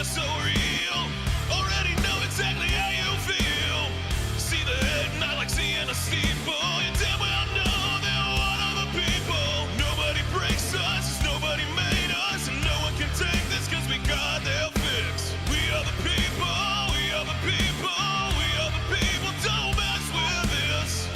feel so real. Already know exactly how you feel. See the head, not like seeing a steeple. You damn well know they're one of the people. Nobody breaks us, 'cause nobody made us, and no one can take this 'cause we got their fix. We are the people, we are the people, we are the people. Don't mess with this.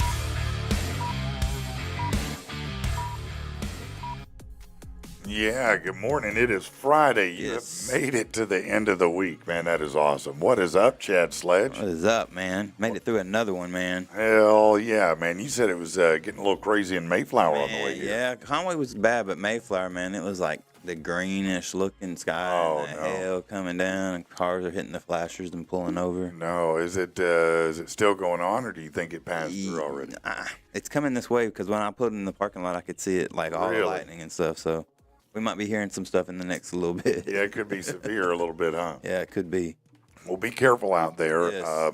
Yeah, good morning. It is Friday. You Yes. have made it to the end of the week, man. That is awesome. What is up, Chad Sledge? What is up, man? Made it through another one, man. Hell yeah, man. You said it was getting a little crazy in Mayflower on the way here. Yeah, Conway was bad, but Mayflower, man, it was like the greenish looking sky Oh, and the no. hail coming down, and cars are hitting the flashers and pulling over. No, is it still going on, or do you think it passed through already? It's coming this way because when I put it in the parking lot, I could see it, like all the Really? lightning and stuff. So we might be hearing some stuff in the next little bit. Yeah, it could be severe a little bit, huh? Yeah, it could be. Well, be careful out there. Yes.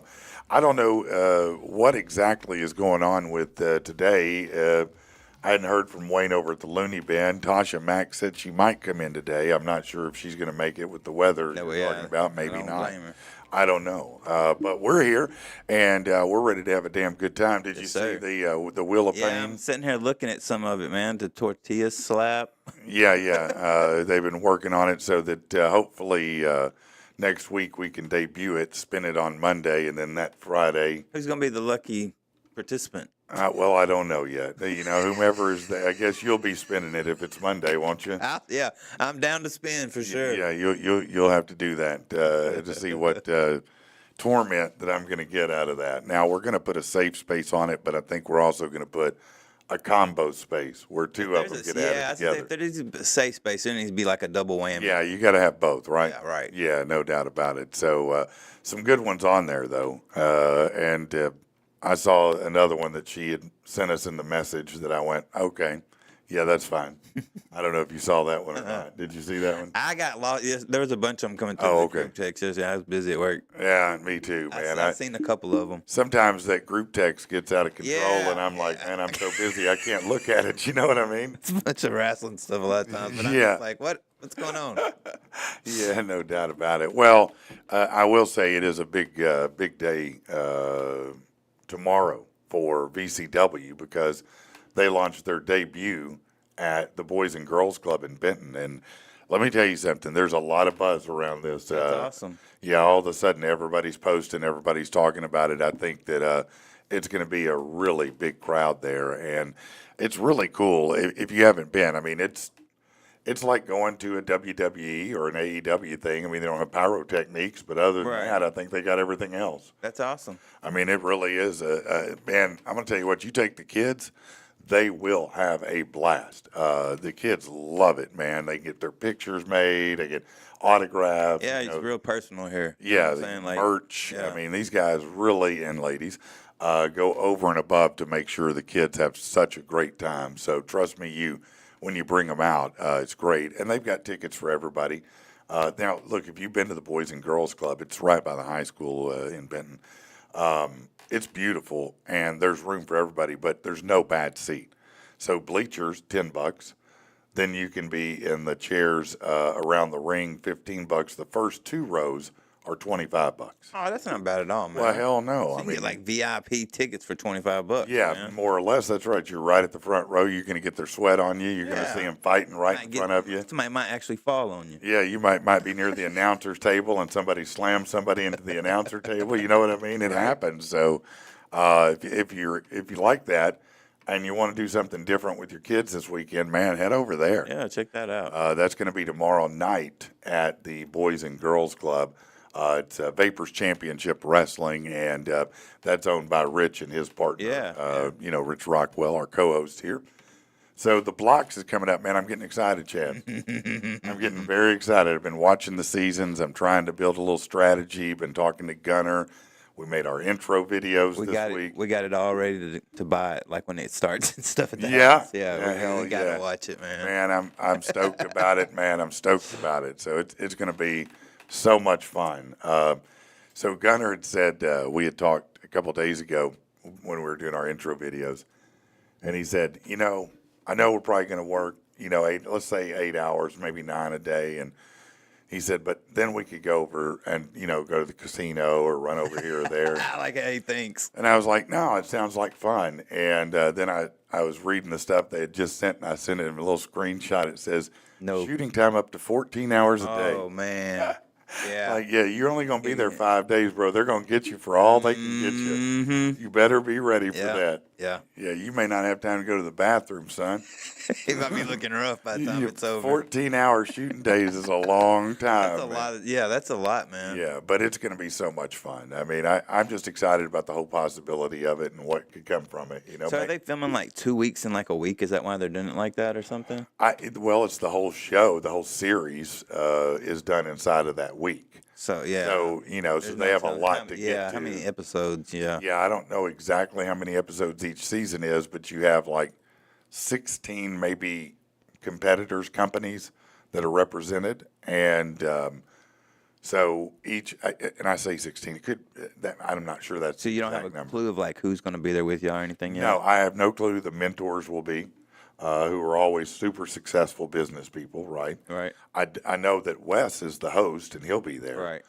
I don't know what exactly is going on with today. I hadn't heard from Wayne over at the Looney Bin. Tasha Mack said she might come in today. I'm not sure if she's going to make it with the weather No, you're yeah, talking about. I Maybe don't not. blame her. I don't know. But we're here, and we're ready to have a damn good time. Did Yes, you sir. see the Wheel of Yeah, Pain? I'm sitting here looking at some of it, man. The tortilla slap. Yeah. They've been working on it so that hopefully next week we can debut it, spin it on Monday, and then that Friday. Who's gonna be the lucky participant? Well, I don't know yet. You know, whomever is there, I guess you'll be spinning it if it's Monday, won't you? Yeah, I'm down to spin for sure. Yeah, you'll have to do that to see what torment that I'm going to get out of that. Now we're going to put a safe space on it, but I think we're also going to put a combo space where two of them get added together. If there is a safe space, there needs to be like a double whammy. Yeah, you got to have both, right? Yeah, right. Yeah, no doubt about it. So some good ones on there though, and I saw another one that she had sent us in the message that I went, okay, yeah, that's fine. I don't know if you saw that one or not. Did you see that one? I got lost. Yes, there was a bunch of them coming through. Oh, the okay. group text yesterday. I was busy at work. Yeah, me too, man. I've seen a couple of them. Sometimes that group text gets out of control, Yeah, and I'm like, man, I'm so busy, I can't look at it. You know what I mean? It's a bunch of wrestling stuff a lot of times. But I'm Yeah. just like, what's going on? Yeah, no doubt about it. Well, I will say it is a big day tomorrow for VCW because they launched their debut at the Boys and Girls Club in Benton. And let me tell you something, there's a lot of buzz around this. That's awesome. Yeah, all of a sudden everybody's posting, everybody's talking about it. I think that it's going to be a really big crowd there. And it's really cool if you haven't been. I mean, it's like going to a WWE or an AEW thing. I mean, they don't have pyrotechniques, but other than Right. that, I think they got everything else. That's awesome. I mean, it really is man. I'm going to tell you what. You take the kids, they will have a blast. The kids love it, man. They get their pictures made, they get autographs. Yeah, you it's know. real personal here. You know Yeah, what I'm the saying? Like, merch. yeah. I mean, these guys really, and ladies, go over and above to make sure the kids have such a great time. So trust me, when you bring them out, it's great. And they've got tickets for everybody. Now, look, if you've been to the Boys and Girls Club, it's right by the high school in Benton. It's beautiful, and there's room for everybody, but there's no bad seat. So bleachers, $10. Then you can be in the chairs around the ring, $15. The first two rows are $25. Oh, that's not bad at all, man. Well, hell no. So you can get like VIP tickets for $25. Yeah, man. more or less. That's right. You're right at the front row. You're going to get their sweat on you. You're going to Yeah. see them fighting right in front of you. Somebody might actually fall on you. Yeah, you might be near the announcer's table and somebody slams somebody into the announcer table. You know what I mean? It happens. So if you like that and you want to do something different with your kids this weekend, man, head over there. Yeah, check that out. That's going to be tomorrow night at the Boys and Girls Club. It's Vapors Championship Wrestling, and that's owned by Rich and his partner, Yeah. Rich Rockwell, our co-host here. So the blocks is coming up, man. I'm getting excited, Chad. I'm getting very excited. I've been watching the seasons. I'm trying to build a little strategy. Been talking to Gunner. We made our intro videos this week. We got it all ready to buy it, like when it starts and stuff at the Yeah. house. Yeah, Yeah, hell we got to yeah. watch it, man. Man, I'm stoked about it, man. I'm stoked about it. So it's going to be so much fun. So Gunner had said, we had talked a couple days ago when we were doing our intro videos, and he said, I know we're probably going to work, let's say 8 hours, maybe 9 a day, and He said, but then we could go over and, go to the casino or run over here or there. I like how he thinks. And I was like, no, it sounds like fun. And then I was reading the stuff they had just sent, and I sent him a little screenshot. It says, No. shooting time up to 14 hours a day. Oh, man. Yeah. Like, yeah, you're only going to be there 5 days, bro. They're going to get you for all they can get you. Mm-hmm. You better be ready for that. Yeah. Yeah, you may not have time to go to the bathroom, son. He might be looking rough by the time it's over. 14-hour shooting days is a long time. That's a lot. That's a lot, man. Yeah, but it's going to be so much fun. I mean, I'm just excited about the whole possibility of it and what could come from it. So are they filming like 2 weeks in like a week? Is that why they're doing it like that or something? Well, it's the whole show. The whole series is done inside of that week. So, yeah. So, so they have a lot to get to. Yeah, how many episodes? Yeah. Yeah, I don't know exactly how many episodes each season is, but you have like 16 maybe competitors, companies that are represented. And so each, and I say 16, it could, I'm not sure that's So you don't the have a exact clue of like who's going to be there with you or anything yet? No, I have no clue who the mentors will be, who are always super successful business people, right? Right. I know that Wes is the host, and he'll be there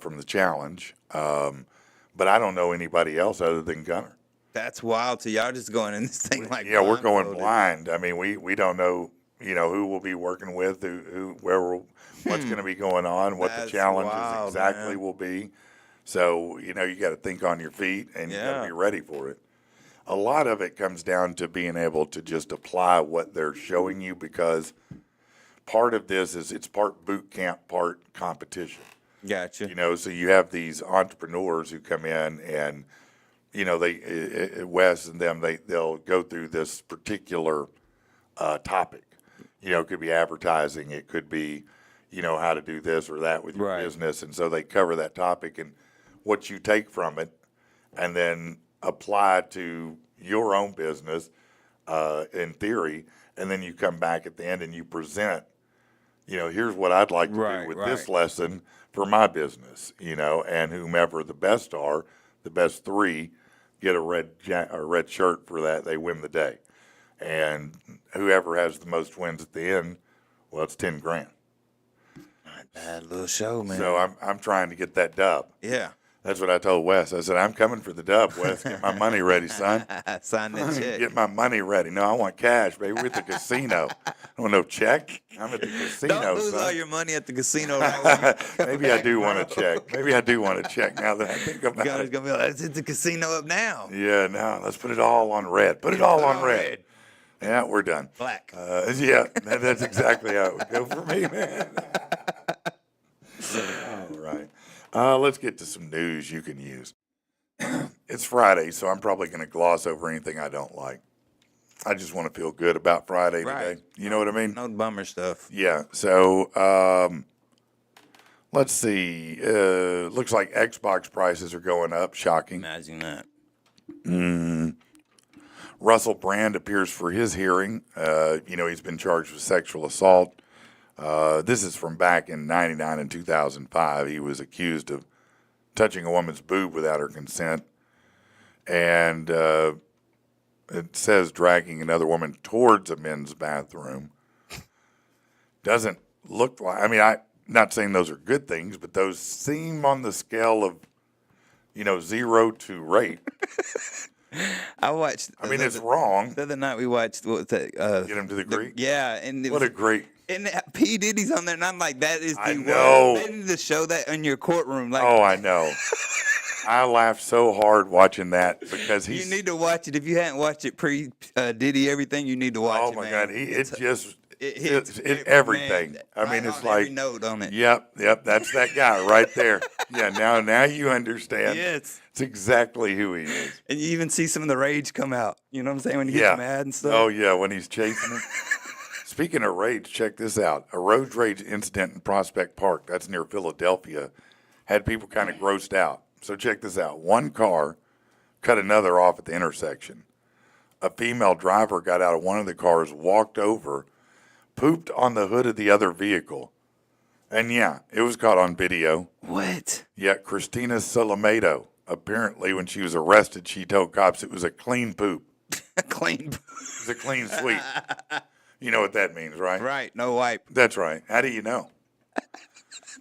from the challenge. But I don't know anybody else other than Gunner. That's wild. So y'all just going in this thing like Yeah, we're going blindfolded. blind. I mean, we don't know, who we'll be working with, what's going to be going on, what the That's challenges wild, exactly man. will be. So, you got to think on your feet, and you got Yeah. to be ready for it. A lot of it comes down to being able to just apply what they're showing you, because part of this is it's part boot camp, part competition. Gotcha. So you have these entrepreneurs who come in and, Wes and them, they'll go through this particular topic. It could be advertising. It could be, how to do this or that with your Right. business. And so they cover that topic and what you take from it and then apply to your own business in theory. And then you come back at the end and you present, here's what I'd like to Right, do with right. this lesson for my business, and whomever the best are, the best three get a red shirt for that. They win the day. And whoever has the most wins at the end, well, it's 10 grand. Not bad little show, man. So I'm trying to get that dub. Yeah. That's what I told Wes. I said, I'm coming for the dub, Wes. Get my money ready, son. Sign that check. Get my money ready. No, I want cash, baby. We're at the casino. I want no check. I'm at the casino, Don't lose son. all your money at the casino. Right when you come Maybe I back, do bro. want to check. Maybe I do want to check now that I think about Gunner's it. gonna be like, let's hit the casino up now. Yeah, no, let's put it all on red. Put it all on red. Yeah, we're done. Black. Yeah, that's exactly how it would go for me, man. All right. Let's get to some news you can use. It's Friday, so I'm probably going to gloss over anything I don't like. I just want to feel good about Friday Right. today. You know what I mean? No bummer stuff. Yeah. So let's see. Looks like Xbox prices are going up. Shocking. Imagine that. Russell Brand appears for his hearing. He's been charged with sexual assault. This is from back in 99 and 2005. He was accused of touching a woman's boob without her consent. And it says dragging another woman towards a men's bathroom. Doesn't look like, I'm not saying those are good things, but those seem on the scale of, 0 to rape. I watched. It's wrong. The other night we watched what was that? Get him to the Greek. Yeah, and it What was, a great. and P Diddy's on there, and I'm like, that is the I worst. know. They need to show that in your courtroom. Like, Oh, I know. I laughed so hard watching that because you he's. need to watch it. If you hadn't watched it pre Diddy everything, you need to watch Oh it. my man. God! It hits it's everything. man, I mean, right it's on like. every note on it. Yep. That's that guy right there. Yeah. Now you understand. Yes. It's exactly who he is. And you even see some of the rage come out. You know what I'm saying? When he gets Yeah. mad and stuff. Oh yeah, when he's chasing him. Speaking of rage, check this out. A road rage incident in Prospect Park, that's near Philadelphia, had people kind of grossed out. So check this out. One car cut another off at the intersection. A female driver got out of one of the cars, walked over, pooped on the hood of the other vehicle. And yeah, it was caught on video. What? Yet Christina Solomato, apparently when she was arrested, she told cops it was a clean poop. Clean. It was a clean sweep. You know what that means, right? Right. No wipe. That's right. How do you know?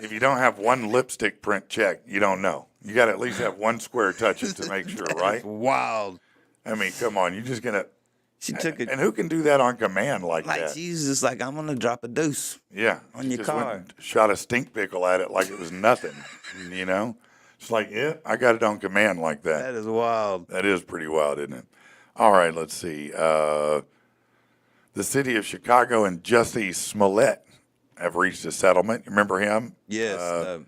If you don't have one lipstick print check, you don't know. You got to at least have one square touches to make sure, right? Wild. I mean, come on, you're just gonna. She took it And who can do that on command like like that? she's just like, I'm gonna drop a deuce. Yeah, on she your just went car. and shot a stink pickle at it like it was nothing. You know, it's like, yeah, I got it on command like that. That is wild. That is pretty wild, isn't it? All right, let's see. The city of Chicago and Jussie Smollett have reached a settlement. You remember him? Yes,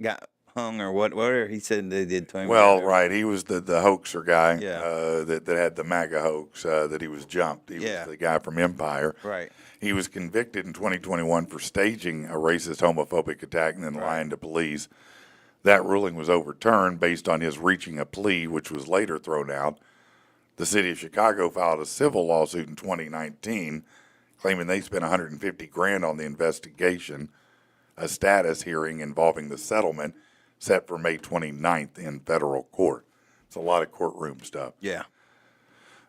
got hung or whatever he said they did to him. Well, right. He was the hoaxer guy Yeah. that had the MAGA hoax that he was jumped. He Yeah. was the guy from Empire. Right. He was convicted in 2021 for staging a racist, homophobic attack and then lying to police. That ruling was overturned based on his reaching a plea, which was later thrown out. The city of Chicago filed a civil lawsuit in 2019, claiming they spent $150,000 on the investigation. A status hearing involving the settlement set for May 29th in federal court. It's a lot of courtroom stuff. Yeah.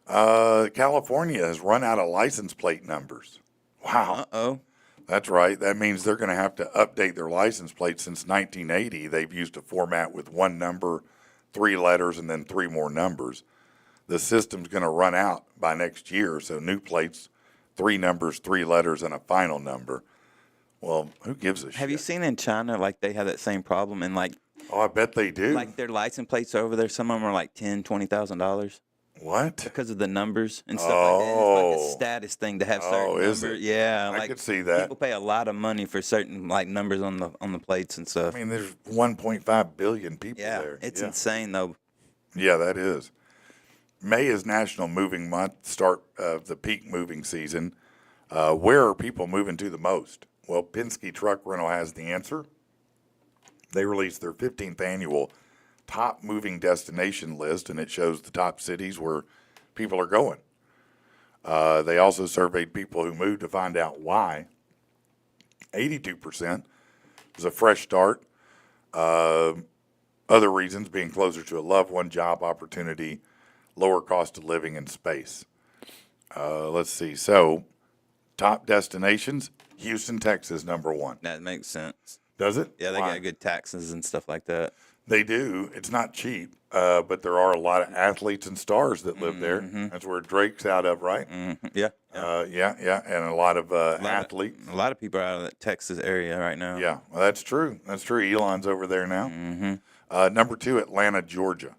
California has run out of license plate numbers. Wow. Uh-oh. That's right. That means they're going to have to update their license plate. Since 1980, they've used a format with one number, 3 letters, and then 3 more numbers. The system's going to run out by next year, so new plates, 3 numbers, 3 letters, and a final number. Well, who gives a shit? Have you seen in China, like, they have that same problem? And, like, Oh, I bet they do. like their license plates over there, some of them are like $10,000-$20,000 What? because of the numbers and stuff like that. It's like a Oh. status thing to have certain is numbers. it? Yeah, I like could see that. people pay a lot of money for certain like numbers on the plates and stuff. I mean, there's 1.5 billion people Yeah, there. it's yeah. insane though. Yeah, that is. May is National Moving Month, start of the peak moving season. Where are people moving to the most? Well, Penske Truck Rental has the answer. They released their 15th annual top moving destination list, and it shows the top cities where people are going. They also surveyed people who moved to find out why. 82% was a fresh start. Other reasons being closer to a loved one, job opportunity, lower cost of living, and space. Let's see. So, top destinations, Houston, Texas, number 1. That makes sense. Does it? Yeah, they Why? got good taxes and stuff like that. They do. It's not cheap, but there are a lot of athletes and stars that live there. That's where Drake's out of, right? Yeah. Yeah, and a lot of athletes. A lot of people are out of that Texas area right now. Yeah, well, that's true. That's true. Elon's over there now. Number 2, Atlanta, Georgia.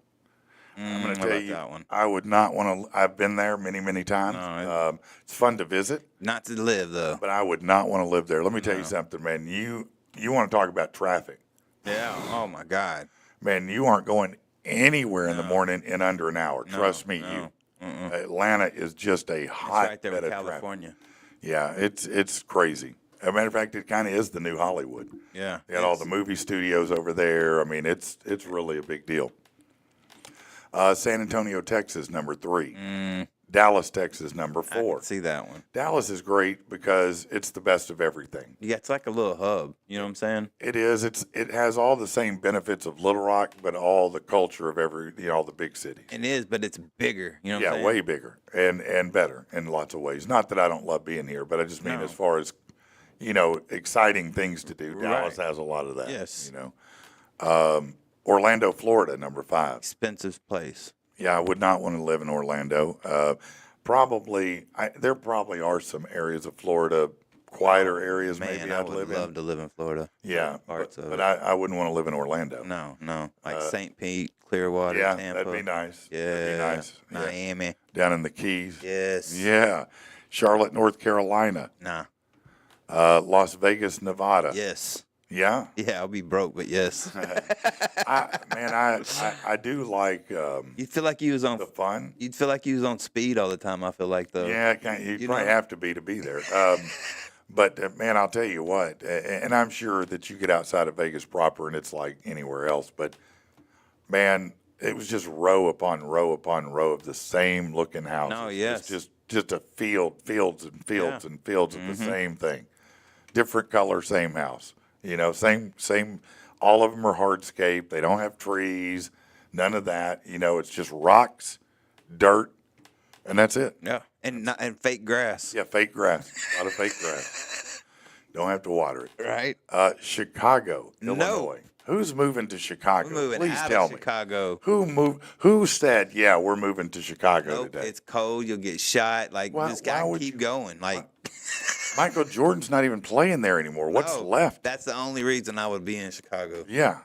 I'm going to how tell about you, that one? I would not want to. I've been there many, many times. No, It's fun to visit, Not to live though. but I would not want to live there. Let me tell you something, man. You want to talk about traffic. Yeah. Oh my God. Man, you aren't going anywhere in the morning in under an hour. Trust me, no. Atlanta is just a It's hot right there bed with of traffic. California. Yeah, it's crazy. As a matter of fact, it kind of is the new Hollywood. Yeah. They got all the movie studios over there. I mean, it's really a big deal. San Antonio, Texas, number 3. Dallas, Texas, number 4. See that one. Dallas is great because it's the best of everything. Yeah, it's like a little hub. You know what I'm saying? It is. It has all the same benefits of Little Rock, but all the culture of all the big cities. It is, but it's bigger. You know what I'm Yeah, saying? way bigger and better in lots of ways. Not that I don't love being here, but I just mean No. as far as, exciting things to do. Dallas Right. has a lot of that. Yes. Orlando, Florida, number 5. Expensive place. Yeah, I would not want to live in Orlando. There probably are some areas of Florida, quieter areas Man, maybe I I'd would live love in. to live in Florida. Yeah, Parts of but it. I wouldn't want to live in Orlando. No. Like St. Pete, Clearwater, Yeah, Tampa. that'd be nice. Yeah. That'd be nice. Yeah. Miami. Down in the Keys. Yes. Yeah. Charlotte, North Carolina. Nah. Las Vegas, Nevada. Yes. Yeah. Yeah, I'll be broke, but yes. I do like You'd feel like you was on. the fun. You'd feel like you was on speed all the time. I feel like though. Yeah, you probably know? have to be there. But man, I'll tell you what, and I'm sure that you get outside of Vegas proper and it's like anywhere else. But man, it was just row upon row upon row of the same looking houses. No, yes. It's just a fields and fields and fields of the same thing, different color, same house. Same. All of them are hardscape. They don't have trees, none of that. It's just rocks, dirt, and that's it. Yeah. And fake grass. Yeah, fake grass. A lot of fake grass. Don't have to water it. Right. Chicago, No. Illinois. Who's moving to Chicago? We're moving Please out tell of me. Chicago. Who said, yeah, we're moving to Chicago Nope, today? it's cold. You'll get shot. Like, Why- just why gotta would keep you- going. Like, Michael Jordan's not even playing there anymore. What's no, left? That's the only reason I would be in Chicago. Yeah,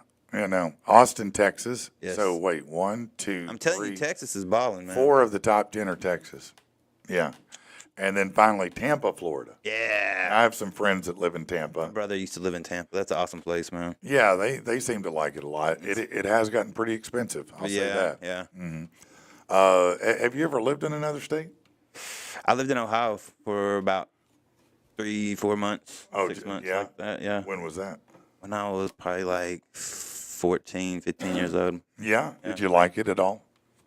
Austin, Texas. Yes. So wait, 1, 2, I'm telling 3, you, Texas is balling, man. 4 of the top 10 are Texas. Yeah, and then finally Tampa, Florida. Yeah. I have some friends that live in Tampa. My brother used to live in Tampa. That's an awesome place, man. Yeah, they seem to like it a lot. It has gotten pretty expensive. I'll say that. Yeah. Have you ever lived in another state? I lived in Ohio for about 3-4 months. Oh, 6 months, yeah? like that. Yeah. When was that? When I was probably like 14, 15 years old. Yeah. Did you like it at all?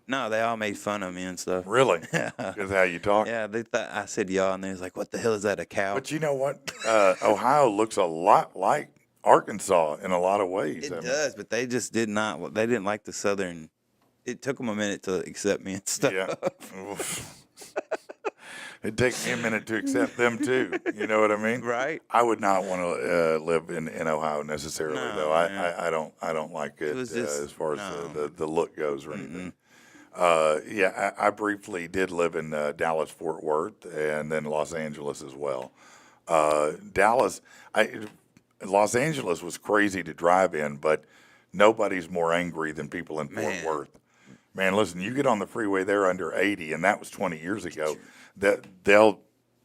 No, they all made fun of me and stuff. Really? Because how you talk? Yeah, they thought I said y'all, and they was like, "What the hell is that? A cow?" But you know what? Ohio looks a lot like Arkansas in a lot of ways. It I mean, does, but they just did not. They didn't like the Southern. It took them a minute to accept me and stuff. Yeah. It takes me a minute to accept them too. You know what I mean? Right. I would not want to live in Ohio necessarily, No, though. man. I don't like it, was just- as far as no. the look goes or anything. Yeah, I briefly did live in Dallas, Fort Worth, and then Los Angeles as well. Los Angeles was crazy to drive in, but nobody's more angry than people in Fort Man. Worth. Man, listen, you get on the freeway there under 80, and that was 20 years ago. That they'll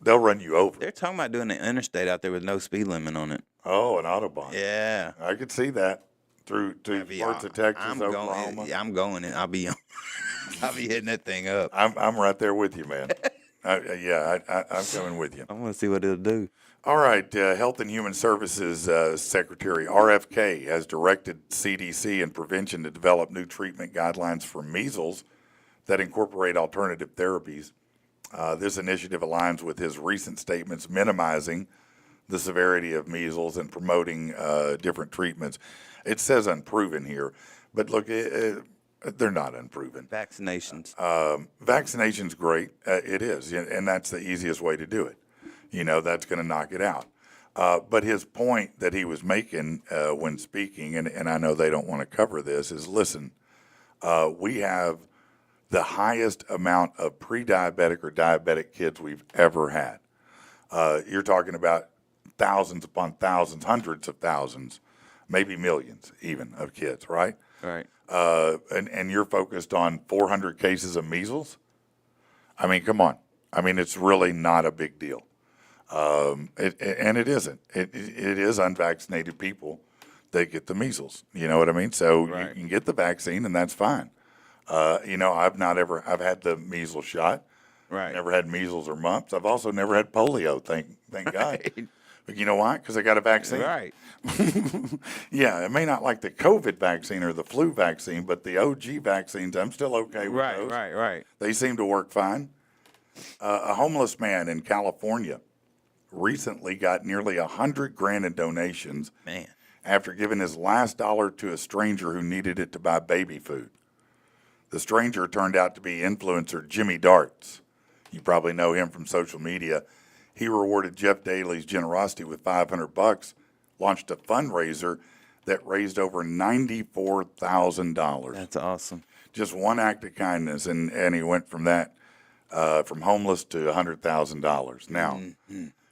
run you over. They're talking about doing the interstate out there with no speed limit on it. Oh, an Autobahn. Yeah. I could see that through parts of Texas, Oklahoma. Going. I'm going, and I'll be hitting that thing up. I'm right there with you, man. I'm coming with you. I want to see what it'll do. All right, Health and Human Services Secretary RFK has directed CDC and prevention to develop new treatment guidelines for measles that incorporate alternative therapies. This initiative aligns with his recent statements minimizing the severity of measles and promoting different treatments. It says unproven here, but look, they're not unproven. Vaccinations. Vaccination's great. It is, and that's the easiest way to do it. That's going to knock it out. But his point that he was making when speaking, and I know they don't want to cover this, is listen, we have the highest amount of pre-diabetic or diabetic kids we've ever had. You're talking about thousands upon thousands, hundreds of thousands, maybe millions even of kids, right? Right. And you're focused on 400 cases of measles? I mean, come on. I mean, it's really not a big deal. And it isn't. It is unvaccinated people that get the measles. You know what I mean? So Right. you can get the vaccine, and that's fine. I've had the measles shot. Right. Never had measles or mumps. I've also never had polio. Thank God. Right. But you know why? Because I got a vaccine. Right. Yeah, I may not like the COVID vaccine or the flu vaccine, but the OG vaccines, I'm still okay with those. Right. They seem to work fine. A homeless man in California recently got nearly $100,000 in donations Man. after giving his last dollar to a stranger who needed it to buy baby food. The stranger turned out to be influencer Jimmy Darts. You probably know him from social media. He rewarded Jeff Daly's generosity with $500, launched a fundraiser that raised over $94,000. That's awesome. Just one act of kindness, and he went from that, from homeless to $100,000. Now,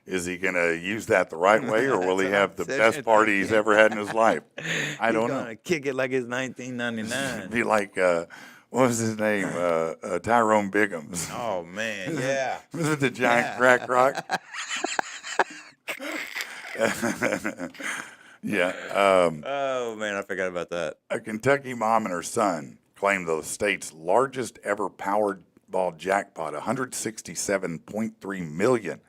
is he going to use that the right way, or will he have the best party he's ever had in his life? I don't He's know. gonna kick it like it's 1999. Be like, what was his name? Tyrone Biggums. Oh man, yeah. Was it the giant crack rock? Yeah. Oh man, I forgot about that. A Kentucky mom and her son claimed the state's largest ever Powerball jackpot, $167.3 million,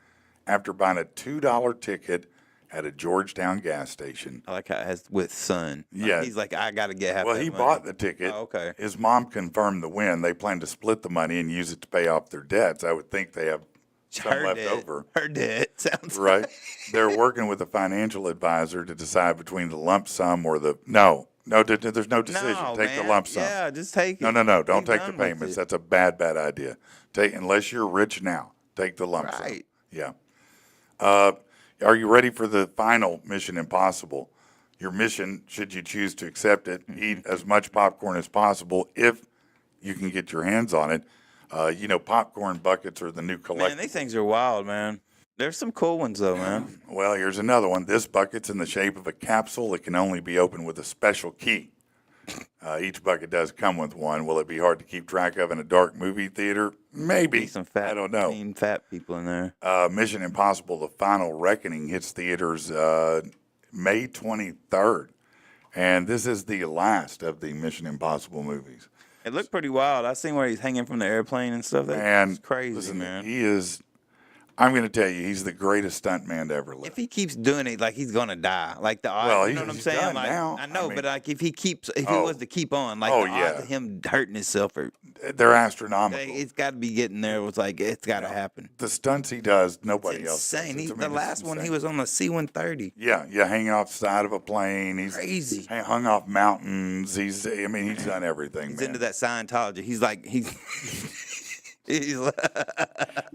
after buying a $2 ticket at a Georgetown gas station. I like how it has with son. Like, Yeah. he's like, I gotta get half. Well, that he money. bought the ticket. Oh, okay. His mom confirmed the win. They plan to split the money and use it to pay off their debts. I would think they have some left over. Her dead sounds Right. They're working with a financial advisor to decide between the lump sum or the no. There's no decision. No, Take man. the lump sum. Yeah, just take it. No. Don't Be take the done with payments. it. That's a bad idea. Unless you're rich now. Take the lump sum. Right. Yeah. Are you ready for the final Mission Impossible? Your mission, should you choose to accept it, eat as much popcorn as possible if you can get your hands on it. Popcorn buckets are the new collectible. Man, these things are wild, man. There's some cool ones though, man. Well, here's another one. This bucket's in the shape of a capsule. It can only be opened with a special key. Each bucket does come with one. Will it be hard to keep track of in a dark movie theater? Maybe. Be some fat, I don't know. mean, fat people in there. Mission Impossible: The Final Reckoning hits theaters May 23rd, and this is the last of the Mission Impossible movies. It looked pretty wild. I seen where he's hanging from the airplane and stuff. And That's crazy, listen, man. he is. I'm going to tell you, he's the greatest stuntman to ever live. If he keeps doing it, like he's gonna die. Like the Well, you know what I'm he's saying? done Like now. I know, I mean- but like if he Oh. was to keep on, like Oh, the yeah. odds of him hurting himself, or They're astronomical. it's got to be getting there. It's like it's got to happen. The stunts he does, It's nobody else. does. insane. It's- I The mean, it's last one, he insane. was on the C-130. Yeah, hanging off the side of a plane. He's Crazy. hung off mountains. He's done everything. He's man. into that Scientology. He's like he's like,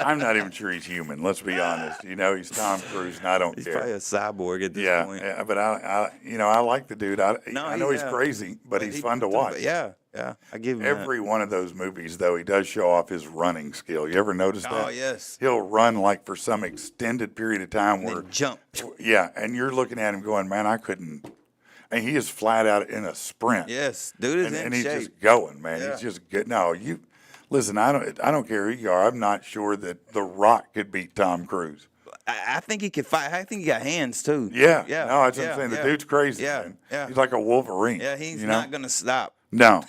I'm not even sure he's human. Let's be honest. He's Tom Cruise, and I don't he's care. probably a cyborg at this Yeah, point. yeah, but I like the dude. I know he's yeah. crazy, but he's he- fun to watch. Yeah, I give him Every one of those movies, though, he does show off his running skill. You ever notice that. that? Oh yes. He'll run like for some extended period of time where, Then jump. yeah, and you're looking at him going, man, I couldn't. And he is flat out in a sprint. Yes, dude is and, in and he's shape. just going, man. Yeah. He's just good. No, you listen. I don't care who you are. I'm not sure that The Rock could beat Tom Cruise. I think he could fight. I think he got hands too. Yeah, yeah. No, that's what yeah, I'm saying. yeah. The dude's crazy. Yeah, man. yeah. He's like a Wolverine. Yeah, he's you know? not gonna stop. No,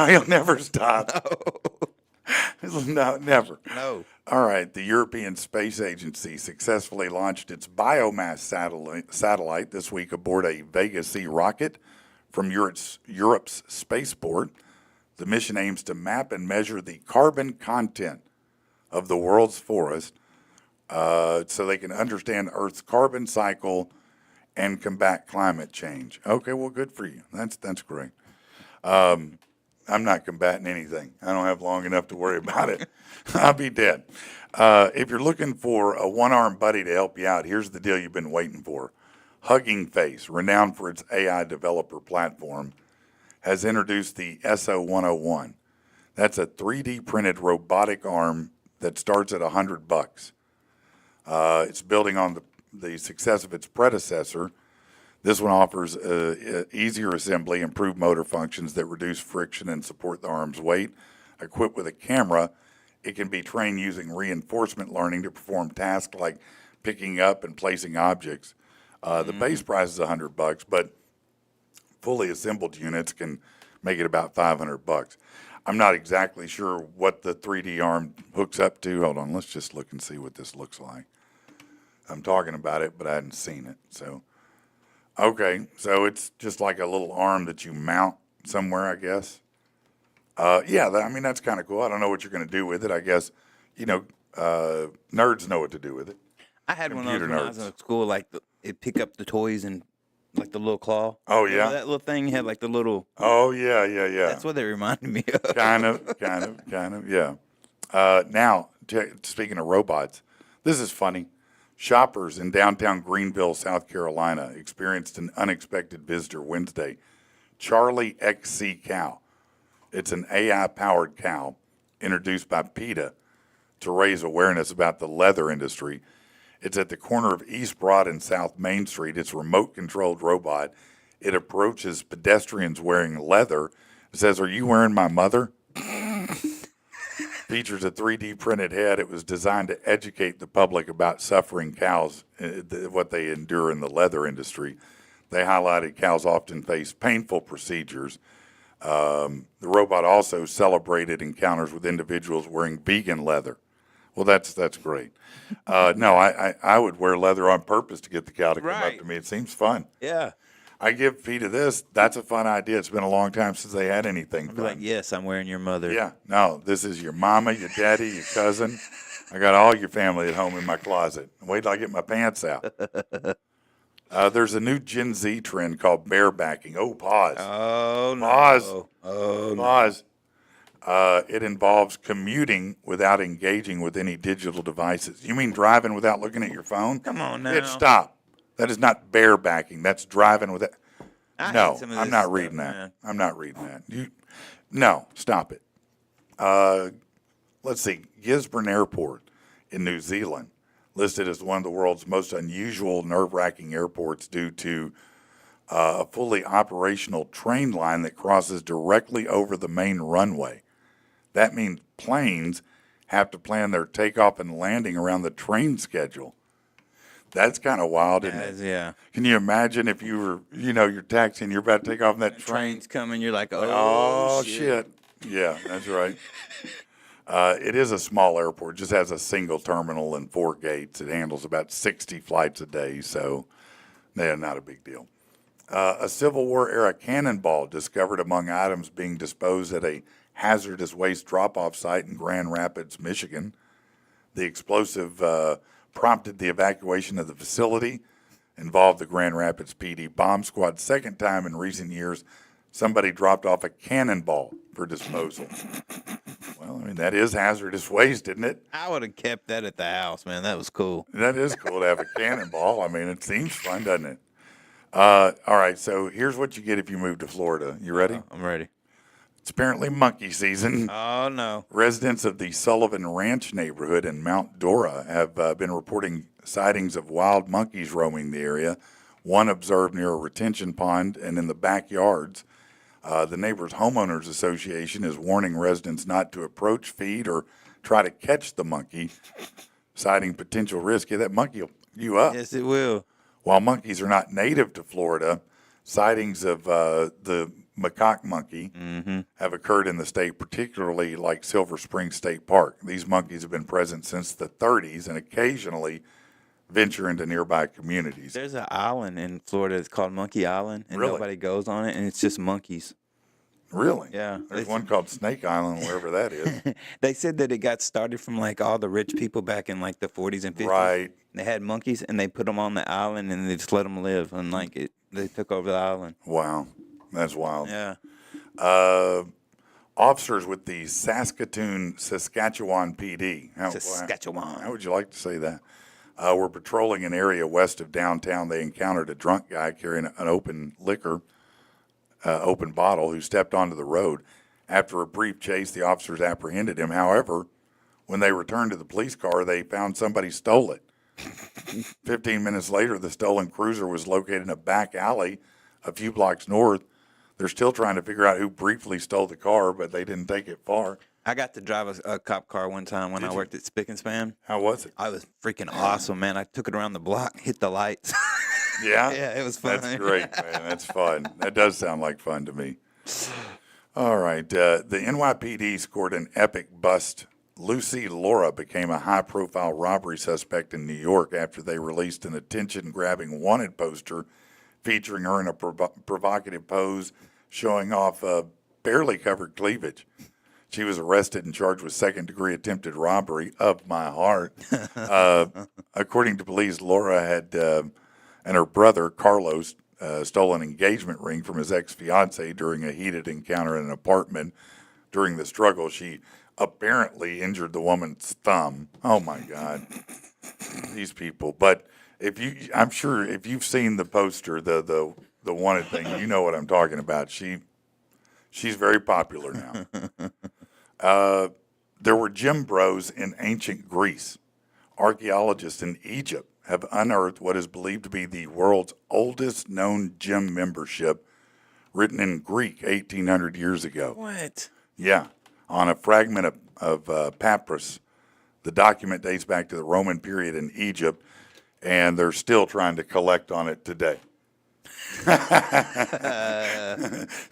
he'll never stop. No, never. No. All right, the European Space Agency successfully launched its biomass satellite this week aboard a Vega C rocket from Europe's spaceport. The mission aims to map and measure the carbon content of the world's forest so they can understand Earth's carbon cycle and combat climate change. Okay, well, good for you. That's great. I'm not combating anything. I don't have long enough to worry about it. I'll be dead. If you're looking for a one-armed buddy to help you out, here's the deal you've been waiting for. Hugging Face, renowned for its AI developer platform, has introduced the SO101. That's a 3D printed robotic arm that starts at $100. It's building on the success of its predecessor. This one offers easier assembly, improved motor functions that reduce friction and support the arm's weight. Equipped with a camera, it can be trained using reinforcement learning to perform tasks like picking up and placing objects. The base price is $100, but fully assembled units can make it about $500. I'm not exactly sure what the 3D arm hooks up to. Hold on, let's just look and see what this looks like. I'm talking about it, but I hadn't seen it. So, okay, so it's just like a little arm that you mount somewhere, I guess. That's kind of cool. I don't know what you're going to do with it. I guess, nerds know what to do with it. I had one of those Computer when I was nerds. in school. Like it pick up the toys and like the little claw. Oh, Remember yeah? that little thing had like the little. Oh, yeah. That's what they reminded me of. kind of, yeah. Now, speaking of robots, this is funny. Shoppers in downtown Greenville, South Carolina, experienced an unexpected visitor Wednesday. Charlie XC Cow. It's an AI-powered cow introduced by PETA to raise awareness about the leather industry. It's at the corner of East Broad and South Main Street. It's a remote-controlled robot. It approaches pedestrians wearing leather. It says, "Are you wearing my mother?" Features a 3D printed head. It was designed to educate the public about suffering cows, what they endure in the leather industry. They highlighted cows often face painful procedures. The robot also celebrated encounters with individuals wearing vegan leather. Well, that's great. No, I would wear leather on purpose to get the cow to come up Right. to me. It seems fun. Yeah. I give PETA this. That's a fun idea. It's been a long time since they had anything Be fun. like, yes, I'm wearing your mother. Yeah, no, this is your mama, your daddy, your cousin. I got all your family at home in my closet. Wait till I get my pants out. There's a new Gen Z trend called barebacking. Oh, pause. Oh no. Pause. Oh no. Pause. It involves commuting without engaging with any digital devices. You mean driving without looking at your phone? Come on now. Hit stop. That is not barebacking. That's driving without. I hate No, some of I'm this not stuff, reading that. man. I'm not reading that. No, stop it. Let's see. Gisborne Airport in New Zealand, listed as one of the world's most unusual, nerve-wracking airports due to a fully operational train line that crosses directly over the main runway. That means planes have to plan their takeoff and landing around the train schedule. That's kind of wild, isn't it? Yeah. Can you imagine if you were, you're taxiing, you're about to take off in that train? Train's coming. You're like, Oh, shit. Yeah, that's right. It is a small airport, just has a single terminal and 4 gates. It handles about 60 flights a day, so they're not a big deal. A Civil War era cannonball discovered among items being disposed at a hazardous waste drop-off site in Grand Rapids, Michigan. The explosive prompted the evacuation of the facility, involved the Grand Rapids PD bomb squad. Second time in recent years, somebody dropped off a cannonball for disposal. Well, I mean, that is hazardous waste, isn't it? I would have kept that at the house, man. That was cool. That is cool to have a cannonball. I mean, it seems fun, doesn't it? All right, so here's what you get if you move to Florida. You ready? I'm ready. It's apparently monkey season. Oh, no. Residents of the Sullivan Ranch neighborhood in Mount Dora have been reporting sightings of wild monkeys roaming the area. One observed near a retention pond and in the backyards. The neighbors' homeowners association is warning residents not to approach, feed, or try to catch the monkey, citing potential risk. Yeah, that monkey will you up. Yes, it will. While monkeys are not native to Florida, sightings of the macaque monkey have occurred in the state, particularly like Silver Spring State Park. These monkeys have been present since the 30s and occasionally venture into nearby communities. There's an island in Florida that's called Monkey Island, and Really? nobody goes on it, and it's just monkeys. Really? Yeah. There's one called Snake Island, wherever that is. They said that it got started from like all the rich people back in like the 40s and 50s. Right. They had monkeys, and they put them on the island, and they just let them live, and like they took over the island. Wow. That's wild. Yeah. Officers with the Saskatoon, Saskatchewan PD. Saskatchewan. How would you like to say that? Were patrolling an area west of downtown. They encountered a drunk guy carrying an open bottle who stepped onto the road. After a brief chase, the officers apprehended him. However, when they returned to the police car, they found somebody stole it. 15 minutes later, the stolen cruiser was located in a back alley a few blocks north. They're still trying to figure out who briefly stole the car, but they didn't take it far. I got to drive a cop car one time when I worked at Spick and Span. How was it? I was freaking awesome, man. I took it around the block, hit the lights. Yeah? Yeah, it was fun. That's great, man. That's fun. That does sound like fun to me. All right. The NYPD scored an epic bust. Lucy Laura became a high-profile robbery suspect in New York after they released an attention-grabbing wanted poster featuring her in a provocative pose showing off barely covered cleavage. She was arrested and charged with second-degree attempted robbery of my heart. According to police, Laura had and her brother, Carlos, stole an engagement ring from his ex-fiancée during a heated encounter in an apartment. During the struggle, she apparently injured the woman's thumb. Oh, my God. These people. But I'm sure if you've seen the poster, the wanted thing, you know what I'm talking about. She's very popular now. There were gym bros in ancient Greece. Archaeologists in Egypt have unearthed what is believed to be the world's oldest known gym membership, written in Greek 1,800 years ago. What? Yeah, on a fragment of papyrus. The document dates back to the Roman period in Egypt, and they're still trying to collect on it today.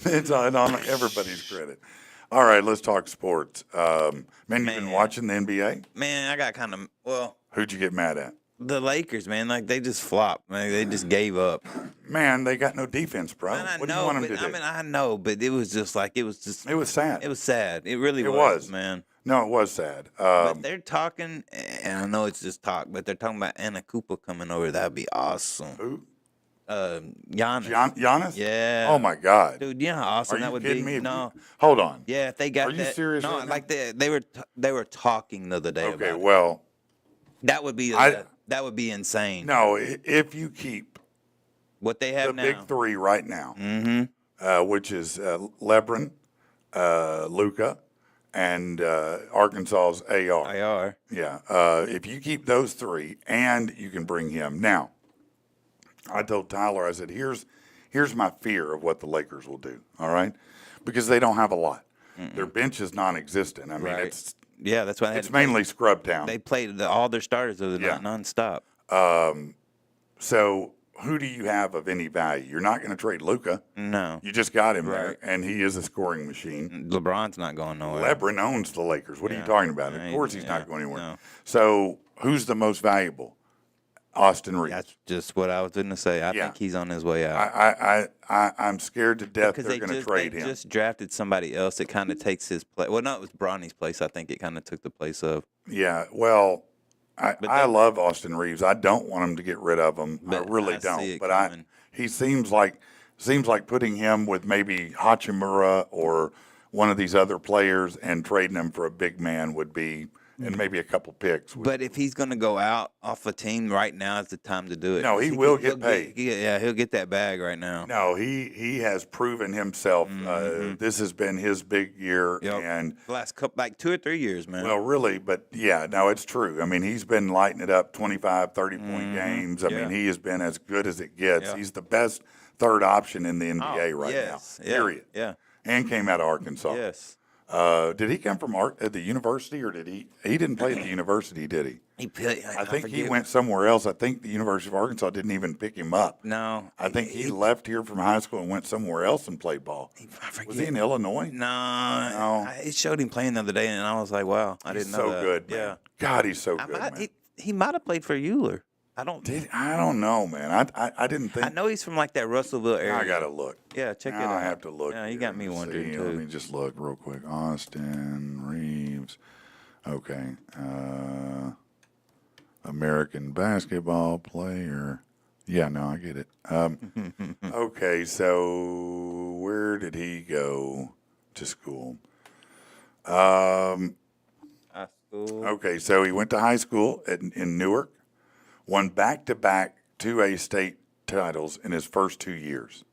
It's on everybody's credit. All right, let's talk sports. Man, you've been watching the NBA? Man, I got kind of, Who'd you get mad at? the Lakers, man, like they just flopped. Man, they just gave up. Man, they got no defense, bro. Man, What do you want them to do? I mean, I know, but it was just like, it was sad. It was sad. It really It was, was. man. No, it was sad. But they're talking, and I know it's just talk, but they're talking about Anna Cooper coming over. That'd be awesome. Who? Giannis. Giannis? Yeah. Oh my God. Dude, you know how awesome Are that you would kidding be? me? No. Hold on. Yeah, if they got Are you that. serious No, right like now? they were talking the other day Okay, about it. well, That would be I that would be insane. no. If you keep What they have the now. big three right now, Mm-hmm. which is LeBron, Luca, and Arkansas's AR. IR. Yeah. If you keep those three, and you can bring him now. I told Tyler, I said, here's my fear of what the Lakers will do. All right, because they don't have a lot. Their bench is non-existent. I mean, Right. it's Yeah, that's why they had it's to play. mainly scrub town. They played all their starters the other night nonstop. So who do you have of any value? You're not going to trade Luca. No. You just got him there, Right. and he is a scoring machine. LeBron's not going nowhere. LeBron owns the Lakers. What are you Yeah. talking about? Yeah, Of course he's yeah, not going anywhere. no. So who's the most valuable? Austin Reeves. That's just what I was going to say. I Yeah. think he's on his way out. I'm scared to death Because they're going to trade him. just drafted somebody else that kind of takes his place. Well, no, it was Bronny's place. I think it kind of took the place of. Yeah, well, I they- love Austin Reeves. I don't want him to get rid of him. I But really I see don't. it But coming. he seems like putting him with maybe Hachimura or one of these other players and trading him for a big man would be, and maybe a couple picks. But if he's going to go out off a team right now is the time to do it. No, he will get paid. He'll get that bag right now. No, he has proven himself. This has been his big year, Yep. and The last couple, like 2 or 3 years, man. well, really, but yeah, no, it's true. I mean, he's been lighting it up 25, 30-point games. I Yeah. mean, he has been as good as it gets. Yeah. He's the best third option in the NBA right yes. now, Yeah. period. Yeah. And came out of Arkansas. Yes. Did he come from at the university, or did he didn't play at the university, did he? I think he went somewhere else. I think the University of Arkansas didn't even pick him up. No. I think he left here from high school and went somewhere else and played ball. I forget. Was he in Illinois? No. It showed him playing the other day, and I was like, wow, I He's didn't know so that. good, man. Yeah. God, he's so good, man. He might have played for Euler. I don't. I don't know, man. I didn't think. I know he's from like that Russellville area. I gotta look. Yeah, check it Now out. I have to look. Yeah, you here. got me Let's wondering see. too. Let me just look real quick. Austin Reeves. Okay. American basketball player. Yeah, no, I get it. Okay, so where did he go to school? High school. Okay, so he went to high school in Newark, won back-to-back 2A state titles in his first 2 years.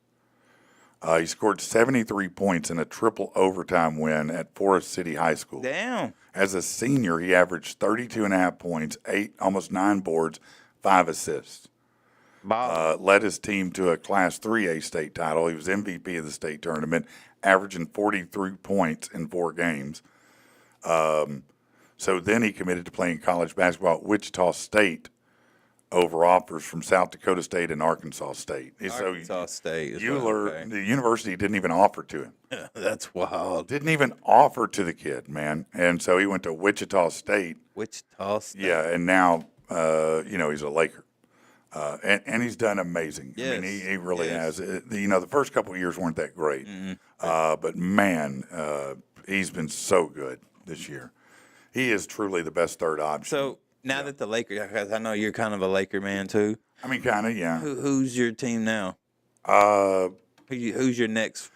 He scored 73 points in a triple overtime win at Forest City High School. Damn. As a senior, he averaged 32.5 points, almost 9 boards, 5 assists. Led his team to a Class 3A state title. He was MVP of the state tournament, averaging 43 points in 4 games. So then he committed to playing college basketball at Wichita State over offers from South Dakota State and Arkansas State. Arkansas State. is Euler, what- okay. the university didn't even offer to him. That's wild. Didn't even offer to the kid, man. And so he went to Wichita State. Wichita State. Yeah, and now, he's a Laker. And he's done amazing. I mean, Yes. he really Yes. has. The first couple of years weren't that great. But, man, he's been so good this year. He is truly the best third option. So now that the Lakers, because I know you're kind of a Laker man too. I mean, kind of, yeah. Who's your team now? Uh, Who's your next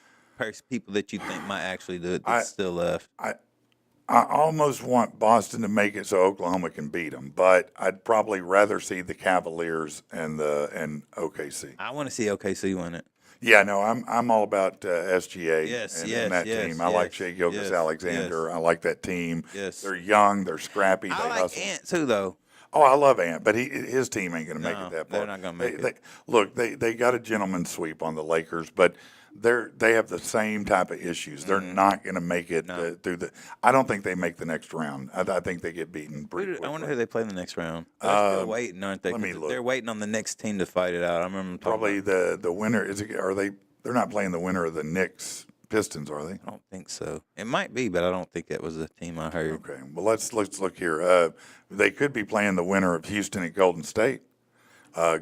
people that you think might actually do it that's still left? I almost want Boston to make it so Oklahoma can beat them, but I'd probably rather see the Cavaliers and OKC. I want to see OKC win it. Yeah, no, I'm all about SGA Yes, and that team. I like Shea Gilgeous-Alexander. I like that team. Yes. They're young, they're scrappy, they I like hustle. Ant too, though. Oh, I love Ant, but his team ain't going to make No, it that they're far. not gonna make it. Look, they got a gentleman's sweep on the Lakers, but they have the same type of issues. They're not going to make it through the. I don't think they make the next round. I think they get beaten pretty quickly. I wonder who they play in the next round. They're still waiting, aren't they? let me 'Cause look. They're waiting on the next team to fight it out. I remember them talking Probably about- the winner is. Are they? They're not playing the winner of the Knicks Pistons, are they? I don't think so. It might be, but I don't think that was the team I heard. Okay. Well, let's look here. They could be playing the winner of Houston at Golden State.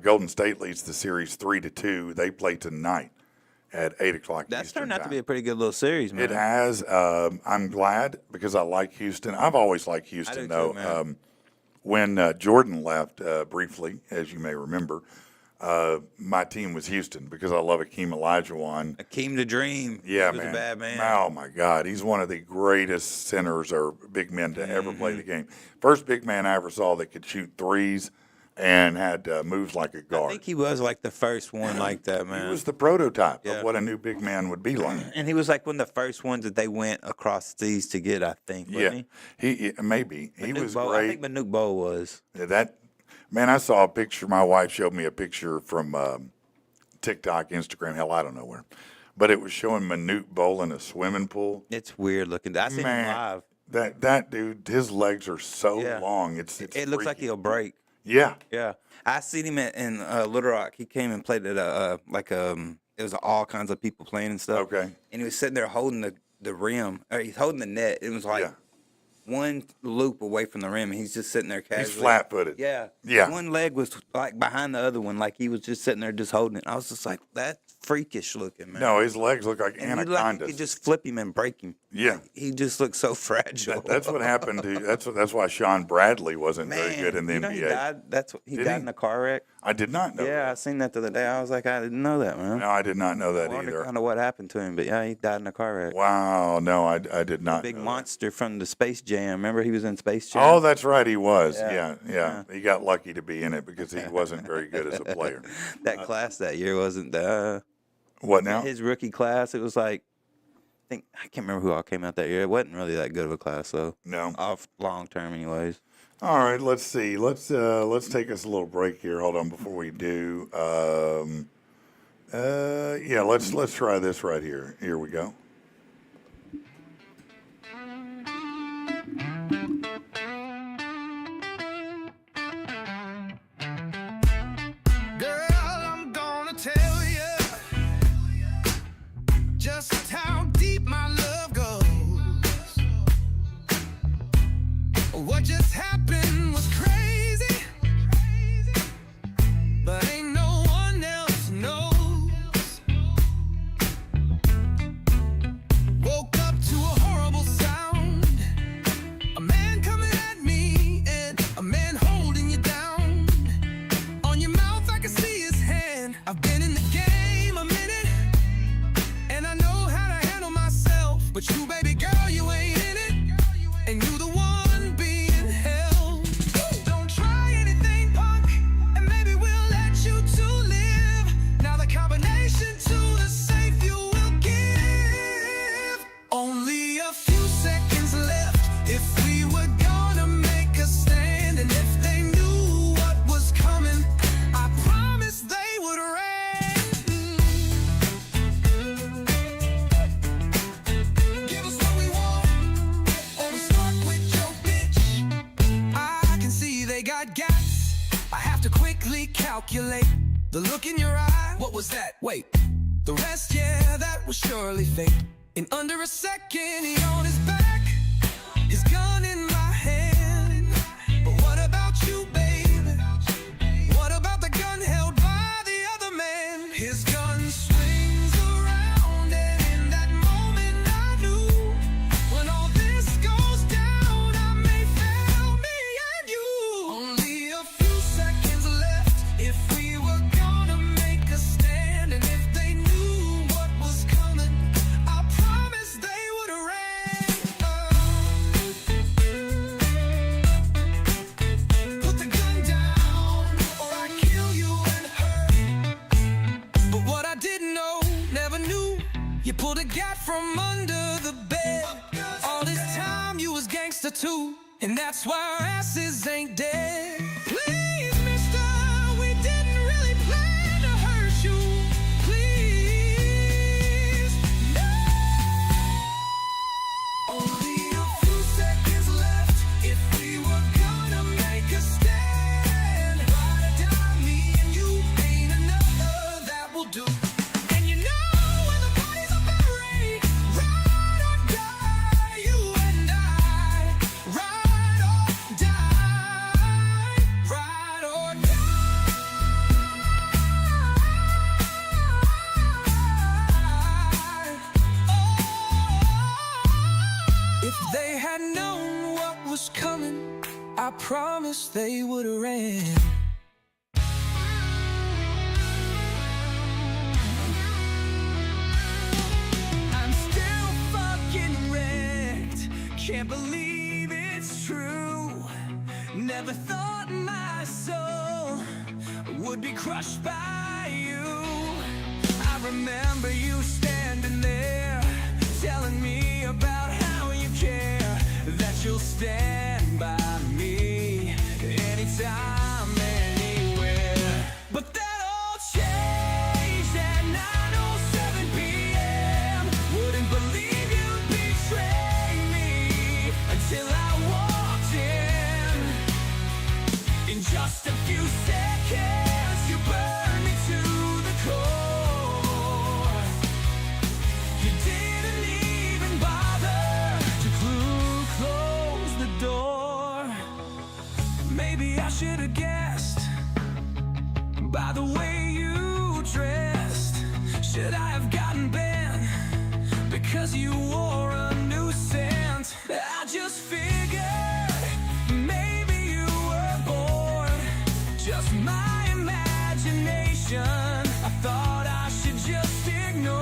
Golden State leads the series 3-2. They play tonight at 8:00. That's Eastern turned out to time. be a pretty good little series, man. It has. I'm glad because I like Houston. I've always liked Houston, do too, though. man. When Jordan left briefly, as you may remember, my team was Houston because I love Akeem Olajuwon. Akeem the Dream. Yeah, he was man. a bad man. Oh my God, he's one of the greatest centers or big men to ever play the game. First big man I ever saw that could shoot threes and had moves like a I guard. think he was like the first one like that, man. He was the prototype Yeah. of what a new big man would be like. And he was like one of the first ones that they went across seas to get, I think. Wasn't he maybe he Manute was Bol- great. I think Manute Bol was. That man, I saw a picture. My wife showed me a picture from TikTok, Instagram, hell, I don't know where, but it was showing Manute Bol in a swimming pool. It's weird looking. I seen him Man, live. that dude, his legs are so Yeah. long. It's It looks like freaky. he'll break. Yeah. Yeah, I seen him in Little Rock. He came and played at it was all kinds of people playing and stuff. Okay. And he was sitting there holding the rim, or he's holding the net. It was like Yeah. one loop away from the rim, and he's just sitting there casually. He's flat-footed. Yeah. Yeah. One leg was like behind the other one, like he was just sitting there just holding it. I was just like, that's freakish looking, man. No, his legs look like and you anacondas. could just flip him and break him. Yeah. He just looked so fragile. That's what happened to. That's why Sean Bradley wasn't Man, very good in the you know NBA. he died. He Did died he? in a car wreck. I did not know. Yeah, I that. seen that the other day. I was like, I didn't know that, man. No, I did not know that I wonder either. kind of what happened to him, but yeah, he died in a car wreck. Wow, no, I did not. Big know that. monster from the Space Jam. Remember he was in Space Jam? Oh, that's right, he was. Yeah. Yeah. He got lucky to be in it because he wasn't very good as a player. That class that year wasn't the What now? his rookie class. It was like I can't remember who all came out that year. It wasn't really that good of a class though. No. Off long term, anyways. All right, let's see. Let's take us a little break here. Hold on before we do. Yeah, let's try this right here. Here we go. Girl, I'm gonna tell you just how deep my love goes. What just happened was crazy, but ain't no one else knows. Woke up to a horrible sound, a man coming at me and a man holding you down. On your mouth I can see his hand. I've been in the game a minute, and I know how to handle myself. But you, baby girl, you ain't in it, and you the one being held. Don't try anything, punk, and maybe we'll let you two live. Now the combination to the safe you will give. Only a few seconds left if we were gonna make a stand, and if they knew what was coming, I promise they would ran. Give us what we want, or start with your bitch. I can see they got gas. I have to quickly calculate the look in your eye. What was that? Wait, the rest, yeah, that was surely fate. In under a second, he on his back, his gun in my hand. But what about you, baby? What about the gun held by the other man? His gun swings around, and in that moment I knew, when all this goes down, I may fail me and you. Only a few seconds left if we were gonna make a stand, and if they knew what was coming, I promise they would have ran. Put the gun down, or I kill you and her. But what I didn't know, never knew, you pulled a gat from under the bed. All this time you was gangster too, and that's why our asses ain't dead. Please, mister, we didn't really plan to hurt you. Please, no. Only a few seconds left if we were gonna make a stand. Ride or die, me and you, ain't another that will do. And you know when the bodies are buried, ride or die, you and I. Ride or die, ride or die. If they had known what was coming, I promise they would have ran. Can't believe it's true. Never thought my soul would be crushed by you. I remember you standing there, telling me about how you care, that you'll stand by me anytime, anywhere. But that all changed at 9:07 p.m. Wouldn't believe you'd betray me until I walked in. In just a few seconds, you burned me to the core. You didn't even bother to close the door. Maybe I should have guessed by the way you dressed. Should I have gotten bent because you wore a new scent? I just figured maybe you were bored. Just my imagination. I thought I should just ignore.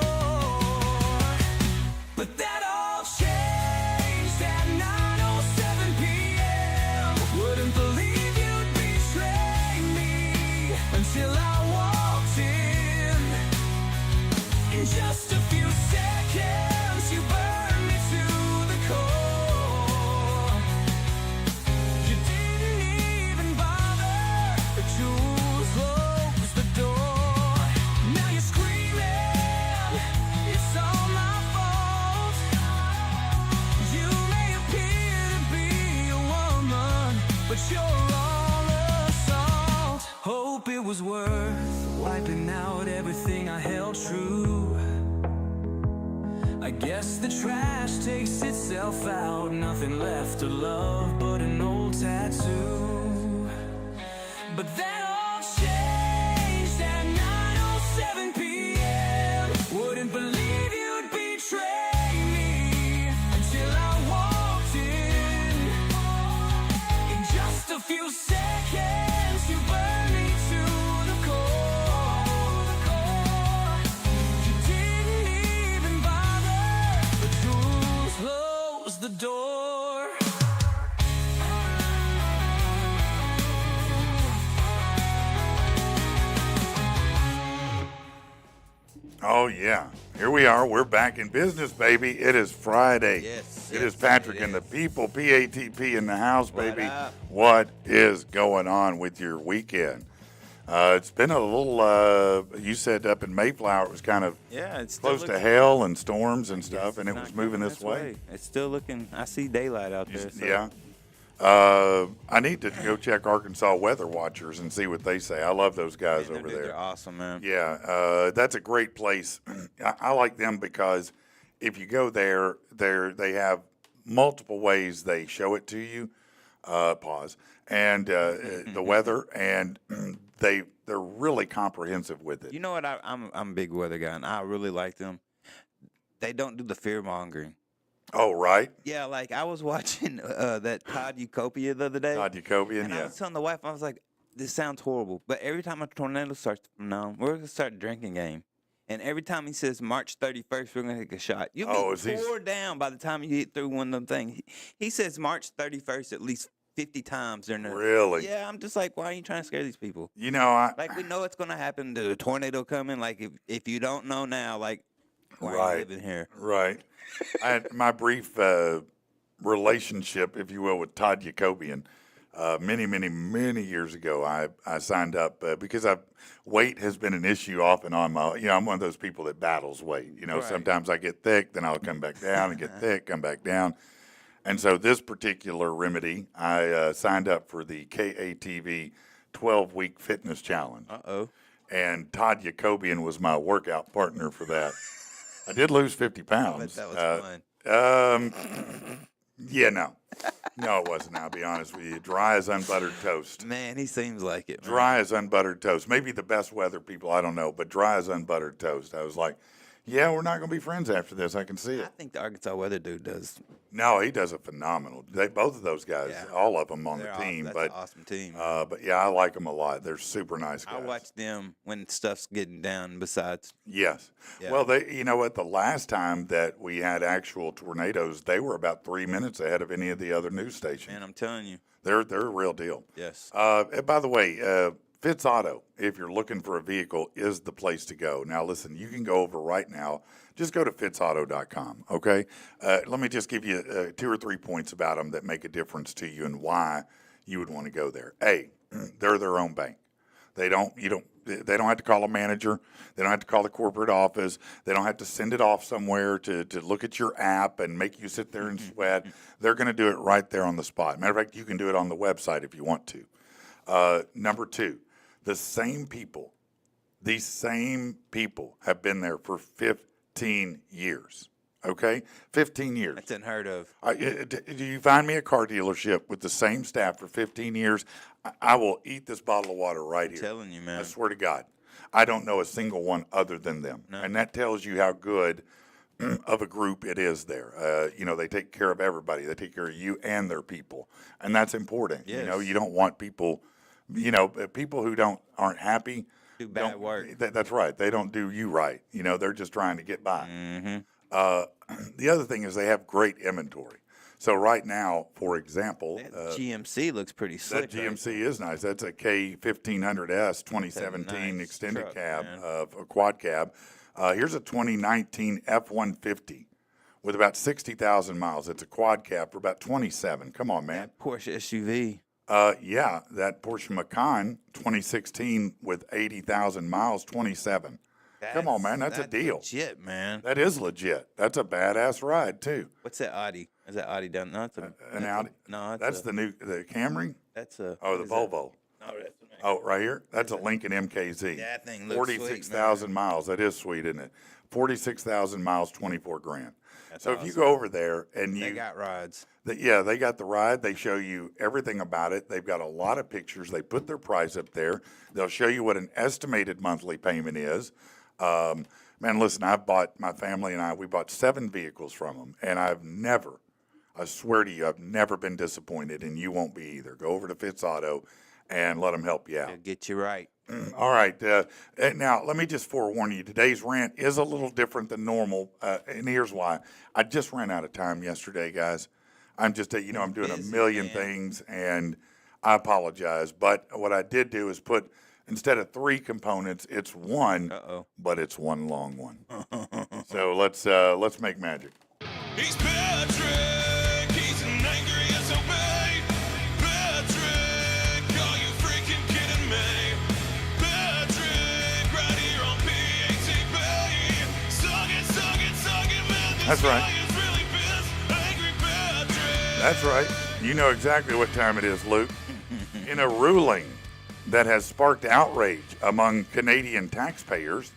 But that all changed at 9:07 p.m. Wouldn't believe you'd betray me until I walked in. In just a few seconds, you burned me to the core. You didn't even bother to close the door. Now you're screaming, it's all my fault. You may appear to be a woman, but you're all assault. Hope it was worth wiping out everything I held true. I guess the trash takes itself out. Nothing left to love but an old tattoo. But that all changed at 9:07 p.m. Wouldn't believe you'd betray me until I walked in. In just a few seconds, you burned me to the core. You didn't even bother to close the door. Oh, yeah. Here we are. We're back in business, baby. It is Friday. Yes, It yes, is Patrick it and the is. people, PATP in the house, What baby. up? What is going on with your weekend? It's been a little, you said up in Mayflower it was kind of Yeah, it's still close to looking- hail and storms and stuff, and it It's was not moving coming this way. It's still looking. I see daylight out there. So. Yeah. I need to go check Arkansas Weather Watchers and see what they say. I love those guys Man, over dude, there. They're awesome, man. Yeah, that's a great place. I like them because if you go there, they have multiple ways they show it to you. Pause. And the weather, and they're really comprehensive with it. You know what? I'm a big weather guy, and I really like them. They don't do the fear mongering. Oh, right. Yeah, like I was watching that Todd Utopia the other day. Todd Jacobian, And I yeah. was telling the wife, I was like, this sounds horrible. But every time a tornado starts from now on, we're going to start a drinking game. And every time he says March 31st, we're going to take a shot. You'll Oh, be is he- tore down by the time you get through one of them things. He says March 31st at least 50 times during the... Really? Yeah, I'm just like, why are you trying to scare these people? You know, Like, we know it's going to happen. There's a tornado coming. Like, if you don't know now, like, why are Right. you living here? Right. I had my brief relationship, if you will, with Todd Jacobian. Many years ago, I signed up because weight has been an issue off and on. I'm one of those people that battles weight. Right. Sometimes I get thick, then I'll come back down and get thick, come back down. And so this particular remedy, I signed up for the KATV 12-week fitness challenge. Uh-oh. And Todd Jacobian was my workout partner for that. I did lose 50 pounds. that was fun. Yeah, no, it wasn't. I'll be honest with you. Dry as unbuttered toast. Man, he seems like it. Man. Dry as unbuttered toast. Maybe the best weather people, I don't know, but dry as unbuttered toast. I was like, Yeah, we're not going to be friends after this. I can see I it. think the Arkansas weather dude does. No, he does a phenomenal. Both of those guys, Yeah. all of them on They're the team. That's But an awesome team. but yeah, I like them a lot. They're super nice guys. I watch them when stuff's getting down. Besides, Yes. Yeah. Well, you know what? The last time that we had actual tornadoes, they were about 3 minutes ahead of any of the other news stations. man, I'm telling you. They're a real deal. Yes. And by the way, Fitz Auto, if you're looking for a vehicle, is the place to go. Now, listen, you can go over right now. Just go to fitzauto.com, okay? Let me just give you 2 or 3 points about them that make a difference to you and why you would want to go there. A, they're their own bank. They don't have to call a manager. They don't have to call the corporate office. They don't have to send it off somewhere to look at your app and make you sit there and sweat. They're going to do it right there on the spot. Matter of fact, you can do it on the website if you want to. Number 2, these same people have been there for 15 years. Okay? 15 years. That's unheard of. Do you find me a car dealership with the same staff for 15 years? I will eat this bottle of water right here. Telling you, man. I swear to God. I don't know a single one other than them. No. And that tells you how good of a group it is there. They take care of everybody. They take care of you and their people. And that's important. Yes. You don't want people, people who aren't happy. Do bad work. That's right. They don't do you right. They're just trying to get by. Mm-hmm. The other thing is they have great inventory. So right now, for example, That GMC looks pretty slick. that GMC is nice. That's a K1500S 2017 nice extended truck, cab, man. a quad cab. Here's a 2019 F-150 with about 60,000 miles. It's a quad cab for about 27. Come on, man. Porsche SUV. Yeah, that Porsche Macan 2016 with 80,000 miles, 27. Come on, man. That's a deal. Legit, man. That is legit. That's a badass ride too. What's that Audi? Is that Audi done? No, An Audi. No, That's the Camry. That's a. Oh, the what is that? Volvo. No, that's the name. Oh, right here. That's a Lincoln MKZ. That thing looks 46,000 miles. That is sweet, isn't it? 46,000 miles, 24 grand. That's so if you awesome. go over there and They got rides. they got the ride. They show you everything about it. They've got a lot of pictures. They put their price up there. They'll show you what an estimated monthly payment is. Man, listen, my family and we bought 7 vehicles from them, and I swear to you, I've never been disappointed, and you won't be either. Go over to Fitz Auto and let them help you out. They'll get you right. All right. Now, let me just forewarn you. Today's rant is a little different than normal, and here's why. I just ran out of time yesterday, guys. I'm just, I'm doing a Busy, million man. things, and I apologize. But what I did do is put, instead of 3 components, it's 1, Uh-oh. but it's one long one. So let's make magic. He's Patrick, he's an angry SOB. Patrick, are you freaking kidding me? Patrick, right here on PATB. Suck it, man. This That's right. guy is really pissed. Angry Patrick. That's right. You know exactly what time it is, Luke. In a ruling that has sparked outrage among Canadian taxpayers,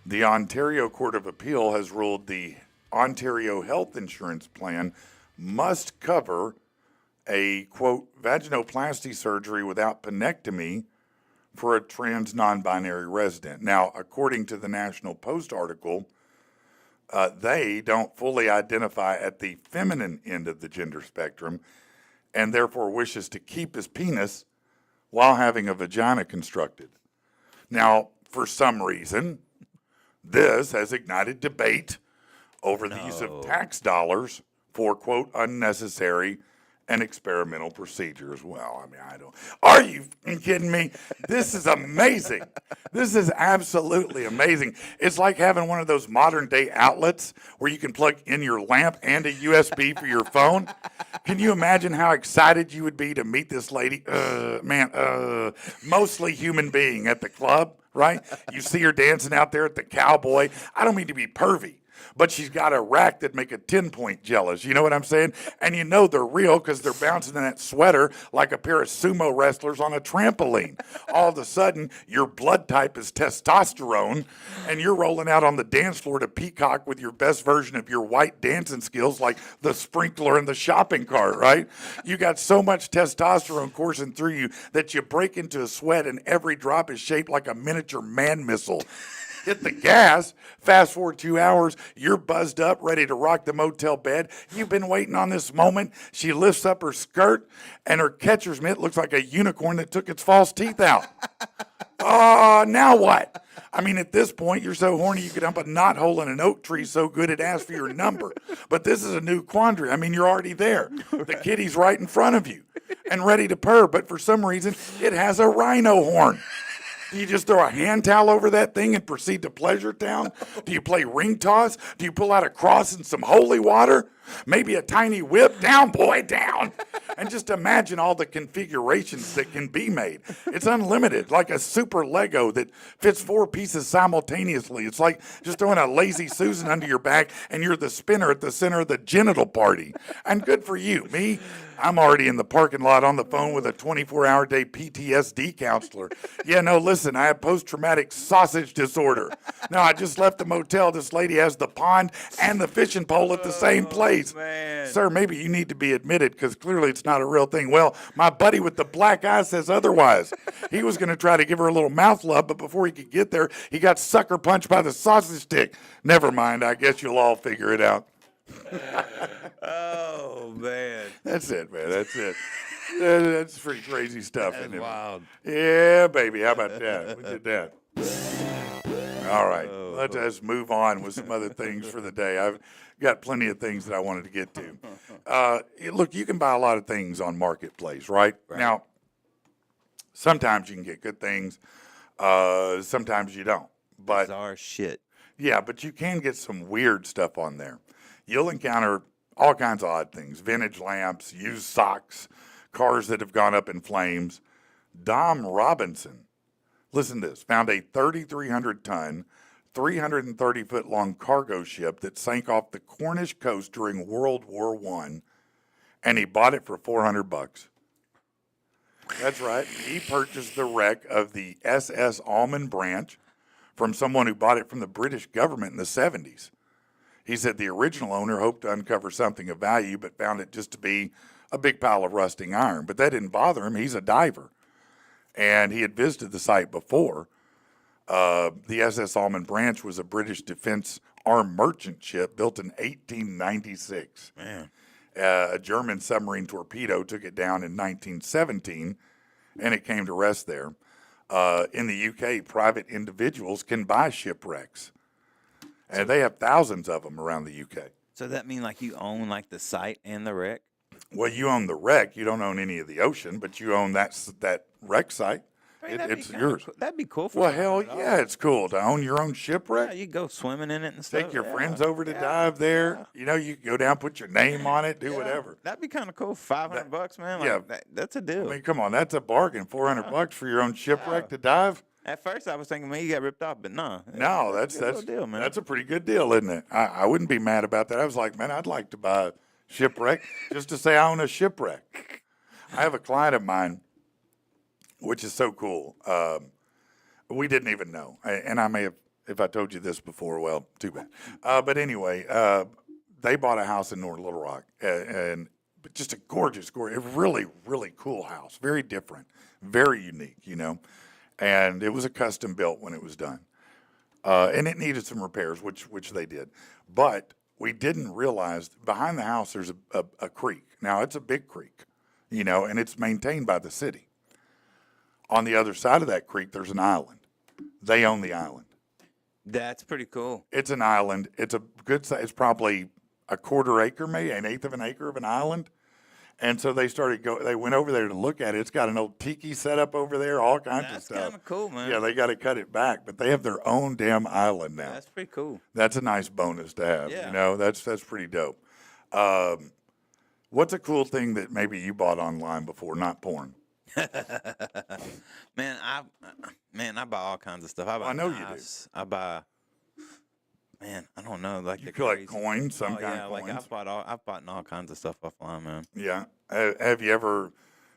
the Ontario Court of Appeal has ruled the Ontario Health Insurance Plan must cover a, quote, vaginoplasty surgery without penectomy for a trans non-binary resident. Now, according to the National Post article, they don't fully identify at the feminine end of the gender spectrum and therefore wishes to keep his penis while having a vagina constructed. Now, for some reason, this has ignited debate over the use of tax dollars for, quote, unnecessary and experimental procedures. Well, I mean, I don't. Are you kidding me? This is amazing. This is absolutely amazing. It's like having one of those modern day outlets where you can plug in your lamp and a USB for your phone. Can you imagine how excited you would be to meet this lady? Mostly human being at the club, right? You see her dancing out there at the Cowboy. I don't mean to be pervy, but she's got a rack that make a 10-point jealous. You know what I'm saying? And you know they're real because they're bouncing in that sweater like a pair of sumo wrestlers on a trampoline. All of a sudden, your blood type is testosterone, and you're rolling out on the dance floor to peacock with your best version of your white dancing skills like the sprinkler in the shopping cart, right? You got so much testosterone coursing through you that you break into a sweat and every drop is shaped like a miniature man missile. hit the gas. Fast forward 2 hours, you're buzzed up, ready to rock the motel bed. You've been waiting on this moment. She lifts up her skirt, and her catcher's mitt looks like a unicorn that took its false teeth out. Oh, now what? I mean, at this point, you're so horny you could dump a knothole in an oak tree so good it asks for your number. But this is a new quandary. I mean, you're already there. The kitty's right in front of you and ready to purr, but for some reason, it has a rhino horn. Do you just throw a hand towel over that thing and proceed to Pleasure Town? Do you play ring toss? Do you pull out a cross and some holy water? Maybe a tiny whip? Down, boy, down. And just imagine all the configurations that can be made. It's unlimited, like a super Lego that fits 4 pieces simultaneously. It's like just throwing a lazy Susan under your back and you're the spinner at the center of the genital party. And good for you. Me, I'm already in the parking lot on the phone with a 24-hour day PTSD counselor. Yeah, no, listen, I have post-traumatic sausage disorder. Now, I just left the motel. This lady has the pond and the fishing pole at the same place. Man. Sir, maybe you need to be admitted because clearly it's not a real thing. Well, my buddy with the black eye says otherwise. He was going to try to give her a little mouth love, but before he could get there, he got sucker punched by the sausage stick. Never mind. I guess you'll all figure it out. Oh, man. That's it, man. That's it. That's pretty crazy stuff, That's isn't it? wild. Yeah, baby. How about that? We did that. All right. Let us move on with some other things for the day. I've got plenty of things that I wanted to get to. Look, you can buy a lot of things on Marketplace, right? Now, sometimes you can get good things. Sometimes you don't. But Bizarre shit. yeah, but you can get some weird stuff on there. You'll encounter all kinds of odd things: vintage lamps, used socks, cars that have gone up in flames. Dom Robinson, listen to this, found a 3,300-ton, 330-foot-long cargo ship that sank off the Cornish coast during World War I, and he bought it for $400. That's right. He purchased the wreck of the SS Almond Branch from someone who bought it from the British government in the 70s. He said the original owner hoped to uncover something of value, but found it just to be a big pile of rusting iron. But that didn't bother him. He's a diver. And he had visited the site before. The SS Almond Branch was a British defense armed merchant ship built in 1896. Man. A German submarine torpedo took it down in 1917, and it came to rest there. In the UK, private individuals can buy shipwrecks. And they have thousands of them around the UK. So that mean like you own like the site and the wreck? Well, you own the wreck. You don't own any of the ocean, but you own that wreck site. I mean, It's yours. That'd be cool for Well, hell $500. yeah, it's cool to own your own shipwreck. Yeah, you go swimming in it and stuff. Take your yeah. friends over to dive there. You know, you can go down, put your name on it, do whatever. That'd be kind of cool. $500, man. Like, yeah. That's a deal. I mean, come on, that's a bargain. $400 for your own shipwreck to dive. At first, I was thinking, man, you got ripped off, but no. No, that's a good deal, man. That's a pretty good deal, isn't it? I wouldn't be mad about that. I was like, man, I'd like to buy a shipwreck just to say I own a shipwreck. I have a client of mine, which is so cool. We didn't even know, and I may have, if I told you this before, well, too bad. But anyway, they bought a house in North Little Rock, and just a gorgeous, really, really cool house, very different, very unique, you know. And it was a custom built when it was done. And it needed some repairs, which they did. But we didn't realize behind the house there's a creek. Now, it's a big creek, you know, and it's maintained by the city. On the other side of that creek, there's an island. They own the island. That's pretty cool. It's an island. It's a good size. It's probably a quarter acre, maybe an eighth of an acre of an island. And so they went over there to look at it. It's got an old tiki set up over there, all kinds of That's stuff. kind of cool, man. Yeah, they got to cut it back, but they have their own damn island now. That's pretty cool. That's a nice bonus to have. Yeah. You know, that's pretty dope. What's a cool thing that maybe you bought online before, not porn? Man, I buy all kinds of stuff. I buy I know you do. knives. I buy, man, I don't know, like You the collect crazy- coins, some kind yeah, of like coins. I've bought all kinds of stuff offline, man. Yeah. Have you ever,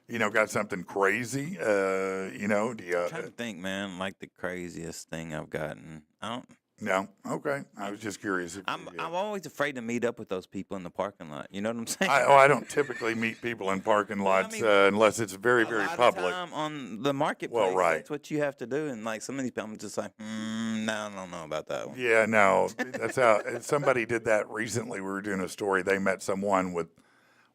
you know, got something crazy? You know, do you? I'm trying to think, man, like the craziest thing I've gotten. I No, okay. I was just curious. If, I'm yeah. I'm always afraid to meet up with those people in the parking lot. You know what I'm saying? I don't typically meet people in parking lots mean, unless it's very, a very lot public. of time on the marketplace. Well, right. That's what you have to do. And like some of these people, I'm just like, no, I don't know about that one. Yeah, no, that's how somebody did that recently. We were doing a story. They met someone with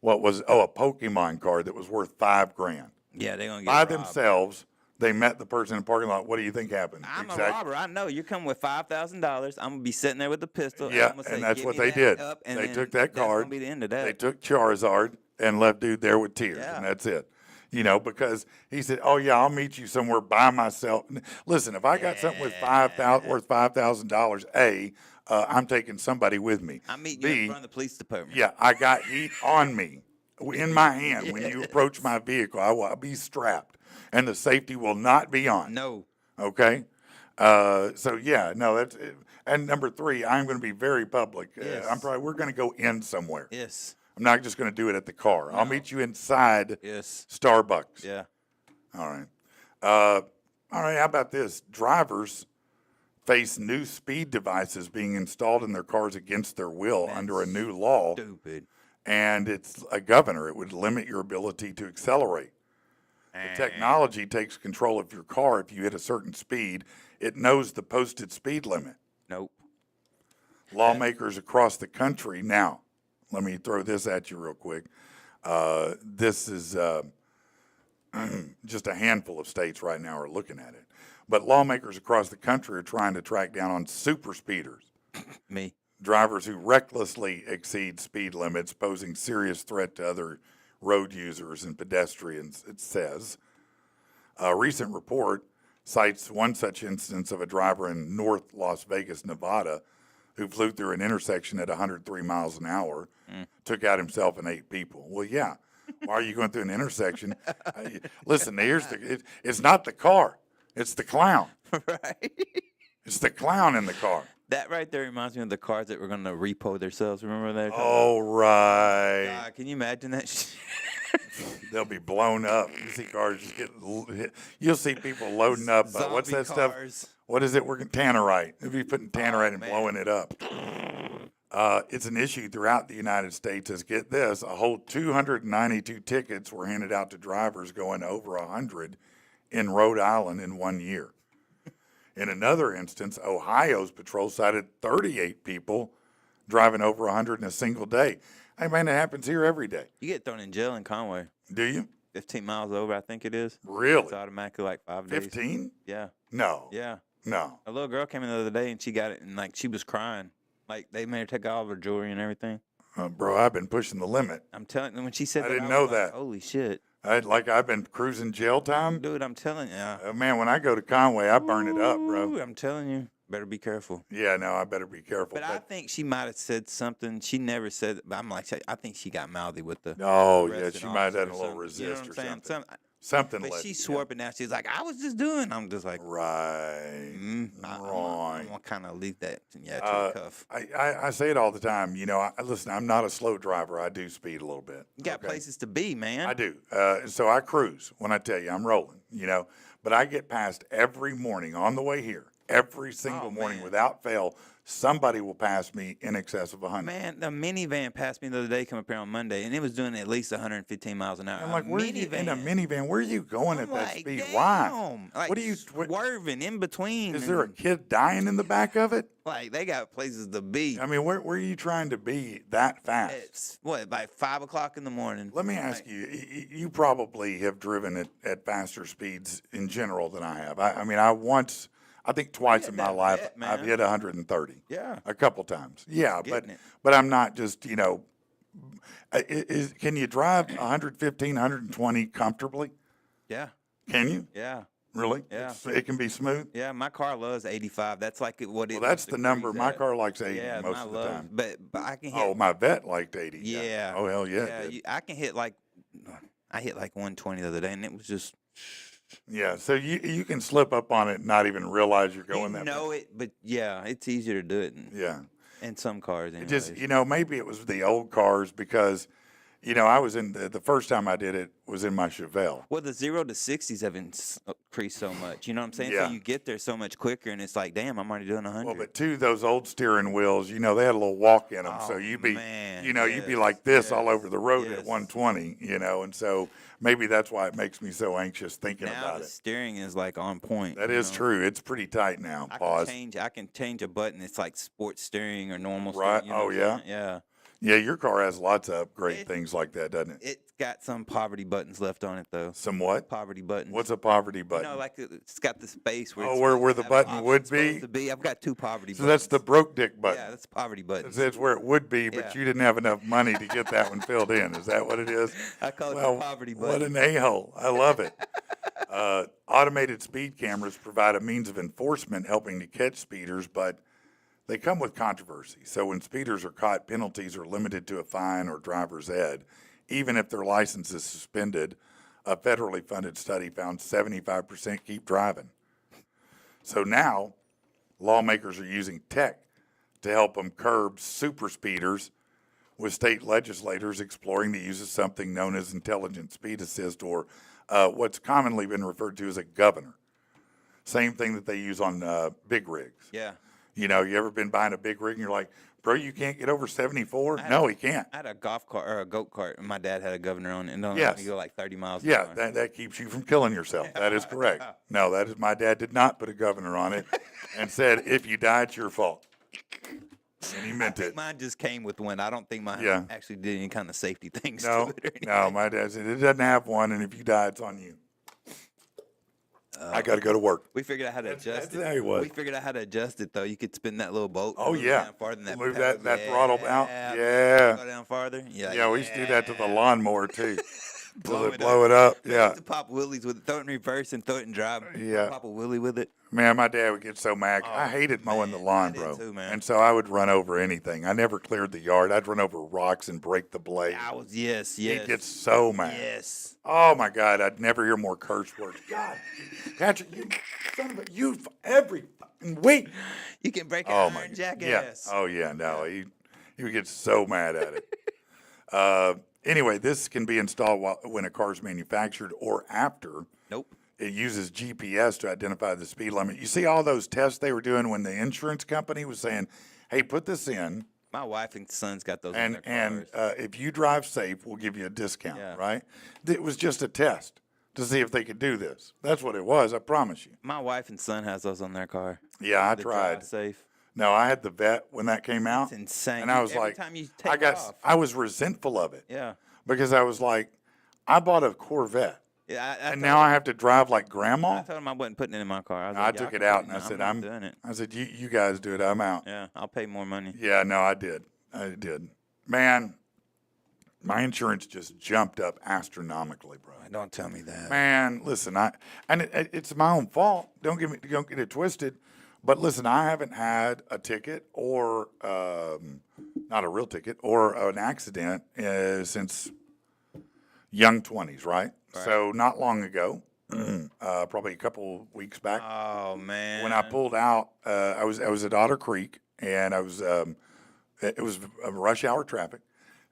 a Pokemon card that was worth $5,000 Yeah, they're gonna get by robbed. themselves. They met the person in the parking lot. What do you think happened? I'm a robber. I know you're coming with $5,000. I'm gonna be sitting there with a pistol. Yeah, I'm gonna say, and that's "Give what me they that did. up," and They then took that that's card. gonna be the end of that. They took Charizard and left dude there with tears, Yeah. and that's it. You know, because he said, "Oh yeah, I'll meet you somewhere by myself." Listen, if I got something worth $5,000, I'm taking somebody with me. I'm meeting you in front of the police department. Yeah, I got heat on me, in my hand. When you approach my vehicle, I will be strapped, and the safety will not be on. No. Okay. So yeah, no, that's it. And number 3, I'm going to be very public. Yes. We're going to go in somewhere. Yes. I'm not just going to do it at the car. I'll meet you inside Yes. Starbucks. Yeah. All right. All right. How about this? Drivers face new speed devices being installed in their cars against their will under a new law. Stupid. And it's a governor. It would limit your ability to accelerate. The technology takes control of your car. If you hit a certain speed, it knows the posted speed limit. Nope. Lawmakers across the country now, let me throw this at you real quick. This is just a handful of states right now are looking at it. But lawmakers across the country are trying to track down on super speeders. Me. Drivers who recklessly exceed speed limits, posing serious threat to other road users and pedestrians, it says. A recent report cites one such instance of a driver in North Las Vegas, Nevada, who flew through an intersection at 103 miles an hour, took out himself and 8 people. Well, yeah. Why are you going through an intersection? Listen, it's not the car. It's the clown. Right. It's the clown in the car. That right there reminds me of the cars that were going to repo themselves. Remember that? Oh, right. God, can you imagine that shit? They'll be blown up. You see cars just get hit. You'll see people loading up. What's that Zombie stuff? What is it? We're tannerite. They'll be putting tannerite and man. blowing it up. It's an issue throughout the United States. As get this, a whole 292 tickets were handed out to drivers going over 100 in Rhode Island in 1 year. In another instance, Ohio's patrol cited 38 people driving over 100 in a single day. Hey, man, it happens here every day. You get thrown in jail in Conway. Do you? 15 miles over, I think it is. Really? It's automatically like 5 days. 15? Yeah. No. Yeah. No. A little girl came in the other day and she got it and like she was crying. Like they made her take all of her jewelry and everything. Bro, I've been pushing the limit. I'm telling you, when she said I that, didn't was know like, that. Holy shit. I've been cruising jail time. Dude, I'm telling you. Man, when I go to Conway, I burn it up, bro. Ooh, I'm telling you. Better be careful. Yeah, no, I better be careful. But I think she might have said something. She never said it, but I'm like, I think she got mouthy with the. Oh, yeah, arresting she might have done a officer little or something. You know resist what I'm or saying? something. Something But let- she swore up and down. She's like, I was just doing. I'm just like, Right. I'm Right. gonna kind of leave that to the cuff. I say it all the time. You know, listen, I'm not a slow driver. I do speed a little bit. You got places to be, man. I do. So I cruise when I tell you I'm rolling, you know. But I get past every morning on the way here, every single morning man. without fail, somebody will pass me in excess of 100. Man, the minivan passed me the other day coming up here on Monday, and it was doing at least 115 miles an hour. I'm like, where are you in a minivan? Where are you going I'm at that like, speed? damn. Why? Like, What are you? swerving in between? Is there a and, kid dying in the back of it? like they got places to be? I mean, where are you trying to be that fast? It's what, like 5 o'clock in the morning? Let me ask you, you probably have driven at faster speeds in general than I have. I think twice in my that life vet, I've man. hit 130. Yeah. A couple times. Yeah, Getting it. but I'm not just, you know, can you drive 115, 120 comfortably? Yeah, Can you? yeah, Really? Yeah. It can be smooth? yeah. My car loves 85. That's like what it. Well, that's the number. degrees My at. car likes 80 Yeah, most mine of the loves- time. But I can hit. Oh, my vet liked 80. yeah. Oh, hell yeah. it did. I can hit like. I hit like 120 the other day, and it was just. Yeah, so you can slip up on it and not even realize you're going You that know fast. it, but yeah, it's easier to do it Yeah. in some cars. It Anyways. just, you know, maybe it was the old cars because I was in the first time I did it was in my Chevelle. Well, the 0 to 60s have increased so much. You know what I'm saying? Yeah. So you get there so much quicker, and it's like, damn, I'm already doing 100. Well, but too, those old steering wheels, they had a little walk in them, so Oh, you'd be, man, you'd be yes, like this all yes, over the road yes. at 120, and so maybe that's why it makes me so anxious thinking now about the it. steering is like on point. That you is know? true. It's pretty tight now. Pause. I can change a button. It's like sports steering or normal Right. steering. You know Oh, what I'm yeah? saying? Yeah. Yeah, your car has lots of great It- things like that, doesn't it? It's got some poverty buttons left on it, though. Some what? Poverty buttons. What's a poverty button? Like it's got the space where Oh, it's where supposed the to have button options would supposed be? to be. I've got 2 poverty So buttons. that's the broke dick button. Yeah, that's poverty buttons. It's where it would be, but Yeah. you didn't have enough money to get that one filled in. Is that what it is? I call it Well, the poverty what button. an a-hole. I love it. Automated speed cameras provide a means of enforcement helping to catch speeders, but they come with controversy. So when speeders are caught, penalties are limited to a fine or driver's ed, even if their license is suspended. A federally funded study found 75% keep driving. So now lawmakers are using tech to help them curb super speeders, with state legislators exploring the use of something known as intelligent speed assist, or what's commonly been referred to as a governor. Same thing that they use on big rigs. Yeah. You ever been buying a big rig and you're like, bro, you can't get over 74? No, he can't. I had a golf cart or a goat cart, and my dad had a governor on it, and only Yes. let me go like 30 miles an Yeah, hour. that keeps you from killing yourself. That is correct. No, my dad did not put a governor on it and said, if you die, it's your fault. And he I meant think it. mine just came with one. I don't think mine Yeah. actually did any kind of safety things No, to it or anything. no, my dad said, it doesn't have one, and if you die, it's on you. I got to go to work. We figured out how to adjust that's how it. he was. We figured out how to adjust it, though. You could spin that little boat. Oh, move it yeah. down farther than that Move pedal. that throttle out. Yeah. Yeah. Go down farther. Yeah. Yeah, we used to do that to the lawnmower, too. Blow Blow it up. I Yeah. used to pop wheelies with it, throw it in reverse and throw it in drive. Yeah. Pop a wheelie with it. Man, my dad would get so mad. I hated mowing the man, lawn, I did bro. too, man. And so I would run over anything. I never cleared the yard. I'd run over rocks and break the blade. Yes. He'd get so mad. Yes. Oh my God, I'd never hear more curse words. God, Patrick, you son of a, you every fucking week. You can break an Oh my iron God. jackass. Yeah. Oh yeah, no, he would get so mad at it. Anyway, this can be installed when a car is manufactured or after. Nope. It uses GPS to identify the speed limit. You see all those tests they were doing when the insurance company was saying, "Hey, put this in, My wife and son's got those in and their cars. if you drive safe, we'll give you a discount." Yeah. Right? It was just a test to see if they could do this. That's what it was. I promise you. My wife and son has those on their car. Yeah, I The tried. Drive Safe. No, I had the vet when that came out. It's insane. And I was Every like, time you take off. I was resentful of it Yeah. because I was like, I bought a Corvette, Yeah. and now I have to drive like grandma. I told him I wasn't putting it in my car. I, was I like, took y'all it can out put and I said, not doing it. I said, you guys do it. I'm out. Yeah, I'll pay more money. Yeah, no, I did. Man, my insurance just jumped up astronomically, bro. Don't tell me that. Man, listen, it's my own fault. Don't get it twisted. But listen, I haven't had a ticket or not a real ticket or an accident since young 20s, right? So not long ago, probably a couple weeks back, Oh man. when I pulled out, I was at Otter Creek, and I was it was rush hour traffic,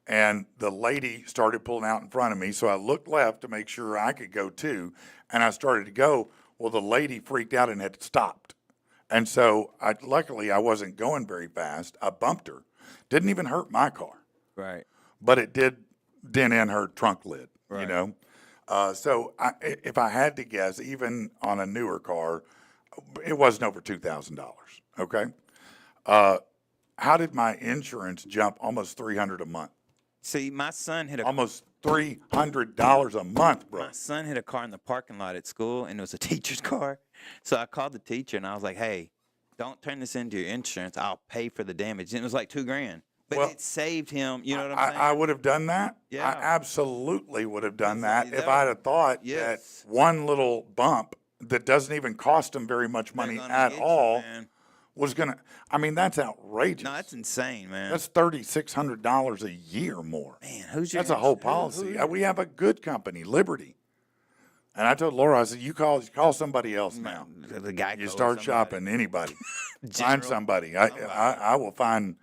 and the lady started pulling out in front of me. So I looked left to make sure I could go too, and I started to go. Well, the lady freaked out and had stopped, and so luckily I wasn't going very fast. I bumped her. Didn't even hurt my car, Right. but it did dent in her trunk lid. You Right. know. So if I had to guess, even on a newer car, it wasn't over $2,000. Okay. How did my insurance jump almost $300 a month? See, my son hit a Almost $300 a month, bro. My son hit a car in the parking lot at school, and it was a teacher's car. So I called the teacher, and I was like, "Hey, don't turn this into your insurance. I'll pay for the damage." And it was like $2,000, but Well, it saved him. You know what I'm saying? I would have done that. Yeah. I absolutely would have done Exactly. that if That I'd have thought Yes. that one little bump that doesn't even cost them very much They're money gonna at get you, all man. was going to. I mean, that's outrageous. No, that's insane, man. That's $3,600 a year more. Man, who's your That's a whole who- policy. who- We have a good company, Liberty. And I told Laura, I said, you call somebody else now. The guy You start shopping, anybody. Find General, somebody. I will find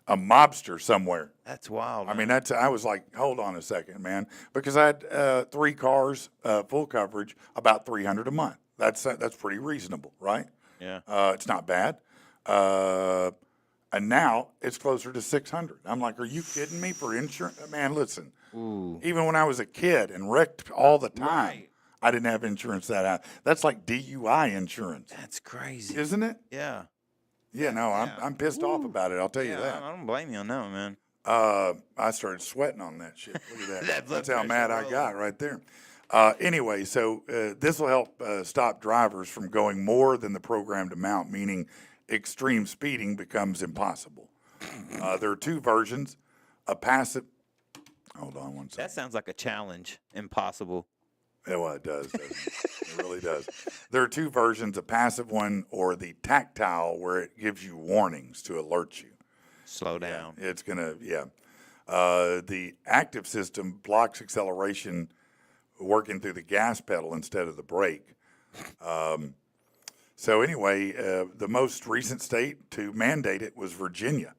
a mobster somewhere. That's wild. I mean, I was like, hold on a second, man, because I had 3 cars, full coverage, about $300 a month. That's pretty reasonable, right? Yeah. It's not bad. And now it's closer to $600. I'm like, are you kidding me for insurance? Man, listen. Ooh. Even when I was a kid and wrecked all the time, Right. I didn't have insurance that high. That's like DUI insurance, That's crazy. isn't it? Yeah. Yeah, no, Yeah. I'm pissed off about it. I'll tell you Yeah, that. I don't blame you on that one, man. I started sweating on that shit. Look at that. That blood That's how pressure mad I rolling. got right there. Anyway, so this will help stop drivers from going more than the programmed amount, meaning extreme speeding becomes impossible. There are 2 versions, a passive. Hold on one second. That sounds like a challenge. Impossible. Yeah, well, it does, doesn't it? It really does. There are 2 versions, a passive one or the tactile, where it gives you warnings to alert you. Slow down. It's going to, the active system blocks acceleration working through the gas pedal instead of the brake. So anyway, the most recent state to mandate it was Virginia.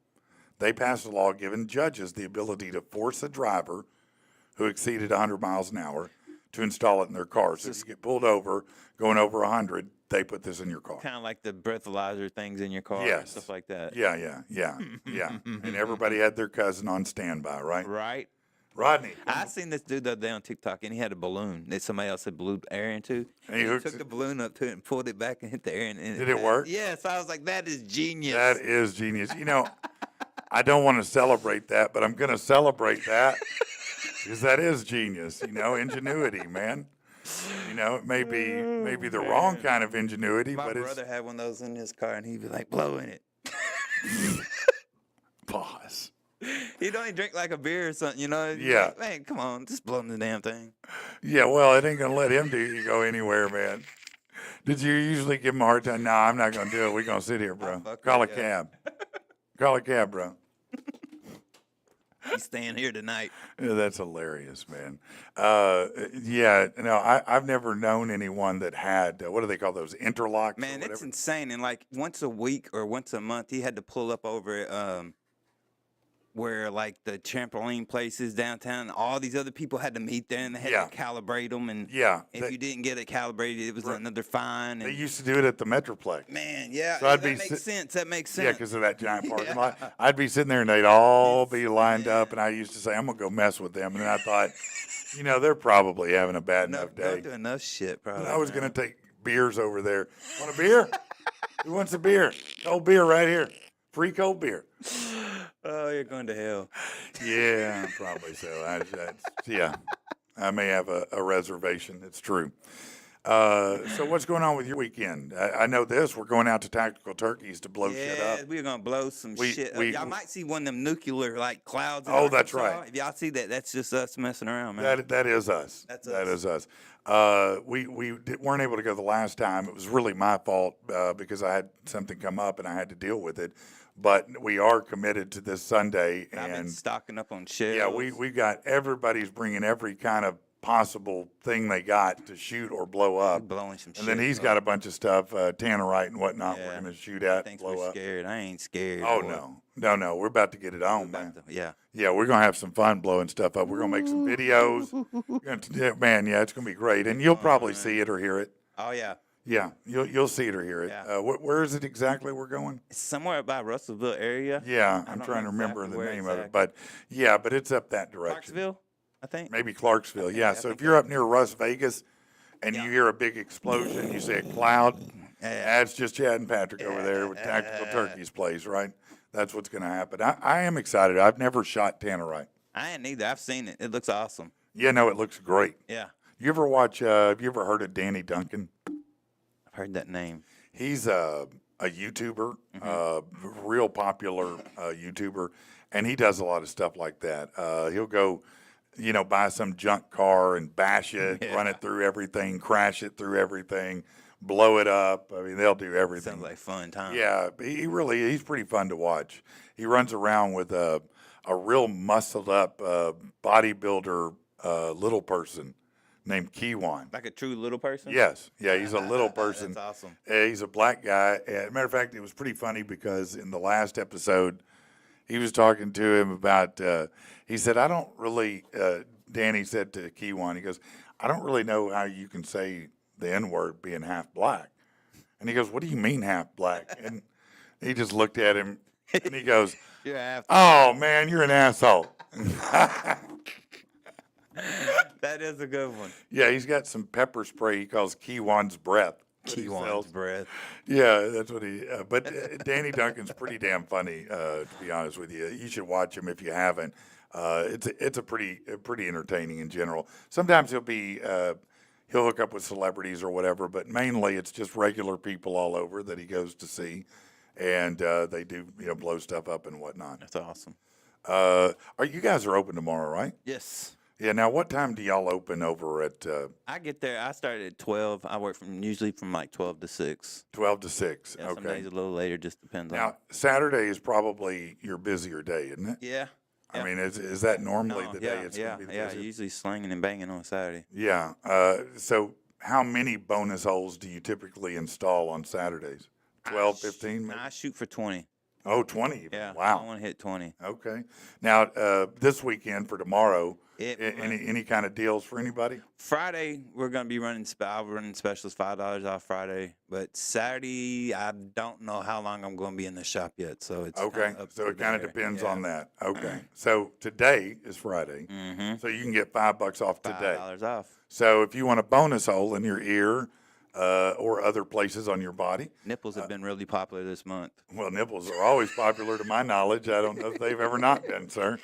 They passed a law giving judges the ability to force a driver who exceeded 100 miles an hour to install it in their car. So if you get pulled over going over 100, they put this in your car. Kind of like the breathalyzer things in your car and Yes. stuff like that. Yeah. And everybody had their cousin on standby, right? Right? Rodney. I seen this dude the other day on TikTok, and he had a balloon that somebody else had blew air into. And he And hooks took it- the balloon up to it and pulled it back and hit the air. And Did it work? Yes. I was like, that is genius. That is genius. You know, I don't want to celebrate that, but I'm going to celebrate that because that is genius. You know, ingenuity, man. You know, it may be the wrong kind of ingenuity, My but brother had one of those in his car, and he'd be like, blow in it. pause. He'd only drink like a beer or something, you know? He'd be Yeah. like, man, come on, just blow in the damn thing. Yeah, well, it ain't going to let him do you go anywhere, man. Did you usually give him a hard time? No, I'm not going to do it. We're going to sit here, bro. fuck Call a with ya. cab. Call a cab, bro. He's staying here tonight. Yeah, that's hilarious, man. I've never known anyone that had, what do they call those, interlocks or Man, it's whatever? insane. And like once a week or once a month, he had to pull up over where like the trampoline places downtown. All these other people had to meet there, and they had Yeah. to calibrate them. And Yeah, if you didn't get it calibrated, it was another fine. They And used to do it at the Metroplex. man, yeah, So I'd that be makes sit- sense. That makes sense. Yeah, because of that giant parking Yeah. lot. I'd be sitting there and they'd all be lined up, and I used to say, I'm going to go mess with them. And then I thought, you know, they're probably having a bad enough day. Don't do enough shit, probably. I was man. going to take beers over there. Want a beer? Who wants a beer? Cold beer right here. Free cold beer. Oh, you're going to hell. Yeah, probably so. I may have a reservation. It's true. So what's going on with your weekend? I know this. We're going out to Tactical Turkeys to blow shit Yeah, up. we're gonna blow some shit up. Y'all might see one of them nuclear like clouds. In Oh, that's Arkansas. right. If y'all see that, that's just us messing around, man. That is us. That's That us. is us. We weren't able to go the last time. It was really my fault because I had something come up and I had to deal with it. But we are committed to this Sunday, I've been and stocking up on shells. yeah, we got everybody's bringing every kind of possible thing they got to shoot or blow up. blowing some shit. And then he's up. got a bunch of stuff, tannerite and whatnot. Yeah. We're going to shoot at, Thinks blow we're up. scared. I ain't scared. Oh boy. no, we're about to get it on, About man. to- yeah. Yeah, we're gonna have some fun blowing stuff up. We're gonna make some videos. Yeah, it's gonna be great, and you'll probably see it or hear it. Oh yeah. Yeah, you'll see it or hear it. Yeah. Where is it exactly we're going? It's somewhere by Russellville area. Yeah, I I'm don't trying know to remember exactly the where name of it, exactly. but it's up that direction. Clarksville, I think. Maybe Clarksville. Yeah. I So if think you're up near Las Vegas and Yeah. you hear a big explosion, you see a cloud. Yeah. That's just Chad and Patrick over there with Tactical Turkeys Place, right? That's what's going to happen. I am excited. I've never shot tannerite. I ain't either. I've seen it. It looks awesome. Yeah, no, it looks great. Yeah. You ever watch? Have you ever heard of Danny Duncan? I've heard that name. He's a YouTuber, real popular YouTuber, and he does a lot of stuff like that. He'll go, buy some junk car and bash it, run it through everything, crash it through everything, blow it up. I mean, they'll do everything. Sounds like fun time. Yeah, he's pretty fun to watch. He runs around with a real muscled up bodybuilder little person named Kiwan. Like a true little person? Yes, yeah, he's a little person. That's awesome. He's a black guy. As a matter of fact, it was pretty funny because in the last episode, he was talking to him about. He said, "I don't really." Danny said to Keywan, he goes, "I don't really know how you can say the N word being half black." And he goes, "What do you mean half black?" And he just looked at him and he goes, You're half. "Oh man, you're an asshole." That is a good one. Yeah, he's got some pepper spray he calls Keywan's breath. that he Keywan's sells. breath. Yeah, that's what he. But Danny Duncan's pretty damn funny, to be honest with you. You should watch him if you haven't. It's a pretty entertaining in general. Sometimes he'll hook up with celebrities or whatever, but mainly it's just regular people all over that he goes to see, and they do blow stuff up and whatnot. That's awesome. You guys are open tomorrow, right? Yes. Yeah. Now, what time do y'all open over at I get there. I start at 12. I work usually from like 12 to 6. 12 to 6? Yeah, some Okay. days a little later, just depends on. Now, Saturday is probably your busier day, isn't it? Yeah. I mean, is that normally No, the day it's going to be the busiest? usually slinging and banging on Saturday. Yeah. So how many bonus holes do you typically install on Saturdays? 12, 15 maybe? I shoot for 20. Oh, 20 even. Yeah. I Wow. want to hit 20. Okay. Now, this weekend for tomorrow, It- any kind of deals for anybody? Friday, we're going to be running specials, $5 off Friday. But Saturday, I don't know how long I'm going to be in the shop yet. So it's Okay. kinda up So to it kind of there. depends Yeah. on that. Okay. So today is Friday. Mm-hmm. So you can get $5 off today. $5 off. So if you want a bonus hole in your ear or other places on your body, Nipples have been really popular this month. well, nipples are always popular to my knowledge. I don't know if they've ever not been, sir.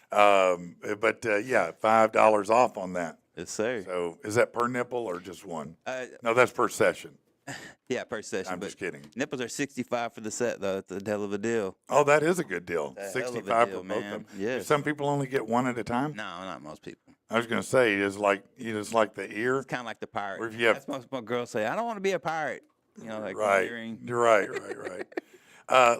But yeah, $5 off on that. Yes, sir. So is that per nipple or just one? Uh, No, that's per session. yeah, per session. I'm but just kidding. nipples are 65 for the set, though. It's a hell of a deal. Oh, that is a good deal. That's a hell of a 65 deal, for both of man. them. Yes. Some people only get one at a time. No, not most people. I was going to say, is like the ear. It's kind of like the pirate. Or if you have- That's most my girls say. I don't want to be a pirate. Like Right. earring. You're right.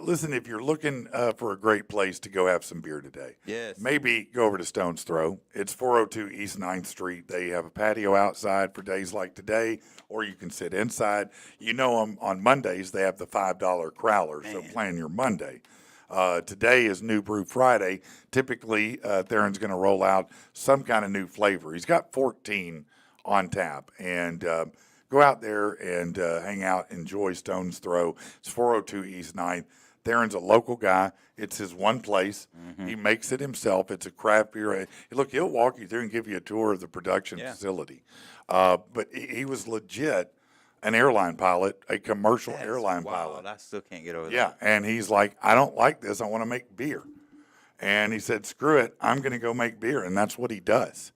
Listen, if you're looking for a great place to go have some beer today, Yes. maybe go over to Stone's Throw. It's 402 East 9th Street. They have a patio outside for days like today, or you can sit inside. On Mondays, they have the $5 crowler, so plan your Monday. Today is New Brew Friday. Typically, Theron's going to roll out some kind of new flavor. He's got 14 on tap, and go out there and hang out, enjoy Stone's Throw. It's 402 East 9th. Theron's a local guy. It's his one place. He makes it himself. It's a craft beer. Look, he'll walk you through and give you a tour of the production facility. But he was legit an airline pilot, a commercial airline pilot. I still can't get over that. Yeah, and he's like, I don't like this. I want to make beer. And he said, screw it. I'm going to go make beer. And that's what he does.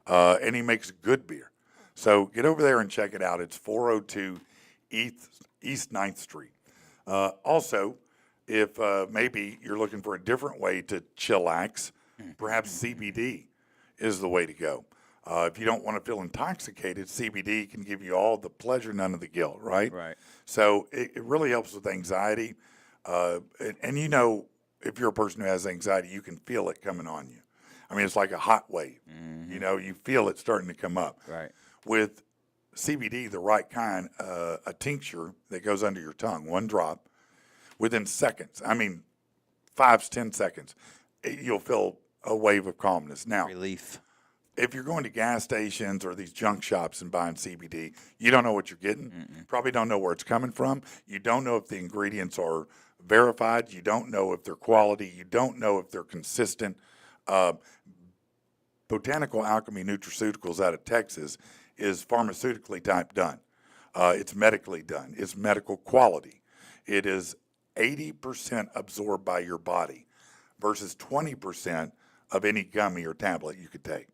And he makes good beer. So get over there and check it out. It's 402 East 9th Street. Also, if maybe you're looking for a different way to chillax, perhaps CBD is the way to go. If you don't want to feel intoxicated, CBD can give you all the pleasure, none of the guilt, right? Right. So it really helps with anxiety. And if you're a person who has anxiety, you can feel it coming on you. I mean, it's like a hot wave. You feel it starting to come up. Right. With CBD, the right kind, a tincture that goes under your tongue, one drop, within seconds, 5 to 10 seconds, you'll feel a wave of calmness. Now, Relief. if you're going to gas stations or these junk shops and buying CBD, you don't know what you're getting. Probably don't know where it's coming from. You don't know if the ingredients are verified. You don't know if they're quality. You don't know if they're consistent. Botanical Alchemy Nutraceuticals out of Texas is pharmaceutically type done. It's medically done. It's medical quality. It is 80% absorbed by your body versus 20% of any gummy or tablet you could take.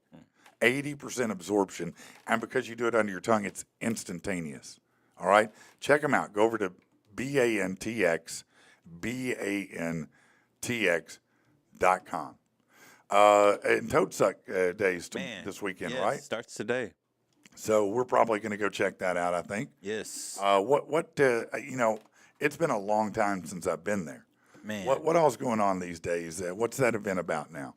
80% absorption, and because you do it under your tongue, it's instantaneous. All right? Check them out. Go over to BANTX.com. And Toad Suck Days this weekend, yes, right? Starts today. So we're probably going to go check that out, I think. Yes. It's been a long time since I've been there. Man. What all's going on these days? What's that event about now?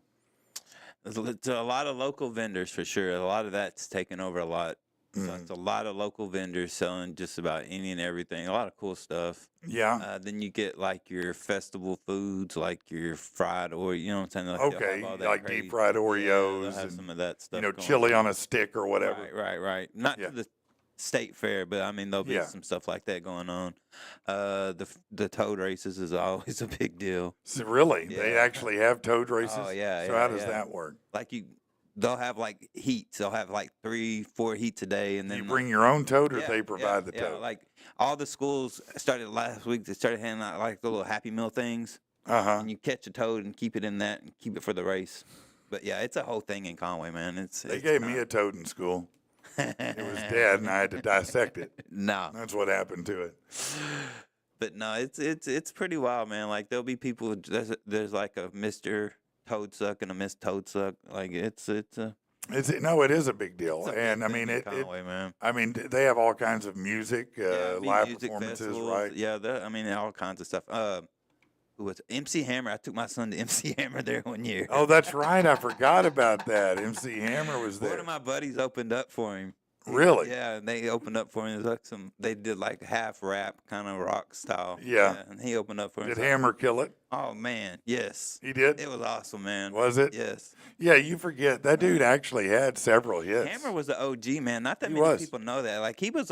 There's a lot of local vendors for sure. A lot of that's taken over a lot. So it's a lot of local vendors selling just about any and everything. A lot of cool stuff. Yeah. Then you get like your festival foods, like your fried or you know what I'm saying. Like they'll Okay. have all that Like crazy, deep fried yeah, Oreos they'll have and some of that stuff. Going chili on. on a stick or whatever. Right. Not Yeah. to the state fair, but I mean there'll be Yeah. some stuff like that going on. The toad races is always a big deal. So really, they Yeah. actually have toad races. Oh yeah. So yeah, how does yeah. that work? Like they'll have like heats. They'll have like 3-4 heats a day, and then You like, bring your own toad, or yeah, they provide the yeah. toad? Like all the schools started last week. They started handing out like the little Happy Meal things, and you catch a toad and keep it in that and keep it for the race. But yeah, it's a whole thing in Conway, man. They gave me a toad in school. It was dead, and I had to dissect it. No, That's what happened to it. but no, it's pretty wild, man. Like there'll be people. There's like a Mr. Toad Suck and a Miss Toad Suck. Like it's a No, it is a big deal, it's a big and I thing mean in it. Conway, man. I mean, they have all kinds of music, Yeah, be live music performances, festivals. right? Yeah, I mean all kinds of stuff. Who was it? MC Hammer? I took my son to MC Hammer there one year. Oh, that's right. I forgot about that. MC Hammer was One there. of my buddies opened up for him. Really? Yeah, and they opened up for him. It was like they did like half rap, kind of rock style. Yeah. And he opened up for him. Did So- Hammer kill it? Oh man, yes. He did. It was awesome, man. Was it? Yes. Yeah, you forget that dude actually had several hits. Hammer was the OG, man. Not that He many was. people know that. Like he was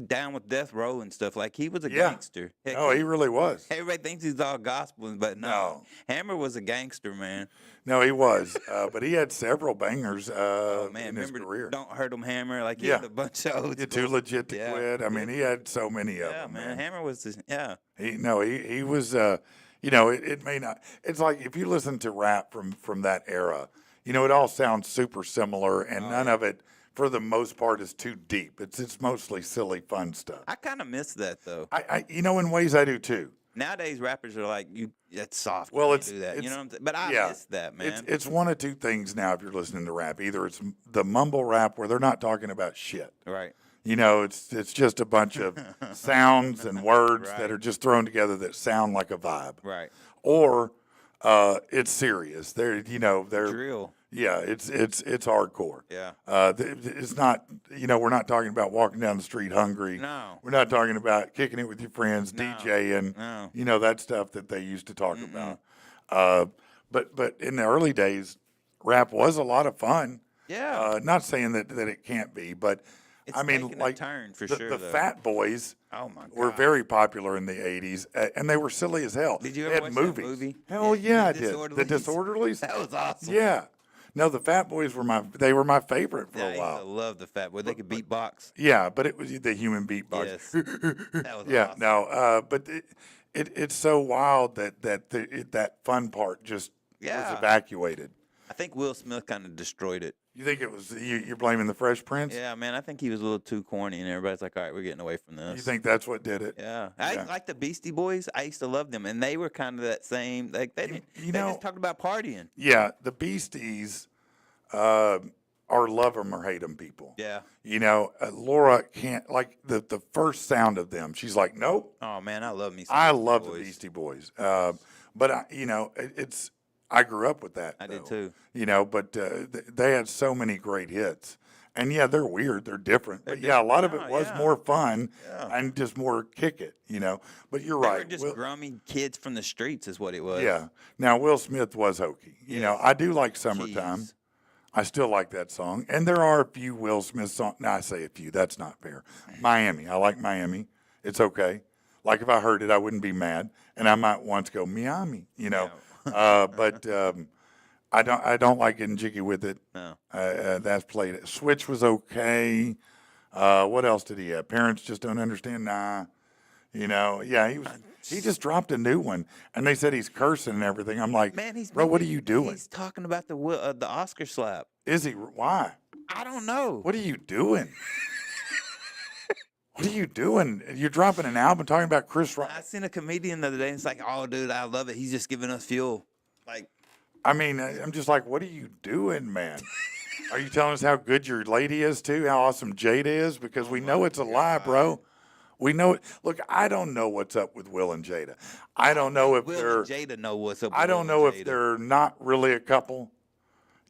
down with Death Row and stuff. Like he was a Yeah. gangster. Heck, Oh, he really was. everybody thinks he's all gospel, but no. No. Hammer was a gangster, man. No, he was. But he had several bangers Oh man, in his remember career. Don't Hurt 'Em Hammer? Like he Yeah. had a bunch of old You're too legit to Yeah. quit. I mean, he had so many of Yeah, them. man. Hammer was just, yeah. He was. It may not. It's like if you listen to rap from that era, it all sounds super similar, and none of it, for the most part, is too deep. It's mostly silly, fun stuff. I kind of miss that though. In ways I do too. Nowadays, rappers are like, that's soft. Well, you it's- do that. You it's- know what I'm saying? But I yeah. miss that, man. It's one of two things now. If you're listening to rap, either it's the mumble rap where they're not talking about shit. Right. It's just a bunch of sounds and words Right. that are just thrown together that sound like a vibe. Right. Or it's serious. They're Drill. yeah, it's hardcore. Yeah. It's not we're not talking about walking down the street hungry. No. We're not talking about kicking it with your friends, No. DJing. No. That stuff that they used to talk about. But in the early days, rap was a lot of fun. Yeah. Not saying that it can't be, but It's I mean, taking a like turn for the, sure, the though. Fat Boys Oh my God. were very popular in the '80s, and they were silly as hell. Did you They ever had watch movies. that movie? Hell yeah, I The did. The Disorderlies? Disorderlies. That was awesome. Yeah. No, the Fat Boys were my favorite for Yeah, I a used to while. love the Fat Boy. They could beatbox. Yeah, but it was the human beatbox. Yes. That was Yeah, awesome. no, but it's so wild that fun part just was Yeah. evacuated. I think Will Smith kind of destroyed it. You think it was you're blaming the Fresh Prince? Yeah, man. I think he was a little too corny, and everybody's like, all right, we're getting away from this. You think that's what did it? Yeah, I Yeah. like the Beastie Boys. I used to love them, and they were kind of that same. Like they, you they know- just talked about partying. Yeah, the Beasties are love 'em or hate 'em people. Yeah. Laura can't like the first sound of them. She's like, nope. Oh man, I love me. Some I Beastie love the Boys. Beastie Boys, but I grew up with that. I did though. too. But they had so many great hits, and yeah, they're weird, they're different, but yeah, a lot of it Oh, was yeah. more fun Yeah. and just more kick it. But you're They right. were just Will- grummy kids from the streets, is what it was. yeah. Now Will Smith was hokey. Yes. I do like "Summertime." Jeez. I still like that song, and there are a few Will Smith songs. No, I say a few. That's not fair. Miami. I like Miami. It's okay. Like if I heard it, I wouldn't be mad, and I might once go Miami. But I don't like getting jiggy with it. No. That's played. Switch was okay. What else did he have? Parents just don't understand. Nah. Yeah, he just dropped a new one, and they said he's cursing and everything. I'm like, Man, bro, what are you doing? He's talking about the Oscar slap. Is he? Why? I don't know. What are you doing? What are you doing? You're dropping an album talking about Chris Rock. I seen a comedian the other day, and it's like, oh, dude, I love it. He's just giving us fuel. Like, I mean, I'm just like, what are you doing, man? Are you telling us how good your lady is too? How awesome Jada is? Because we know it's a lie, bro. We know it. Look, I don't know what's up with Will and Jada. I don't know if Will they're. and Jada know what's up. With I don't Will know and if Jada. they're not really a couple,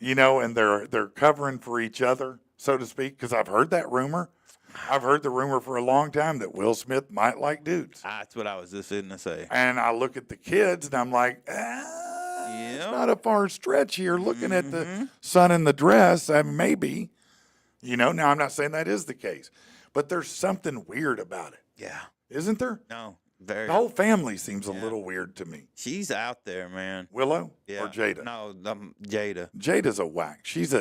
and they're covering for each other. so to speak, because I've heard that rumor. I've heard the rumor for a long time that Will Smith might like dudes. That's what I was just going to say. And I look at the kids and I'm like, it's not a far stretch here. Looking at the son in the dress, maybe, now I'm not saying that is the case, but there's something weird about it. Yeah. Isn't there? No, very. The whole family seems a little weird to me. She's out there, man. Willow Yeah. or Jada? No, Jada. Jada's a whack. She is,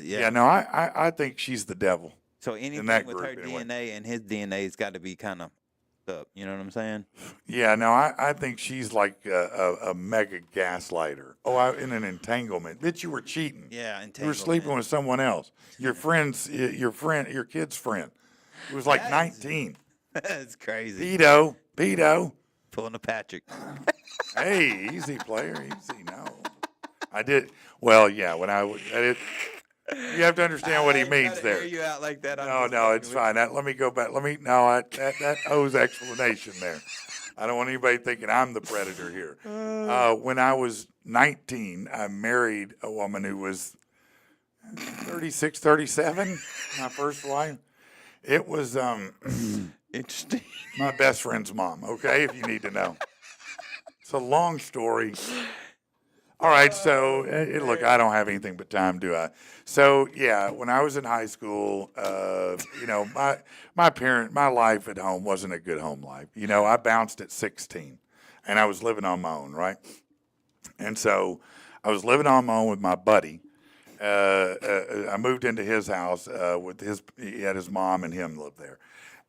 yeah. Yeah, no, I think she's the devil. So anything that with group, her anyway. DNA and his DNA has got to be kind of up. You know what I'm saying? Yeah, no, I think she's like a mega gaslighter. In an entanglement. Bitch, you were cheating. Yeah, You were sleeping with someone else. Your kid's friend. It was like 19. That's crazy. Pedo. Pulling a Patrick. Hey, easy player, easy. No, I did. Well, yeah. When I did, you have to understand what he means there. Hear you out like that. No, it's fine. Let me go back. That owes explanation there. I don't want anybody thinking I'm the predator here. When I was 19, I married a woman who was 36, 37, my first wife. It was Interesting. my best friend's mom, okay, if you need to know. It's a long story. All right, so look, I don't have anything but time, do I? So yeah, when I was in high school, my life at home wasn't a good home life. I bounced at 16, and I was living on my own, right? And so I was living on my own with my buddy. I moved into his house he had his mom and him lived there,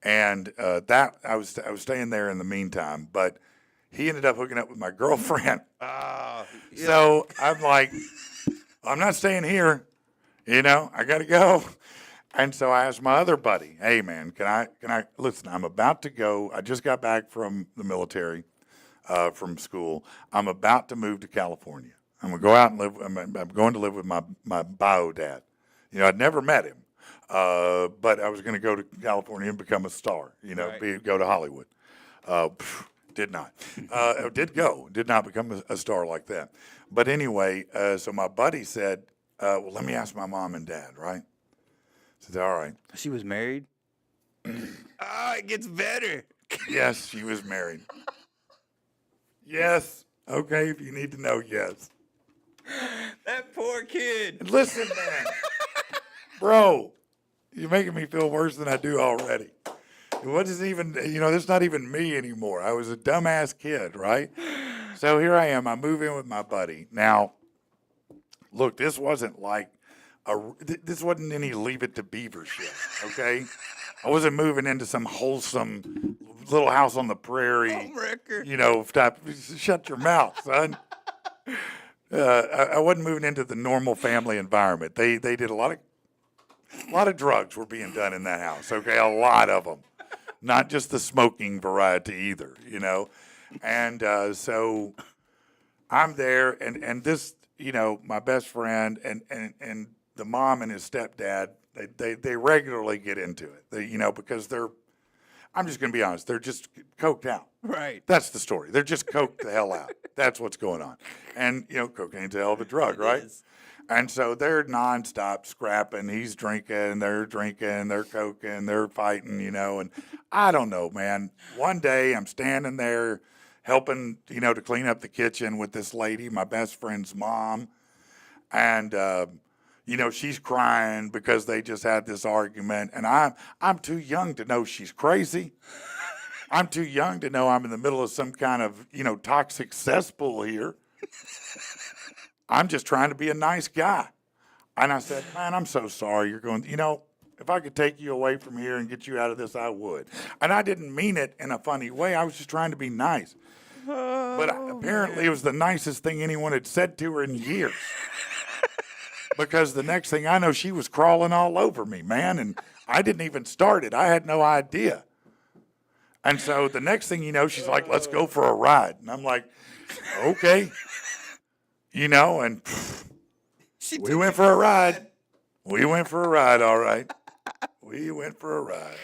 and I was staying there in the meantime, but he ended up hooking up with my girlfriend. So I'm like, I'm not staying here, I got to go. And so I asked my other buddy, hey man, can I listen, I'm about to go. I just got back from the military, from school. I'm about to move to California. I'm going to go out and live. I'm going to live with my bio dad. I'd never met him, but I was going to go to California and become a star, Right. go to Hollywood. Did not. Did not become a star like that. But anyway, so my buddy said, well, let me ask my mom and dad, right? I said, all right. She was married. It gets better. Yes, she was married. Yes. Okay, if you need to know, yes. That poor kid. Listen, man. Bro, you're making me feel worse than I do already. What is even, this is not even me anymore. I was a dumbass kid, right? So here I am. I move in with my buddy. Now, look, this wasn't like this wasn't any Leave It to Beaver shit, okay? I wasn't moving into some wholesome little house on the prairie, Homewrecker. type. Shut your mouth, son. I wasn't moving into the normal family environment. They did a lot of drugs were being done in that house. Okay, a lot of them, not just the smoking variety either. And so I'm there, and this, my best friend and the mom and his stepdad, they regularly get into it. Because I'm just going to be honest, they're just coked out. Right. That's the story. They're just coked the hell out. That's what's going on. And, cocaine's a hell of a drug, right? is. And so they're nonstop scrapping. He's drinking, they're coking, they're fighting, and I don't know, man. One day I'm standing there helping, to clean up the kitchen with this lady, my best friend's mom. And, she's crying because they just had this argument. And I'm too young to know she's crazy. I'm too young to know I'm in the middle of some kind of, toxic cesspool here. I'm just trying to be a nice guy. And I said, man, I'm so sorry you're going, if I could take you away from here and get you out of this, I would. And I didn't mean it in a funny way. I was just trying to be nice. But apparently it was the nicest thing anyone had said to her in years. Because the next thing I know, she was crawling all over me, man. And I didn't even start it. I had no idea. And so the next thing you know, she's like, let's go for a ride. And I'm like, okay. And we went for a ride. We went for a ride, all right. We went for a ride.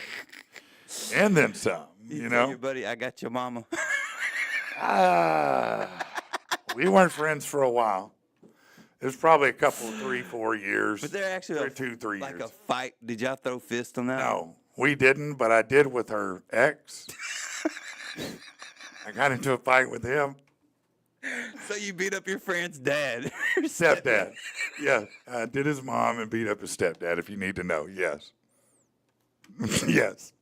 And then some, Tell your buddy, I got your mama. We weren't friends for a while. It was probably a couple, 3, 4 years. But they're actually or 2, 3 like years. a fight. Did y'all throw fists on that? No, we didn't, but I did with her ex. I got into a fight with him. So you beat up your friend's dad. Stepdad. Yeah, I did his mom and beat up his stepdad, if you need to know. Yes. Yes.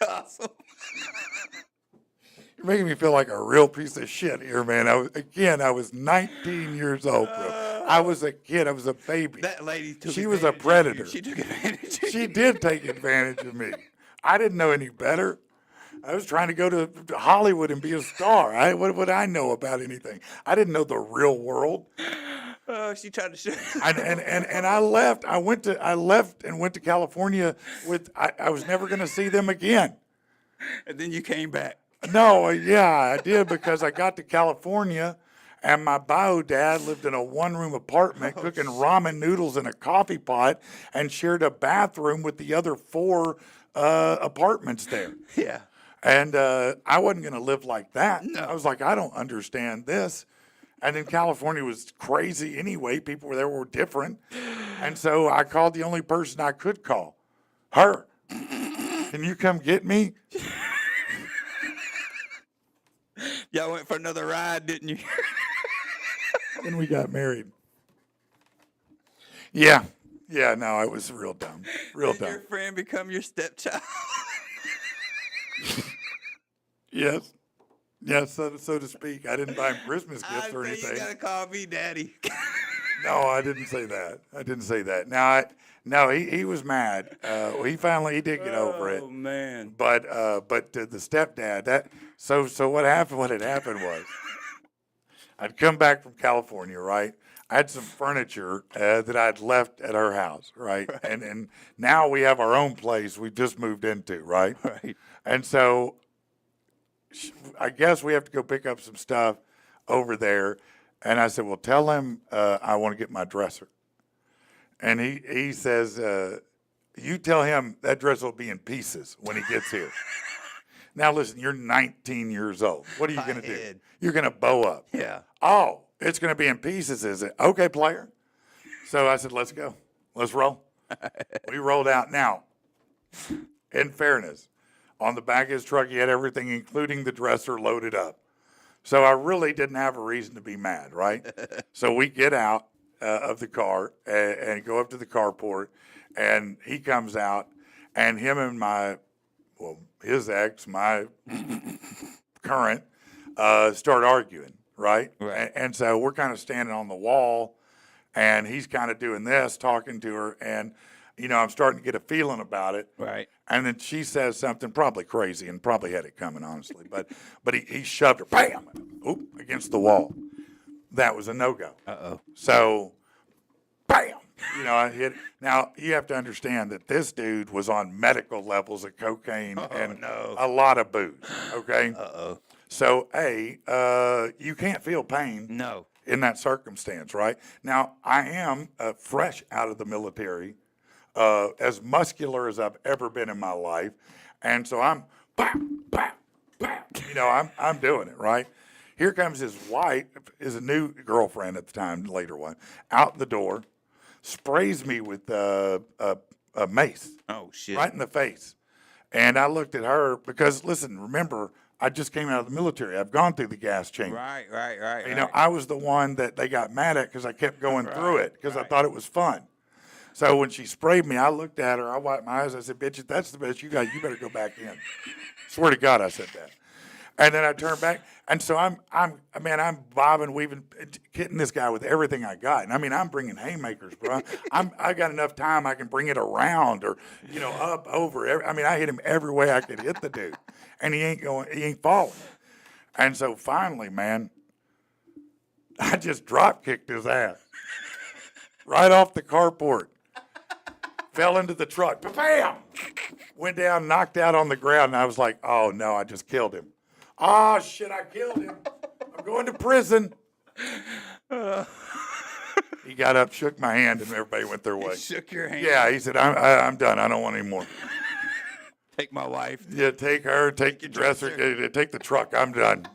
Awesome. You're making me feel like a real piece of shit here, man. I was 19 years old, bro. I was a kid. I was a baby. That lady took She was a advantage of you. predator. She took advantage of She you. did take advantage of me. I didn't know any better. I was trying to go to Hollywood and be a star. What would I know about anything? I didn't know the real world. Oh, she tried to show. And I left. I left and went to California with. I was never going to see them again. And then you came back. No, yeah, I did because I got to California, and my bio dad lived in a one-room apartment cooking ramen noodles in a coffee pot and shared a bathroom with the other 4 apartments there. Yeah. And I wasn't going to live like that. No. I was like, I don't understand this. And then California was crazy anyway. People were there were different. And so I called the only person I could call, her. Can you come get me? Y'all went for another ride, didn't you? And we got married. Yeah. Yeah, no, it was real dumb. Real Did your dumb. friend become your stepchild? Yes. Yes, so to speak. I didn't buy him Christmas gifts or I say anything. you gotta call me daddy. No, I didn't say that. I didn't say that. Now, no, he was mad. He did get over it. Oh man. But the stepdad, so what happened? What had happened was, I'd come back from California, right? I had some furniture that I'd left at her house, right? And now we have our own place we just moved into, right? Right. And so I guess we have to go pick up some stuff over there. And I said, well, tell him I want to get my dresser. And he says, you tell him that dresser will be in pieces when he gets here. Now, listen, you're 19 years old. What are you going to do? Head. You're going to bow up. Yeah. Oh, it's going to be in pieces, is it? Okay, player. So I said, let's go. Let's roll. We rolled out. Now, in fairness, on the back of his truck, he had everything, including the dresser, loaded up. So I really didn't have a reason to be mad, right? So we get out of the car and go up to the carport, and he comes out, and him and his ex, my current, start arguing, right? Right. And so we're kind of standing on the wall, and he's kind of doing this, talking to her, and, I'm starting to get a feeling about it. Right. And then she says something probably crazy and probably had it coming, honestly. But he shoved her, bam, against the wall. That was a no-go. Uh-oh. So, bam, I hit. Now, you have to understand that this dude was on medical levels of cocaine and no. a lot of booze, okay? Uh-oh. So, you can't feel pain No. in that circumstance, right? Now, I am fresh out of the military, as muscular as I've ever been in my life, and so I'm, bam, bam, bam. I'm doing it, right? Here comes his wife, his new girlfriend at the time, later one, out the door, sprays me with a mace Oh shit. right in the face, and I looked at her because, listen, remember, I just came out of the military. I've gone through the gas chamber. Right. I was the one that they got mad at because I kept going through it because I right. thought it was fun. So when she sprayed me, I looked at her. I wiped my eyes. I said, "Bitch, if that's the best you got, you better go back in." Swear to God, I said that. And then I turned back, and so I'm bobbing, weaving, hitting this guy with everything I got. And I'm bringing haymakers, bro. I got enough time I can bring it around or, up, over. I hit him every way I could hit the dude, and he ain't falling. And so finally, man, I just drop kicked his ass right off the carport. Fell into the truck. Bam! Went down, knocked out on the ground, and I was like, oh, no, I just killed him. Oh, shit, I killed him. I'm going to prison. He got up, shook my hand, and everybody went their way. Shook your hand. Yeah, he said, I'm done. I don't want any more. Take my wife. Yeah, take her, take your dresser, take the truck. I'm done,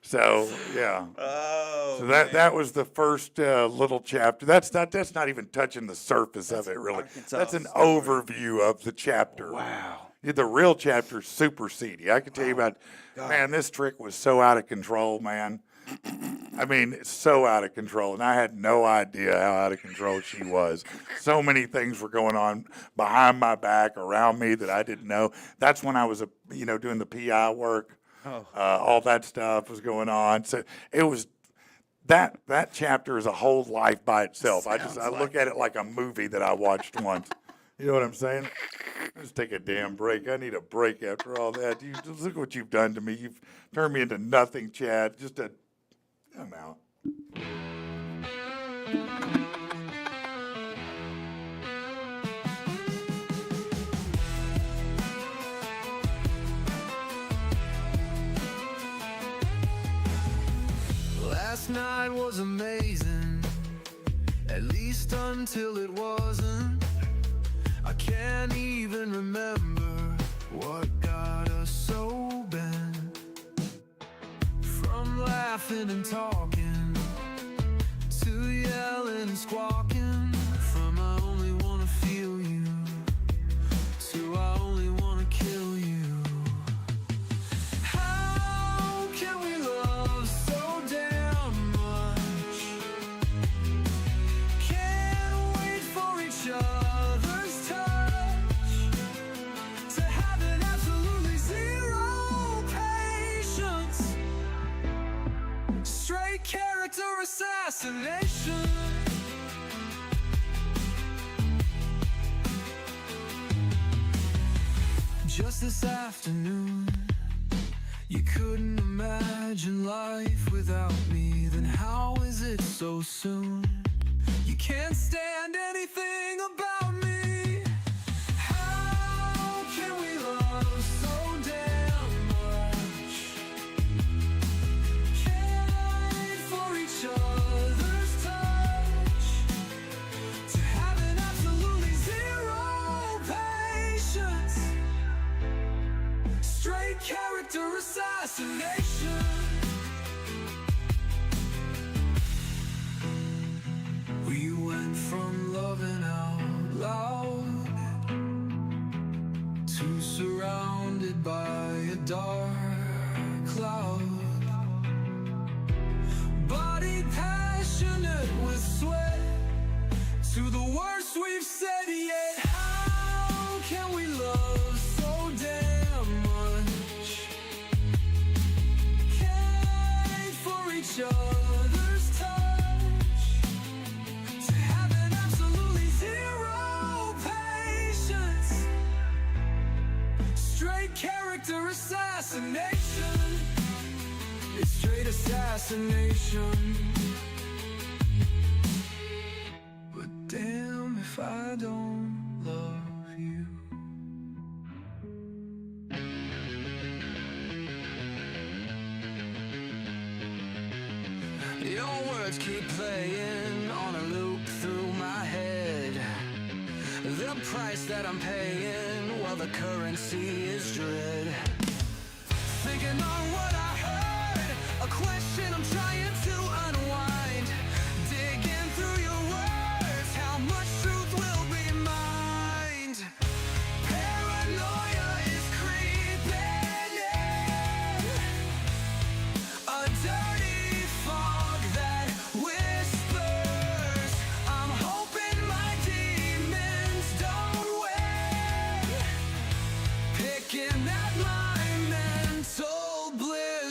So yeah. Oh, So that was the first little chapter. That's not even touching the surface of it, really. Arkansas That's an story. overview of the chapter. Wow. Yeah, the real chapter's super seedy. I can tell you about, man, this trick was so out of control, man. I mean, it's so out of control, and I had no idea how out of control she was. So many things were going on behind my back, around me that I didn't know. That's when I was, doing the PI work. Oh. All that stuff was going on. So it was that chapter is a whole life by itself. I look at it like a movie that I watched once. You know what I'm saying? Let's take a damn break. I need a break after all that. Just look what you've done to me. You've turned me into nothing, Chad. I'm out. Last night was amazing, at least until it wasn't. I can't even remember what got us so bent. From laughing and talking to yelling and squawking, from I only wanna feel you to I only wanna kill you. How can we love so damn much? Can't wait for each other's touch, to having absolutely zero patience. Straight character assassination. Just this afternoon, you couldn't imagine life without me. Then how is it so soon? You can't stand anything about me. How can we love so damn much? Can't wait for each other's touch, to having absolutely zero patience. Straight character assassination. We went from loving out loud to surrounded by a dark cloud. Body passionate with sweat, to the worst we've said yet. How can we love so damn much? Can't wait for each other's touch, to having absolutely zero patience. Straight character assassination. It's straight assassination. But damn if I don't love you. Your words keep playing on a loop through my head. The price that I'm paying, well, the currency is dread. Thinking on what I heard, a question I'm trying to unwind. Digging through your words, how much truth will be mined? Paranoia is creeping in, a dirty fog that whispers. I'm hoping my demons don't win, picking at my mental bliss.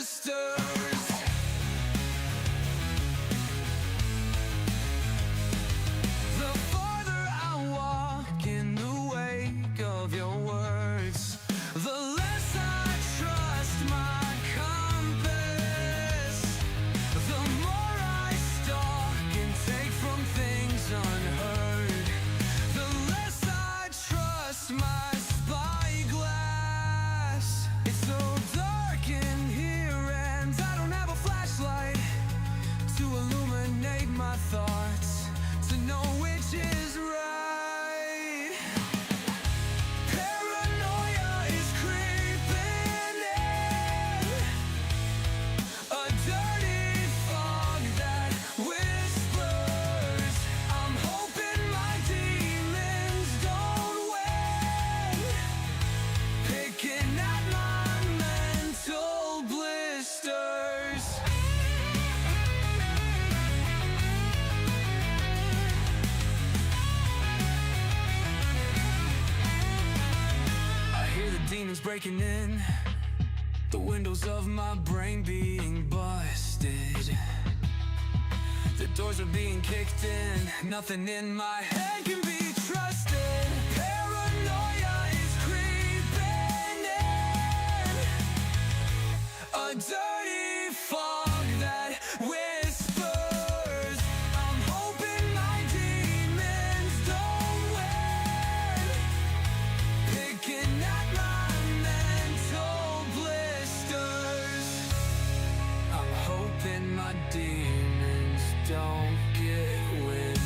breaking in, the windows of my brain being busted. The doors are being kicked in, nothing in my head can be trusted. Paranoia is creeping in, a dirty fog that whispers. I'm hoping my demons don't win, picking at my mental blisters. I'm hoping my demons don't get wind.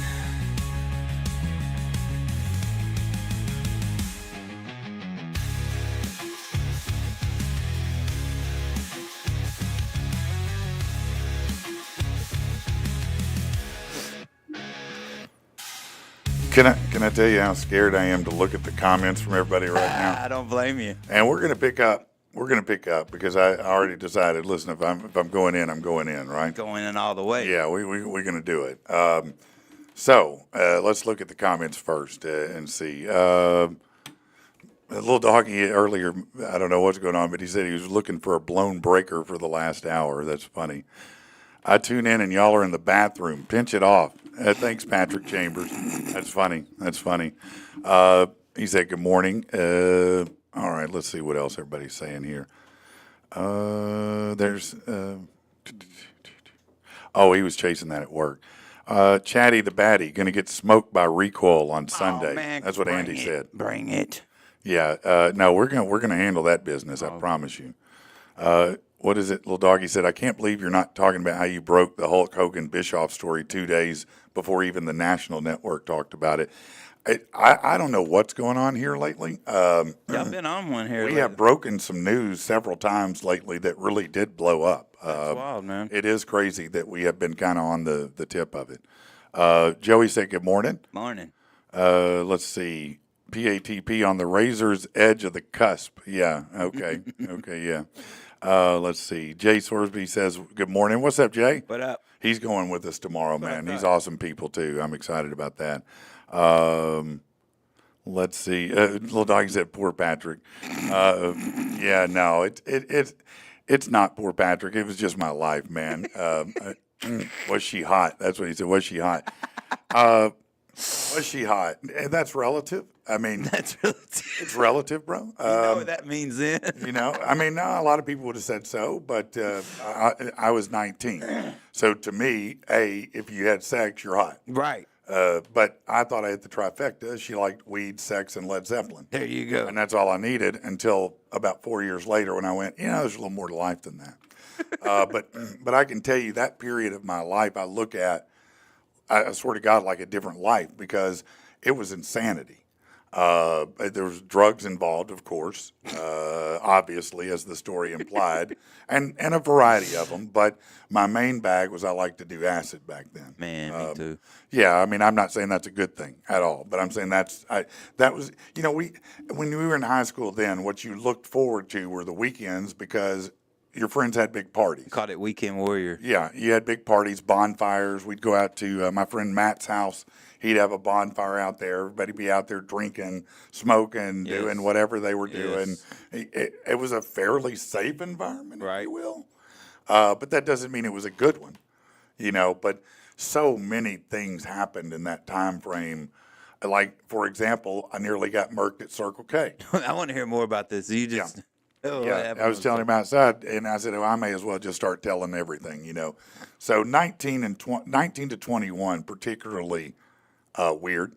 Can I tell you how scared I am to look at the comments from everybody right now? I don't blame you. And we're gonna pick up. We're gonna pick up because I already decided. Listen, if I'm going in, I'm going in, right? Going in all the way. Yeah, we're gonna do it. So let's look at the comments first and see. A little doggy earlier, I don't know what's going on, but he said he was looking for a blown breaker for the last hour. That's funny. I tune in and y'all are in the bathroom. Pinch it off. Thanks, Patrick Chambers. That's funny. That's funny. He said, good morning. All right, let's see what else everybody's saying here. There's, he was chasing that at work. Chatty the Batty, going to get smoked by recoil on Sunday. Oh, man, that's what Andy bring it. said. Bring it. Yeah, no, we're gonna handle that business. I promise you. What is it? Little doggy said, I can't believe you're not talking about how you broke the Hulk Hogan Bischoff story 2 days before even the national network talked about it. I don't know what's going on here lately. Y'all been on one here. We lately. have broken some news several times lately that really did blow up. That's wild, man. It is crazy that we have been kind of on the tip of it. Joey said, good morning. Morning. Let's see. PATP on the razor's edge of the cusp. Yeah. Okay. Okay. Yeah. Let's see. Jay Sorsby says, good morning. What's up, Jay? What up? He's going with us tomorrow, man. He's awesome people, too. I'm excited about that. Let's see. Little doggy said, poor Patrick. Yeah, no, it's not poor Patrick. It was just my life, man. Was she hot? That's what he said. Was she hot? Was she hot? And that's relative. I mean, That's relative. it's relative, bro. You know what that means then? I mean, no, a lot of people would have said so, but I was 19. So to me, if you had sex, you're hot. Right. But I thought I hit the trifecta. She liked weed, sex, and Led Zeppelin. There you go. And that's all I needed until about 4 years later when I went, there's a little more to life than that. But I can tell you that period of my life I look at, I swear to God, like a different life because it was insanity. There was drugs involved, of course, obviously, as the story implied, and a variety of them. But my main bag was I liked to do acid back then. Man, me too. Yeah, I mean, I'm not saying that's a good thing at all, but I'm saying that was, when we were in high school then, what you looked forward to were the weekends because your friends had big parties. Called it Weekend Warrior. Yeah, you had big parties, bonfires. We'd go out to my friend Matt's house. He'd have a bonfire out there. Everybody be out there drinking, smoking, Yes. doing whatever they were doing. Yes. It was a fairly safe environment, if Right. you will. But that doesn't mean it was a good one, But so many things happened in that time frame. Like, for example, I nearly got murked at Circle K. I want to hear more about this. You just. Oh, what Yeah, happened I was with telling the- him outside, and I said, I may as well just start telling everything, So 19 to 21, particularly weird.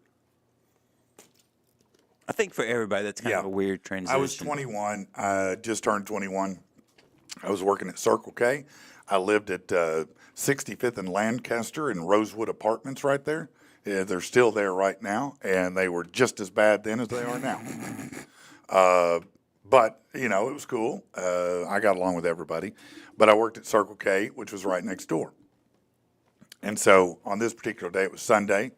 I think for everybody, that's kind of a weird transition. I was 21. I just turned 21. I was working at Circle K. I lived at 65th and Lancaster in Rosewood Apartments right there. Yeah, they're still there right now, and they were just as bad then as they are now. But, it was cool. I got along with everybody. But I worked at Circle K, which was right next door. And so on this particular day, it was Sunday.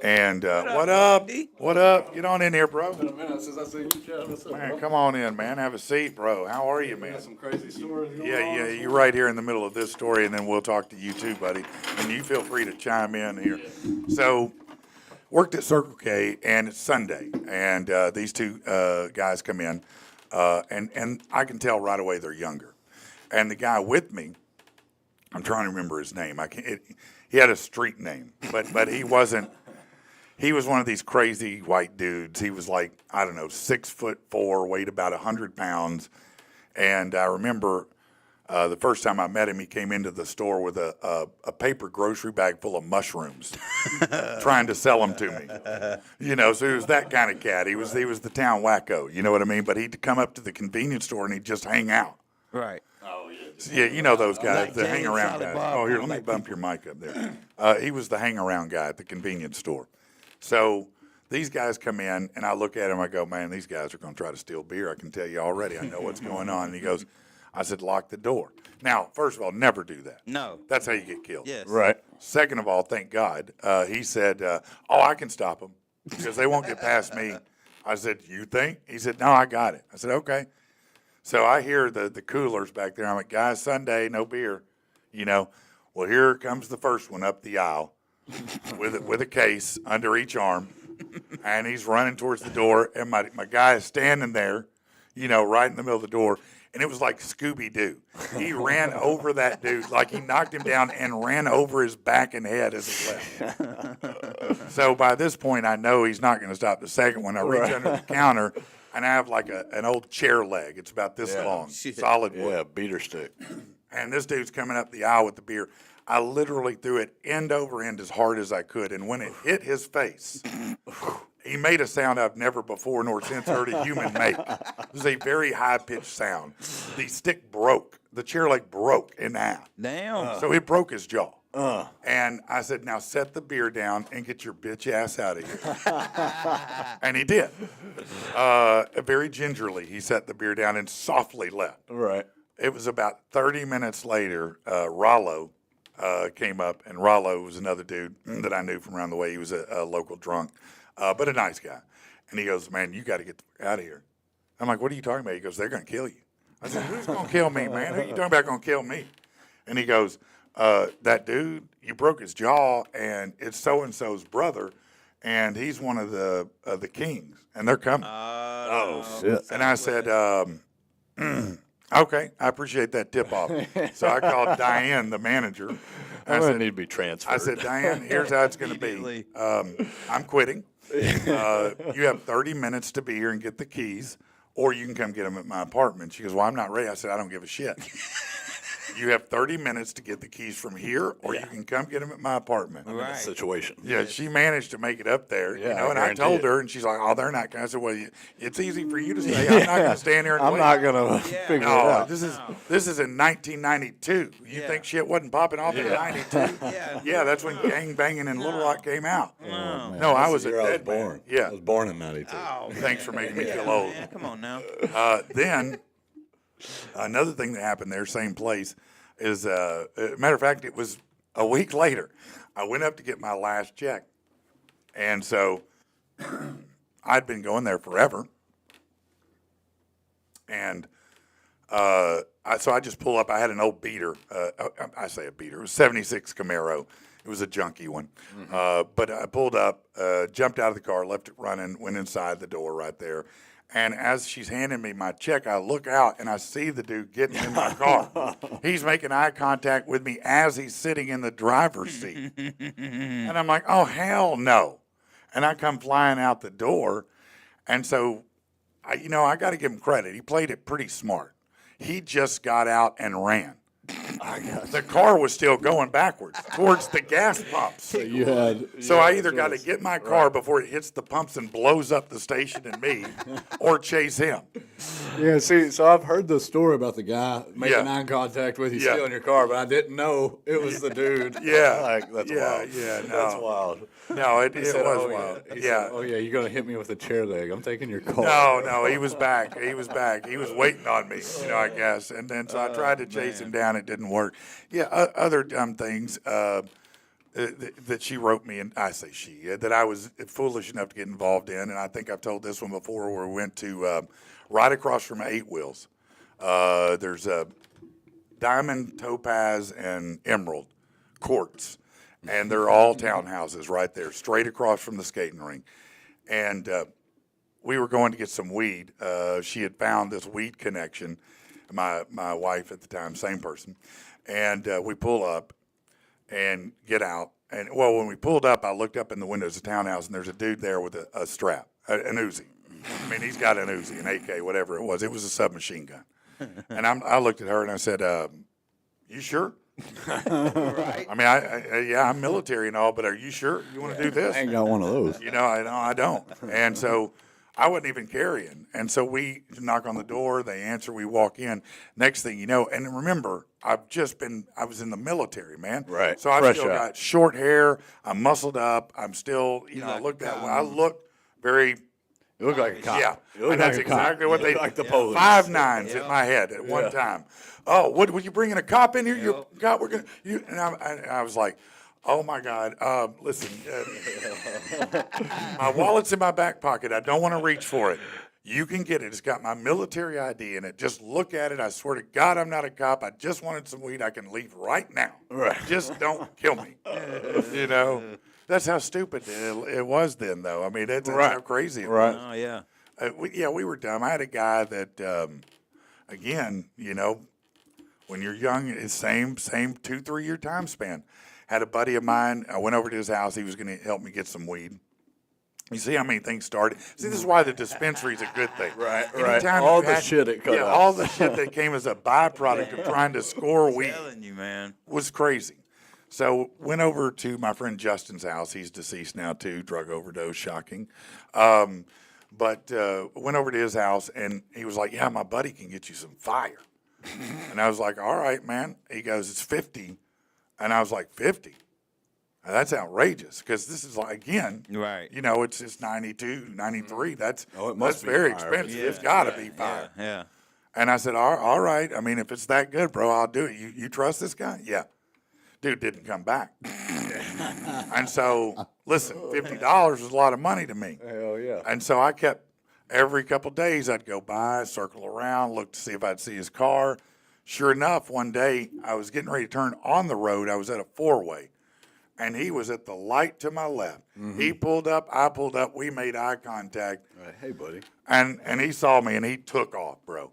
And what up? Bundy? What up? Get on in here, bro. Been a minute since I seen you, Chad. What's up, Man, bro? come on in, man. Have a seat, bro. How are you, man? Got some crazy stories going on. Yeah, you're right here in the middle of this story, and then we'll talk to you too, buddy. And you feel free to chime in here. So, worked at Circle K, and it's Sunday, and these two guys come in. And I can tell right away they're younger. And the guy with me, I'm trying to remember his name. He had a street name, but he wasn't. He was one of these crazy white dudes. He was like, I don't know, 6'4", weighed about 100 pounds. And I remember the first time I met him, he came into the store with a paper grocery bag full of mushrooms, trying to sell them to me. You know, so he was that kind of cat. He was the town wacko. You know what I mean? But he'd come up to the convenience store and he'd just hang out. Right. Yeah, you know those guys, Like the hang around Solid guys. Bob, Oh, here, let me like bump your mic up there. He was the hang around guy at the convenience store. So these guys come in, and I look at him. I go, man, these guys are going to try to steal beer. I can tell you already. I know what's going on. And he goes, I said, lock the door. Now, first of all, never do that. No. That's how you get killed. Yes. Right. Second of all, thank God, he said, oh, I can stop them because they won't get past me. I said, you think? He said, no, I got it. I said, okay. So I hear the coolers back there. I'm like, guys, Sunday, no beer. You know, well, here comes the first one up the aisle with a case under each arm, and he's running towards the door, and my guy is standing there, you know, right in the middle of the door, and it was like Scooby-Doo. He ran over that dude, like he knocked him down and ran over his back and head as he left. So by this point, I know he's not going to stop the second one. I reach under the counter, and I have like an old chair leg. It's about this long, solid wood. Yeah, beater stick. And this dude's coming up the aisle with the beer. I literally threw it end over end as hard as I could. And when it hit his face, he made a sound I've never before nor since heard a human make. It was a very high-pitched sound. The stick broke. The chair leg broke in half. Damn. So it broke his jaw. And I said, now set the beer down and get your bitch ass out of here. And he did. Very gingerly, he set the beer down and softly left. Right. It was about 30 minutes later, Rollo came up, and Rollo was another dude that I knew from around the way. He was a local drunk, but a nice guy. And he goes, man, you got to get the fuck out of here. I'm like, what are you talking about? He goes, they're going to kill you. I said, who's going to kill me, man? Who are you talking about going to kill me? And he goes, that dude, you broke his jaw, and it's so-and-so's brother, and he's one of the kings, and they're coming. Oh, shit. And I said, okay, I appreciate that tip-off. So I called Diane, the manager. I I said, need to be transferred. I said, Diane, here's how it's going to be. I'm quitting. You have 30 minutes to be here and get the keys, or you can come get them at my apartment. She goes, well, I'm not ready. I said, I don't give a shit. You have 30 minutes to get the keys from here, or you can come get them at my apartment. Right. Situation. Yeah, she managed to make it up there, you Yeah, know, I and I guarantee told it. her, and she's like, oh, they're not going to. I said, well, it's easy for you to say. I'm not going to stand here and I'm wait. not going to figure it No, out. this is in 1992. You think shit wasn't popping off in 92? Yeah, that's when gang banging in Little Rock came out. No, I was a year I was dead man. born. Yeah. I was born in 92. Oh, Thanks for making me yeah, feel old. man, come on now. Then another thing that happened there, same place, is matter of fact, it was a week later. I went up to get my last check, and so I'd been going there forever, and so I just pull up. I had an old beater. I say a beater. It was 76 Camaro. It was a junky one. But I pulled up, jumped out of the car, left it running, went inside the door right there. And as she's handing me my check, I look out and I see the dude getting in my car. He's making eye contact with me as he's sitting in the driver's seat. And I'm like, oh, hell no. And I come flying out the door. And so, I got to give him credit. He played it pretty smart. He just got out and ran. The car was still going backwards towards the gas pumps. So I either got to get my car before it hits the pumps and blows up the station and me, or chase him. Yeah, see, so I've heard the story about the guy making Yeah. eye contact with you, Yeah. stealing your car, but I didn't know it was the dude. Yeah, Like, that's wild. Yeah, no, That's wild. no, it He said, was oh, wild. He Yeah. said, oh, yeah, you're going to hit me with a chair leg. I'm taking your car. No, he was back. He was back. He was waiting on me, I guess. And then so I tried to chase him down. It didn't work. Yeah, other dumb things that she wrote me, and I say she, that I was foolish enough to get involved in. And I think I've told this one before, where we went to right across from 8 Wheels. There's a diamond, topaz, and emerald courts. And they're all townhouses right there, straight across from the skating rink. And we were going to get some weed. She had found this weed connection. My wife at the time, same person, and we pull up and get out. And well, when we pulled up, I looked up in the windows of the townhouse, and there's a dude there with a strap, an Uzi. I mean, he's got an Uzi, an AK, whatever it was. It was a submachine gun. And I looked at her and I said, "You sure?" Right. I mean, yeah, I'm military and all, but are you sure you want to do this? I ain't got one of those. You know, I don't. And so I wasn't even carrying. And so we knock on the door, they answer, we walk in. Next thing you know, and remember, I was in the military, man. Right. So I Fresh still out. got short hair, I'm muscled up, I'm still, I look that way. I look very, You look like a cop. yeah. You look And that's like a cop. exactly what You they look like the police. 5'9" in my head at one time. Oh, what, were you bringing a cop in here? You God, we're going to, and I was like, oh my God, listen, my wallet's in my back pocket. I don't want to reach for it. You can get it. It's got my military ID in it. Just look at it. I swear to God, I'm not a cop. I just wanted some weed. I can leave right now. Right. Just don't kill me. You know, that's how stupid it was then, though. I mean, that's how crazy it was. Right. Oh yeah. We were dumb. I had a guy that, again, when you're young, it's same 2-3 year time span. Had a buddy of mine. I went over to his house. He was going to help me get some weed. You see how many things started. See, this is why the dispensary is a good thing. Right. Anytime All you the had- shit it cut out. all the shit that came as a byproduct of trying to score weed Telling you, man. was crazy. So went over to my friend Justin's house. He's deceased now too, drug overdose, shocking. But went over to his house and he was like, "Yeah, my buddy can get you some fire." And I was like, "All right, man." He goes, "It's 50," and I was like, 50? Now, that's outrageous because this is like again, Right. it's 92, 93. That's Oh, it must that's be very fire. expensive. Yeah, It's got to be fire. Yeah. And I said, all right. I mean, if it's that good, bro, I'll do it. You trust this guy? Yeah. Dude didn't come back. And so, listen, $50 was a lot of money to me. Hell yeah. And so I kept, every couple days, I'd go by, circle around, look to see if I'd see his car. Sure enough, one day, I was getting ready to turn on the road. I was at a four-way. And he was at the light to my left. He pulled up, I pulled up, we made eye contact. Right. Hey, buddy. And he saw me and he took off, bro.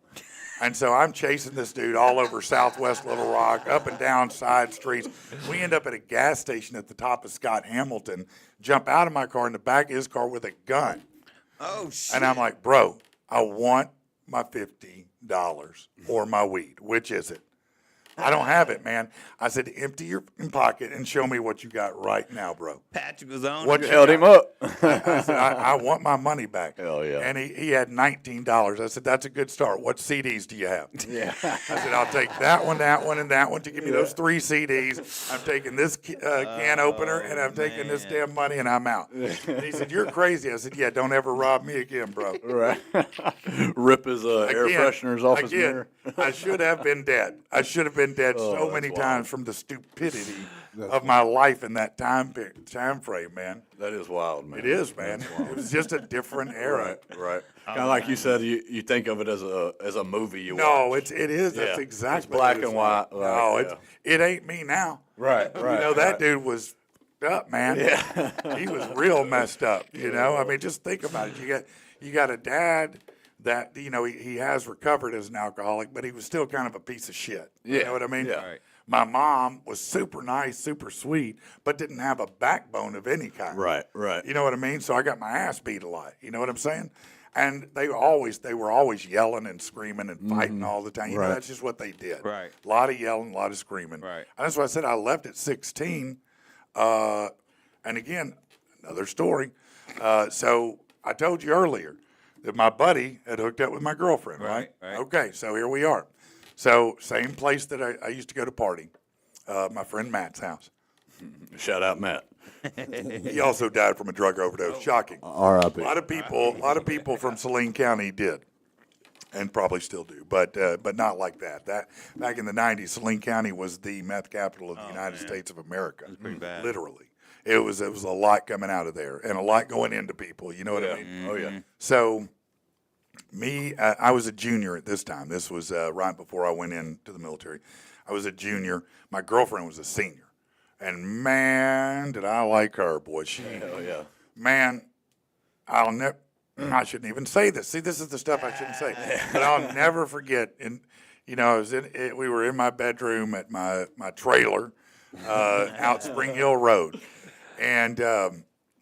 And so I'm chasing this dude all over Southwest Little Rock, up and down side streets. We end up at a gas station at the top of Scott Hamilton, jump out of my car in the back of his car with a gun. Oh shit. And I'm like, bro, I want my $50 or my weed. Which is it? I don't have it, man. I said, empty your pocket and show me what you got right now, bro. Patrick was on. What it. you Held him up. I said, I want my money back. Hell yeah. And he had $19. I said, that's a good start. What CDs do you have? Yeah. I said, I'll take that one, and that one to give me those 3 CDs. I'm taking this can opener, and I'm taking this damn money, and I'm out. And he said, you're crazy. I said, yeah, don't ever rob me again, bro. Right. Rip his air Again, fresheners off his mirror. I should have been dead. I should have been dead so that's many wild. times from the stupidity of my life in that time frame, man. That is wild, man. It is, man. It was just a different era. Right. Kind of like you said, you think of it as a movie you No, watch. it is. That's Yeah. exactly It's black what it and is. white, No, like, it ain't me now. Right. You know, that dude was up, man. Yeah. He was real messed up, you know? I mean, just think about it. You got a dad that, he has recovered as an alcoholic, but he was still kind of a piece of shit. You Yeah. know what I mean? Yeah. Right. My mom was super nice, super sweet, but didn't have a backbone of any kind. Right. You know what I mean? So I got my ass beat a lot. You know what I'm saying? And they were always yelling and screaming and fighting all the time. You know, Right. that's just what they did. Right. A lot of yelling, a lot of screaming. Right. And that's why I said I left at 16. And again, another story. So I told you earlier that my buddy had hooked up with my girlfriend, right? Right, right. Okay, so here we are. So same place that I used to go to party, my friend Matt's house. Shout out, Matt. He also died from a drug overdose. Shocking. R.I.P. A lot of people from Saline County did, and probably still do, but not like that. That back in the '90s, Saline County was the meth capital of the United States of America. pretty bad. Literally, it was a lot coming out of there, and a lot going into people. You know what I mean? Oh yeah. So, I was a junior at this time. This was right before I went into the military. I was a junior. My girlfriend was a senior. And man, did I like her, boy. Hell yeah. Man, I'll never. I shouldn't even say this. See, this is the stuff I shouldn't say. But I'll never forget. And I was we were in my bedroom at my trailer out Spring Hill Road, and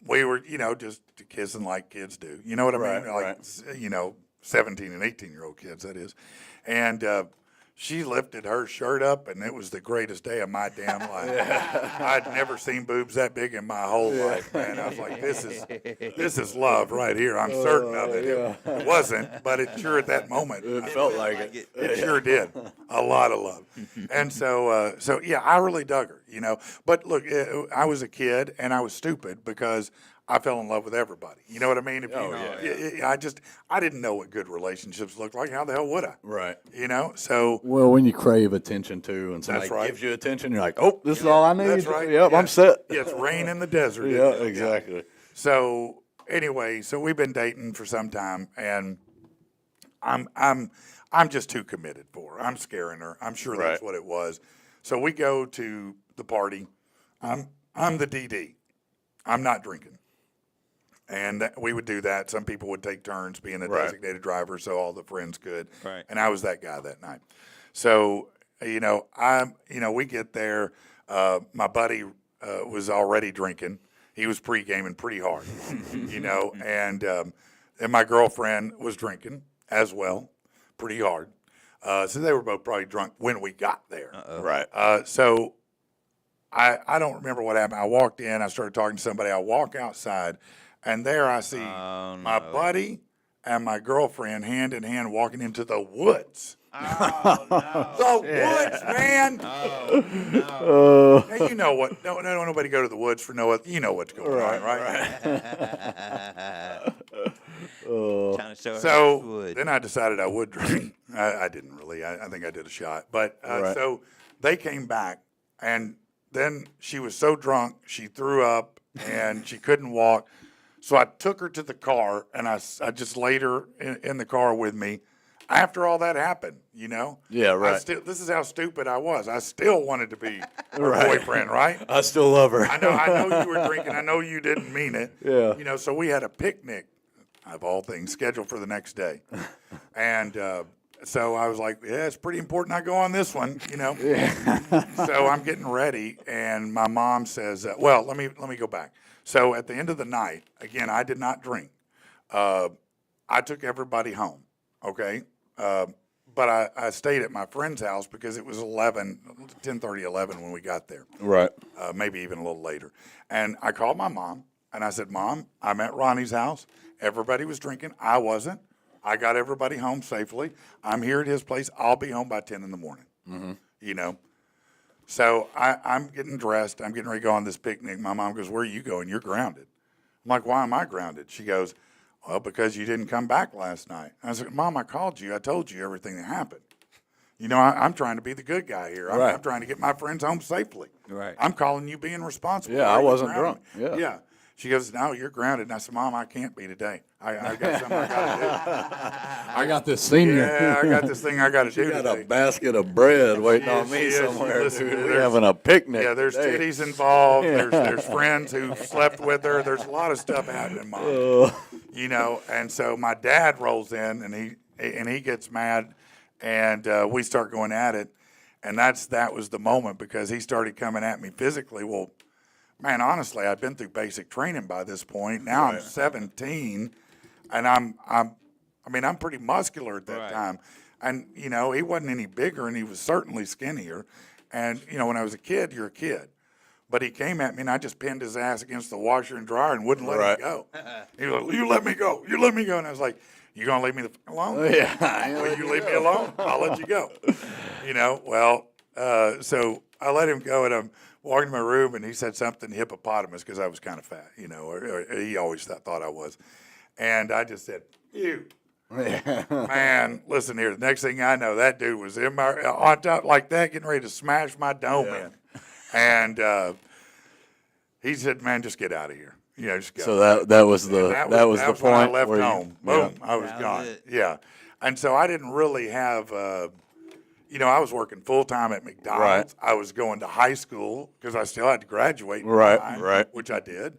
we were, just kissing like kids do. You know what I mean? Like, 17 and 18-year-old kids, that is. And she lifted her shirt up, and it was the greatest day of my damn life. I'd never seen boobs that big in my whole life, man. I was like, this is love right here. I'm certain of it. It wasn't, but it sure at that moment. It felt like it. It sure did. A lot of love. And so yeah, I really dug her, But look, I was a kid, and I was stupid because I fell in love with everybody. You know what I mean? I didn't know what good relationships looked like. How the hell would I? Right. So. Well, when you crave attention too, and somebody That's right. gives you attention, you're like, oh, this is all I need. That's right. Yep, Yeah. I'm set. Yeah, it's rain in the desert. Yeah, isn't it? exactly. So anyway, we've been dating for some time, and I'm just too committed for her. I'm scaring her. I'm sure that's what it was. So we go to the party. I'm the DD. I'm not drinking. And we would do that. Some people would take turns being a designated driver, so all the friends could. Right. And I was that guy that night. So, we get there. My buddy was already drinking. He was pre-gaming pretty hard, and my girlfriend was drinking as well, pretty hard. So they were both probably drunk when we got there. Right. So I don't remember what happened. I walked in. I started talking to somebody. I walk outside. And there I see my buddy and my girlfriend hand in hand walking into the woods. Oh, no. The woods, man. Oh, no. Hey, you know what? No, nobody go to the woods for no other. You know what's going on, right? Trying to show her So wood. then I decided I would drink. I didn't really. I think I did a shot. But so they came back, and then she was so drunk she threw up and she couldn't walk. So I took her to the car, and I just laid her in the car with me. After all that happened, Yeah, right. This is how stupid I was. I still wanted to be her boyfriend, right? I still love her. I know you were drinking. I know you didn't mean it. Yeah. So we had a picnic, of all things, scheduled for the next day. And so I was like, yeah, it's pretty important I go on this one, So I'm getting ready, and my mom says, well, let me go back. So at the end of the night, again, I did not drink. I took everybody home, okay? But I stayed at my friend's house because it was 10:30, 11 when we got there. Right. Maybe even a little later. And I called my mom, and I said, Mom, I'm at Ronnie's house. Everybody was drinking. I wasn't. I got everybody home safely. I'm here at his place. I'll be home by 10 in the morning, So I'm getting dressed. I'm getting ready to go on this picnic. My mom goes, where are you going? You're grounded. I'm like, why am I grounded? She goes, well, because you didn't come back last night. I said, Mom, I called you. I told you everything that happened. I'm trying to be the good guy here. I'm trying to get my friends home safely. Right. I'm calling you being responsible. Yeah, I wasn't drunk. Yeah. Yeah. She goes, no, you're grounded. And I said, Mom, I can't be today. I got something I got to do. I got this senior. Yeah, I got this thing I got to do You got today. a basket of bread waiting Yeah, on me she is. somewhere. Listen, Dude. We're there's- having a picnic. Yeah, there's today. titties involved. There's friends who slept with her. There's a lot of stuff happening, Mom. And so my dad rolls in, and he gets mad, and we start going at it, and that was the moment because he started coming at me physically. Well, man, honestly, I've been through basic training by this point. Now I'm 17, and I'm pretty muscular at that time. And, he wasn't any bigger, and he was certainly skinnier. And, when I was a kid, you're a kid. But he came at me, and I just pinned his ass against the washer and dryer and wouldn't let him go. He was like, you let me go. You let me go. And I was like, you going to leave me alone? Yeah. Will you leave me alone? I'll let you go. So I let him go, and I'm walking to my room, and he said something hippopotamus because I was kind of fat, or he always thought I was. And I just said, you. Man, listen here. The next thing I know, that dude was on top like that, getting ready to smash my dome in. And he said, man, just get out of here. Just go. So that was the that was the point when I left where home. Boom, I was That was gone. it. Yeah. And so I didn't really have, I was working full-time at McDonald's. Right. I was going to high school because I still had to graduate. in Right, time, right. Which I did.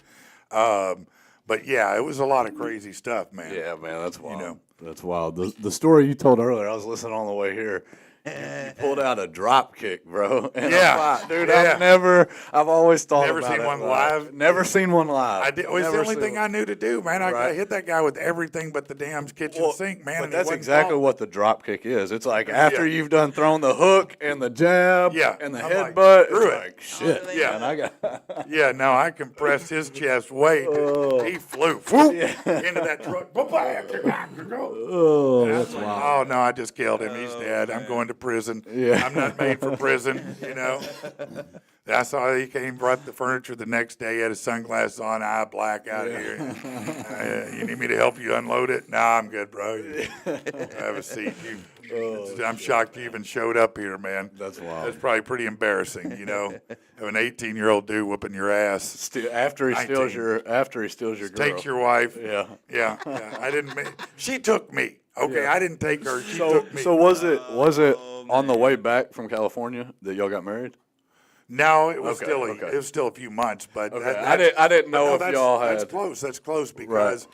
But yeah, it was a lot of crazy stuff, man. Yeah, man, that's wild. know. That's wild. The story you told earlier, I was listening on the way here. You pulled out a drop kick, bro. In a fight. Dude, Yeah. I've always thought Never about seen it. one live? Never seen one live. I did. It was the Never only seen thing one. I knew to do, man. I Right. hit that guy with everything but the damn kitchen sink, man. But and he that's wasn't exactly falling. what the drop kick is. It's like after you've done thrown the hook and the jab Yeah. and the I'm like, headbutt, screw it's it. like shit. really? Yeah. Man, I got Yeah, no, I compressed his chest weight. He flew whoop, into that truck. oh, that's wild. Oh no, I just killed him. He's dead. I'm going to prison. Yeah. I'm not made for prison. You know. I saw he came, brought the furniture the next day. He had his sunglasses on, eye black out here. You need me to help you unload it? Nah, I'm good, bro. Have a seat. I'm shocked you even showed up here, man. That's wild. That's probably pretty embarrassing, you know. Have an 18-year-old dude whooping your ass. After he 19. steals your girl. Takes your wife. Yeah. Yeah. I didn't. She took me. Okay, I didn't take her. She took me. So was it on the way back from California that y'all got married? No, it was Okay. it was still a few months, but Okay. I didn't know if y'all had. That's close. That's close because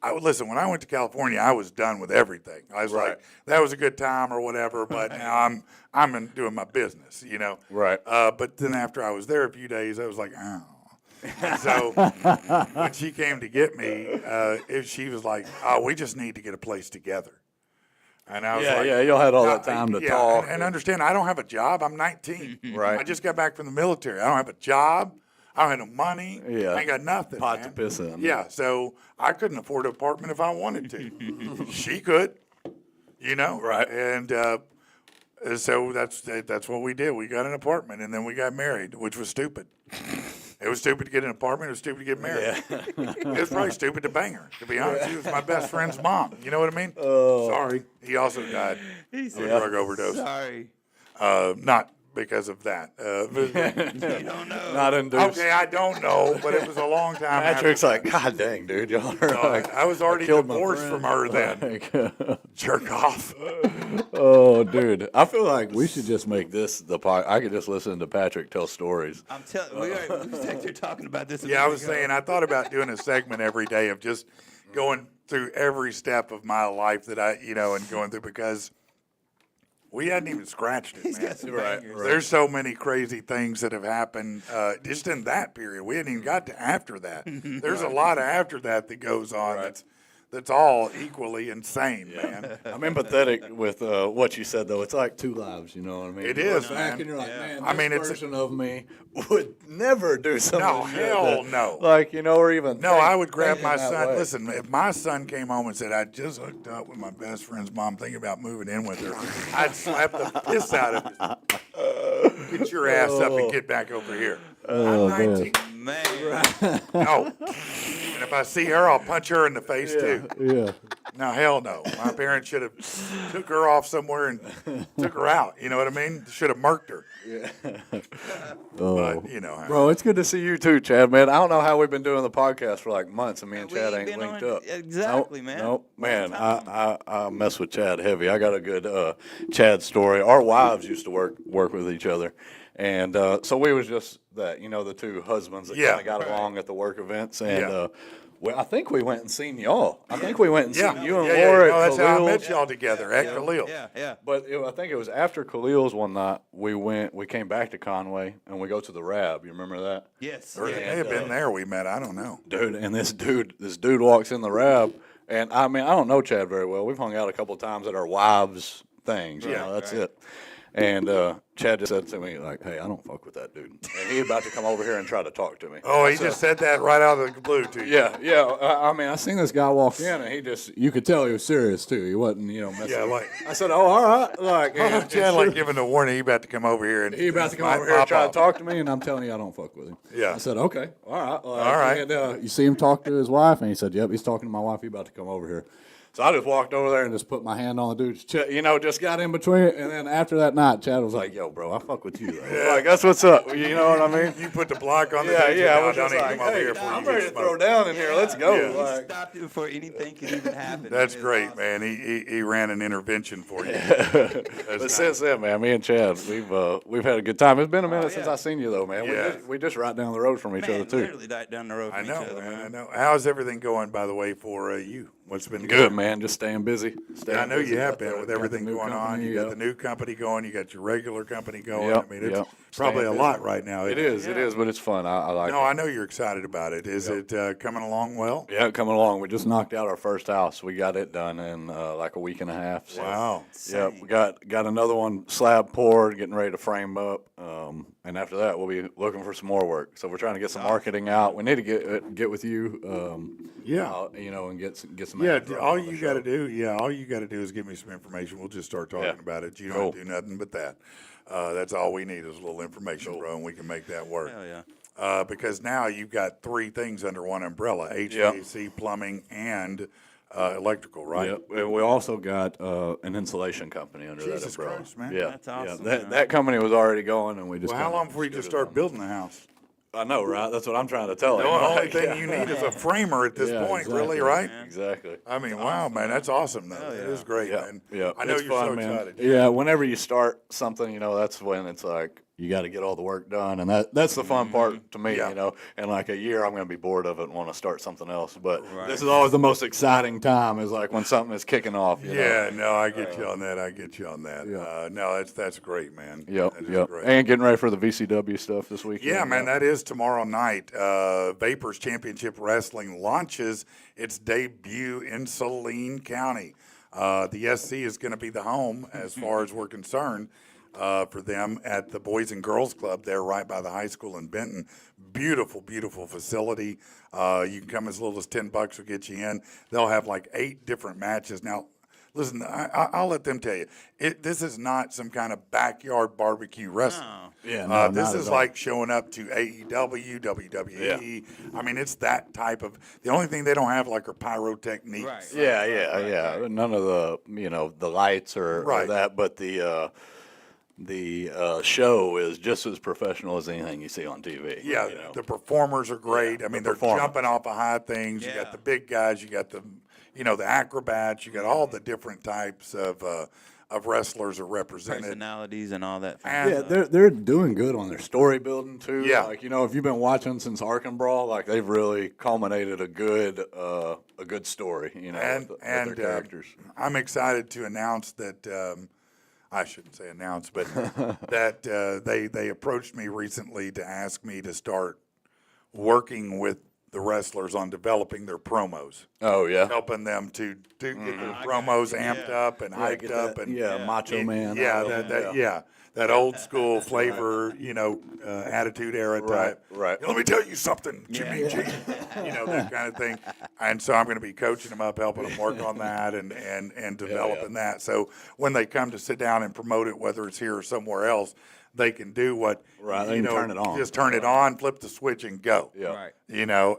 I would listen. When I went to California, I was done with everything. I was like, that was a good time or whatever, but now I'm doing my business, you know. Right. But then after I was there a few days, I was like, oh. And so when she came to get me, she was like, oh, we just need to get a place together. And I was like, y'all had all that time to talk. And understand, I don't have a job. I'm 19. Right. I just got back from the military. I don't have a job. I don't have no money. Yeah. I ain't got nothing. Pot man. to piss in. Yeah, so I couldn't afford an apartment if I wanted to. She could, you know. Right. And so that's what we did. We got an apartment, and then we got married, which was stupid. It was stupid to get an apartment. It was stupid to get married. It was probably stupid to bang her, to be honest. She was my best friend's mom. You know what I mean? Sorry. He also died of a drug overdose. Sorry. Not because of that. You don't know. Not induced. Okay, I don't know, but it was a long time. Patrick's after like, God dang, dude, y'all are like, I was already killed my divorced friend." from her then. Jerk off. Oh, dude, I feel like we should just make this the pod. I could just listen to Patrick tell stories. I'm telling we were talking about this. Yeah, I was saying, I thought about doing a segment every day of just going through every step of my life that and going through because we hadn't even scratched it, He's man. got some bangers. There's so many crazy things that have happened just in that period. We hadn't even got to after that. There's a lot of after that goes on that's all equally insane, man. I'm empathetic with what you said, though. It's like two lives, you know what I mean? It You is, look back man. and you're like, man, I mean, this it's- version of me would never do something. No, like hell that. no. Like, or even No, I would grab thinking my that son. way. Listen, if my son came home and said, I just hooked up with my best friend's mom, thinking about moving in with her, I'd slap the piss out of him. Get your ass up and get back over here. I'm 19. Man, No. And if I see her, I'll punch her in the face, too. Yeah. No, hell no. My parents should have took her off somewhere and took her out. You know what I mean? Should have murked her. But, you know. Bro, it's good to see you too, Chad, man. I don't know how we've been doing the podcast for like months, and me and We Chad ain't ain't been linked on- up. exactly, man. Nope, man. I mess with Chad heavy. I got a good Chad story. Our wives used to work with each other, and so we was just that, the two husbands that kind of got along at the work events, and I think we went and seen y'all. I think we went and seen you and Laura. No, at that's how I Khalil's. met y'all together at Khalil. yeah. But I think it was after Khalil's one night. We came back to Conway and we go to the Rab. You remember that? Yes. Or it may have been there we met. I don't know. Dude, and this dude walks in the Rab, and I mean, I don't know Chad very well. We've hung out a couple of times at our wives' things. That's it. And Chad just said to me, like, hey, I don't fuck with that dude. And he about to come over here and try to talk to me. Oh, he just said that right out of the blue to you. Yeah. I mean, I seen this guy walk in, and you could tell he was serious, too. He wasn't, messing. Yeah, like, I said, oh, all right. Like, and Chad, like giving a warning, he about to come over here and he about to come might over here and pop try to off. talk to me, and I'm telling you, I don't fuck with him. Yeah. I said, okay, all right. All right. And, you see him talk to his wife, and he said, yep, he's talking to my wife. He about to come over here. So I just walked over there and just put my hand on the dude's chest, just got in between it. And then after that night, Chad was like, yo, bro, I fuck with you, though. Like, that's what's up. You know what I mean? You put the block on the Yeah, dude, yeah. I now was don't just even like, come over hey, here before I'm you ready get to throw smoked. down in here. Let's go. Yeah. Like, Stopped it before anything could even happen. That's It was great, awesome. man. He ran an intervention for you. but since then, man, me and Chad, we've had a good time. It's been a minute since yeah. I seen you, though, man. Yeah. We just right down the road from each Man, other, too. literally right down the road I from know, each other, man. I man. know. How's everything going, by the way, for you? What's been Good, going? man. Just staying busy. I know you have been Got with the everything new going on. company, You got yep. the new company going. You got your regular company going. Yep, I mean, it's yep. probably Staying a busy. lot right now. It is, but it's fun. I like No, it. I know you're excited about it. Is it coming along well? Yeah, coming along. We just knocked out our first house. We got it done in like a week and a half. So. Wow. Yeah, we got another one slab poured, getting ready to frame up, and after that we'll be looking for some more work. So we're trying to get some marketing out. We need to get with you, Yeah. and get some. Yeah, ads running all on the you show. got to do, all you got to do is give me some information. We'll just start talking about it. You don't Cool. do nothing but that. That's all we need is a little information, bro, and we can make that work. Hell yeah. Because now you've got three things under one umbrella: HVAC, plumbing, and electrical, right? Yep. And we also got an insulation company under that Jesus umbrella. Christ, man. Yeah, That's awesome, Yeah. man. That company was already going, and we just. Well, how kinda long before you just scooted start on. building the house? I know, right? That's what I'm trying to tell The him. only Like, thing you need is a framer at this Yeah, point, exactly. really, right? Exactly. I mean, wow, man, that's awesome, though. It is great, Yeah, man. yeah. I know It's you're fun, so man. excited. Yeah, whenever you start something, that's when it's like you got to get all the work done, and that's the fun part to me, Yeah. And like a year, I'm going to be bored of it and want to start something else. But this is always the most exciting time, is like when something is kicking off. You know? Yeah, no, I get you on that. I get you on that. Yeah. No, that's great, man. Yep, That is yep. great. And getting ready for the VCW stuff this weekend. Yeah, man, that is tomorrow night. Vapors Championship Wrestling launches its debut in Saline County. The SC is going to be the home, as far as we're concerned, for them at the Boys and Girls Club there right by the high school in Benton. Beautiful, beautiful facility. You can come as little as $10 will get you in. They'll have like 8 different matches. Now, listen, I'll let them tell you. This is not some kind of backyard barbecue wrestling. Yeah, no, This not is at all. like showing up to AEW, WWE. I mean, it's that type of. The only thing they don't have like are pyrotechnics. Right. Yeah. None of the the lights or Right. that, but the show is just as professional as anything you see on TV. Yeah, you know? the performers are great. Yeah, I mean, the they're performance. jumping off of high things. You Yeah. got the big guys. You got the, the acrobats. You got all the different types of wrestlers are represented. Personalities and all that. fun And- Yeah, stuff. they're doing good on their story building too. Yeah. Like, if you've been watching since Arkham Brawl, like they've really culminated a good story. And with their characters. I'm excited to announce that. I shouldn't say announce, but that they approached me recently to ask me to start working with the wrestlers on developing their promos, Oh yeah. helping them to get their promos amped up and hyped Get up that- and Macho Man. yeah, all that old school flavor, attitude era type. right. Let me tell you something, Jimmy G. That kind of thing. And so I'm going to be coaching them up, helping them work on that and developing that. So when they come to sit down and promote it, whether it's here or somewhere else, they can do what, Right, they can turn it on. Just turn it on, flip the switch and go. Yeah. Right.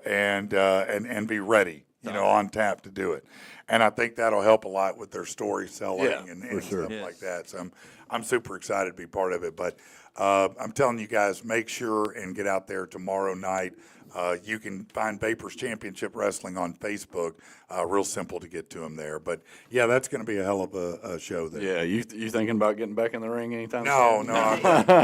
And be ready, on tap to do it. And I think that'll help a lot with their story selling Yeah, and for sure. stuff Yes. like that. So I'm super excited to be part of it. But I'm telling you guys, make sure and get out there tomorrow night. You can find Vapors Championship Wrestling on Facebook. Real simple to get to them there. But yeah, that's going to be a hell of a show there. Yeah. You thinking about getting back in the ring anytime No, soon? no, I'm not. No,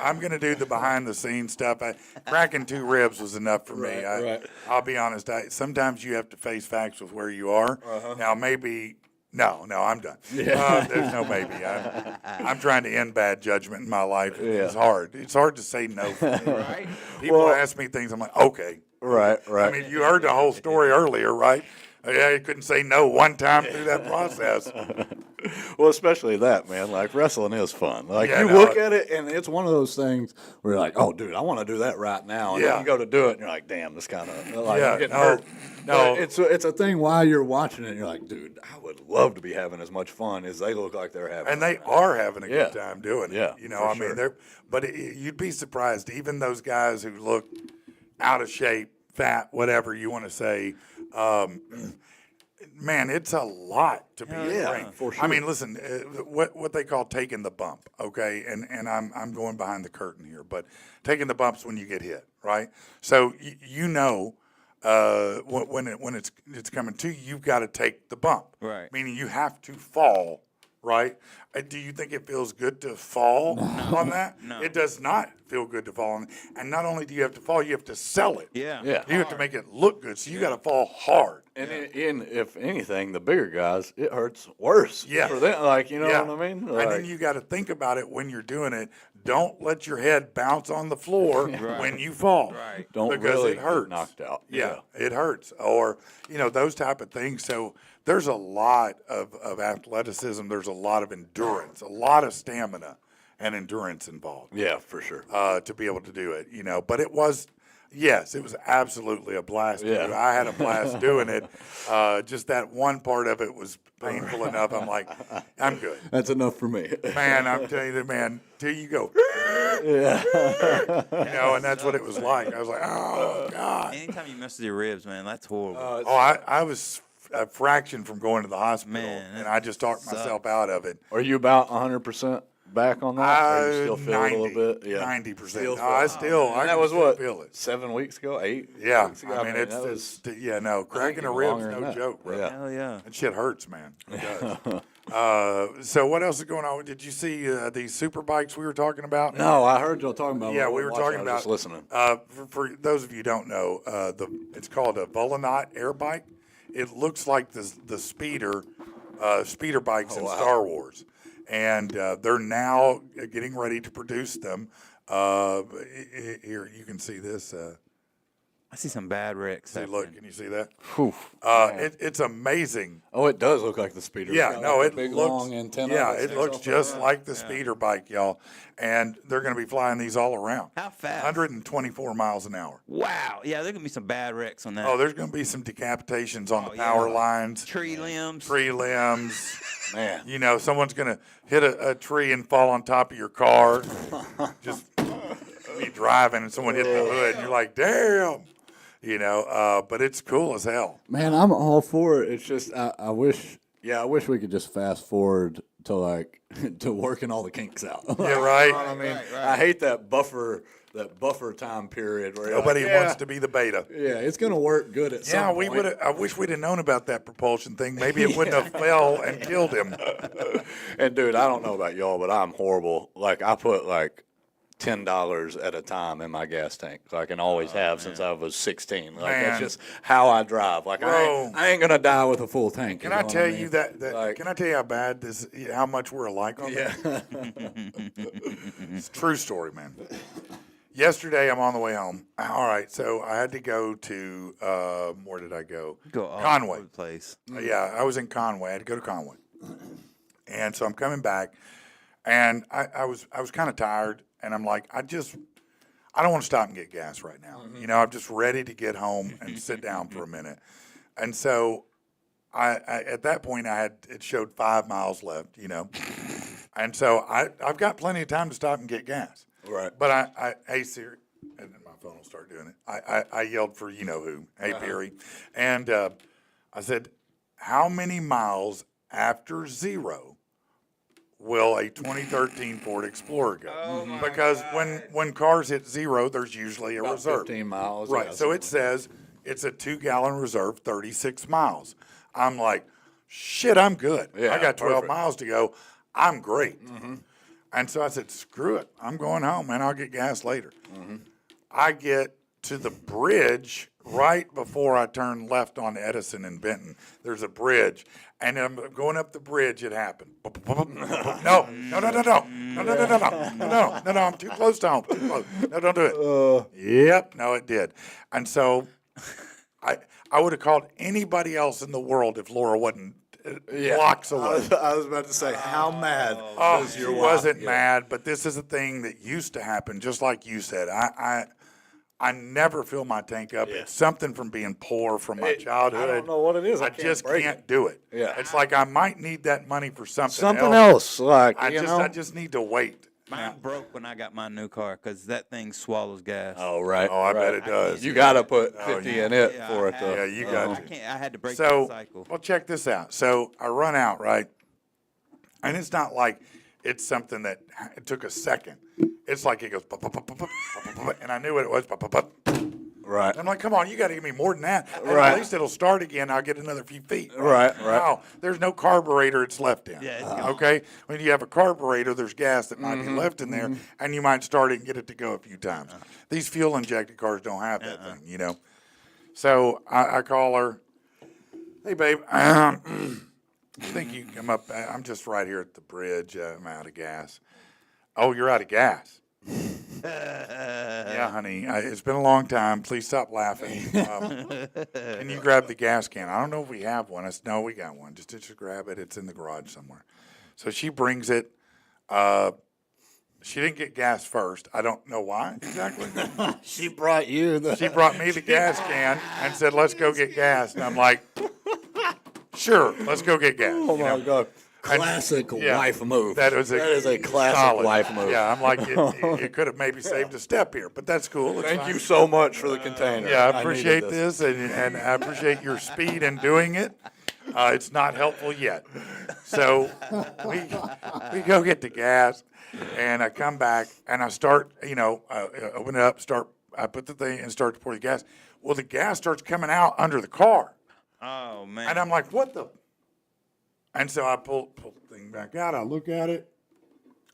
I'm going to do the behind the scenes stuff. Cracking 2 ribs was enough for me. Right. I'll be honest. Sometimes you have to face facts with where you are. Now, maybe. No, I'm done. There's no maybe. I'm trying to end bad judgment in my life. It's hard. It's hard to say no for me. Right. People ask me things. I'm like, okay. Right. I mean, you heard the whole story earlier, right? Yeah, you couldn't say no one time through that process. Well, especially that, man. Like, wrestling is fun. Like, Yeah, you no, look at it, and it's one of those things where you're like, oh, dude, I want to do that right now. And Yeah. then you go to do it, and you're like, damn, this kind of, like, Yeah, I'm getting no, hurt. no. But it's a thing while you're watching it, and you're like, dude, I would love to be having as much fun as they look like they're having. And they are having a Yeah. good time doing it. Yeah, for I mean, sure. you'd be surprised. Even those guys who look out of shape, fat, whatever you want to say, man, it's a lot to be Yeah, bring. for I mean, listen, what they call taking the bump, okay? And I'm going behind the curtain here, but taking the bumps when you get hit, right? So you know, when it's coming to you, you've got to take the bump, Right. Meaning you have to fall, right? Do you think it feels good to fall on that? No. It does not feel good to fall on. And not only do you have to fall, you have to sell it. Yeah. Yeah. You have to make it look good, so you got to fall hard. And if anything, the bigger guys, it hurts worse. Yeah. For them, like, you know Yeah. what I mean? And then Like, you got to think about it when you're doing it. Don't let your head bounce on the floor when you fall. Right. don't because really it hurts. get knocked out. Yeah, it hurts. Or, those type of things. So there's a lot of athleticism. There's a lot of endurance, a lot of stamina and endurance involved Yeah, for sure. to be able to do it, But it was, yes, it was absolutely a blast. to Yeah. do. I had a blast doing it. Just that one part of it was painful enough. I'm like, I'm good. That's enough for me. Man, I'm telling you, man, till you go, yeah. and that's what it was like. I was like, oh, God. Anytime you mess with your ribs, man, that's horrible. Oh, I was a fraction from going to the hospital, Man, and I just talked sucks. myself out of it. Are you about 100% back on that? Or you still feel it a little bit? Yeah. 90%. Still No, feel I it. still, I And that can was still what? feel it. 7 weeks ago? 8? Yeah, weeks ago? I mean, that was cracking a even rib's longer than no that. joke, bro. Yeah. Hell yeah. That shit hurts, man. It does. So what else is going on? Did you see these super bikes we were talking about? No, I heard y'all talking about. Yeah, it. we were Watching, talking I about. was just listening. For those of you who don't know, it's called a Volanaut air bike. It looks like the speeder bikes in Star Wars, and they're now getting ready to produce them. Here you can see this. I see some bad wrecks. See, look, can you see that? Whew. It's amazing. Oh, it does look like the speeder. It's Yeah, got no, like it a big looks. long antenna. Yeah, that it sticks looks off the just front. like the speeder bike, y'all. And they're going to be flying these all around. How fast? 124 miles an hour. Wow. Yeah, there's going to be some bad wrecks on that. Oh, there's going to be some decapitations on the Oh, yeah. power lines, Tree limbs. tree limbs. Man. Someone's going to hit a tree and fall on top of your car. Just be driving and someone hit the hood, and you're like, damn. But it's cool as hell. Man, I'm all for it. It's just I wish we could just fast forward to To working all the kinks out. Yeah, right. You know what I mean? I hate that buffer time period where you're Nobody like, wants to be the beta. yeah, it's gonna work good at some Yeah, point. I wish we'd have known about that propulsion thing. Maybe it wouldn't have fell and killed him. And dude, I don't know about y'all, but I'm horrible. Like I put like $10 at a time in my gas tank, and always have since I was 16. Like Man. that's just how I drive. Like Bro. I ain't gonna die with a full tank. Can I tell you that Like- can I tell you how bad how much we're alike on that? It's a true story, man. Yesterday, I'm on the way home. All right, so I had to go to where did I go? Go all Conway. over the place. Yeah, I was in Conway. I had to go to Conway, and so I'm coming back, and I was kind of tired, and I'm like, I don't want to stop and get gas right now. I'm just ready to get home and sit down for a minute, and so I at that point it showed 5 miles left, and so I've got plenty of time to stop and get gas. Right. But hey Siri, and then my phone will start doing it. I yelled for you know who, hey Perry, and I said, how many miles after 0 will a 2013 Ford Explorer go? Because when cars hit 0, there's usually a About reserve. 15 miles. Right. yeah, So something it says it's a 2-gallon reserve, 36 miles. I'm like, shit, I'm good. Yeah, I got 12 perfect. miles to go. I'm great. And so I said, screw it. I'm going home, man. I'll get gas later. I get to the bridge right before I turn left on Edison and Benton. There's a bridge. And I'm going up the bridge, it happened. No, I'm too close to home. Too close. No, don't do it. Yep, no, it did. And so I would have called anybody else in the world if Laura wasn't blocks away. I was about to say, how mad Oh, does she your wife wasn't get? mad, but this is a thing that used to happen, just like you said. I never fill my tank up. Yeah. It's something from being poor from my childhood. I don't know what it is. I just can't do it. Yeah. It's like I might need that money for something Something else, like I you know. just need to wait. Mine broke when I got my new car because that thing swallows gas. Oh, right. Oh, I right. bet it does. You got to put 50 in it Yeah, for I it to. had- Yeah, you got I to. can't. I had to break So, that cycle. well, check this out. So I run out, right? And it's not like it's something that it took a second. It's like it goes, "Pop, pop, pop, pop, pop, pop, pop," and I knew what it was. Pop, pop, pop. Right. And I'm like, come on, you got to give me more than that. And Right. At least it'll start again. I'll get another few feet. Right, right. Wow, there's no carburetor it's left in. Yeah, it's gone. Okay? When you have a carburetor, there's gas that might Mm-hmm. be left in there, and you might start it and get it to go a few times. These fuel-injected cars don't have that thing, you know? So I call her, hey, babe, I think you can come up. I'm just right here at the bridge. I'm out of gas. Oh, you're out of gas. Yeah, honey, it's been a long time. Please stop laughing. Can you grab the gas can? I don't know if we have one. I said, no, we got one. Just grab it. It's in the garage somewhere. So she brings it. She didn't get gas first. I don't know why exactly. She brought you the. She brought me the gas can and said, let's go get gas. And I'm like, sure, let's go get gas. Oh, my God. Classic Yeah. wife move. That is a classic solid. wife move. Yeah, I'm like, it could have maybe saved a step here, but that's cool. It's Thank fine. you so much for the container. Yeah, I needed appreciate this, and I appreciate your speed in doing it. It's not helpful yet. So we go get the gas, and I come back, and I start, open it up, I put the thing and start to pour the gas. Well, the gas starts coming out under the car, Oh man. and I'm like, what the? And so I pull the thing back out. I look at it.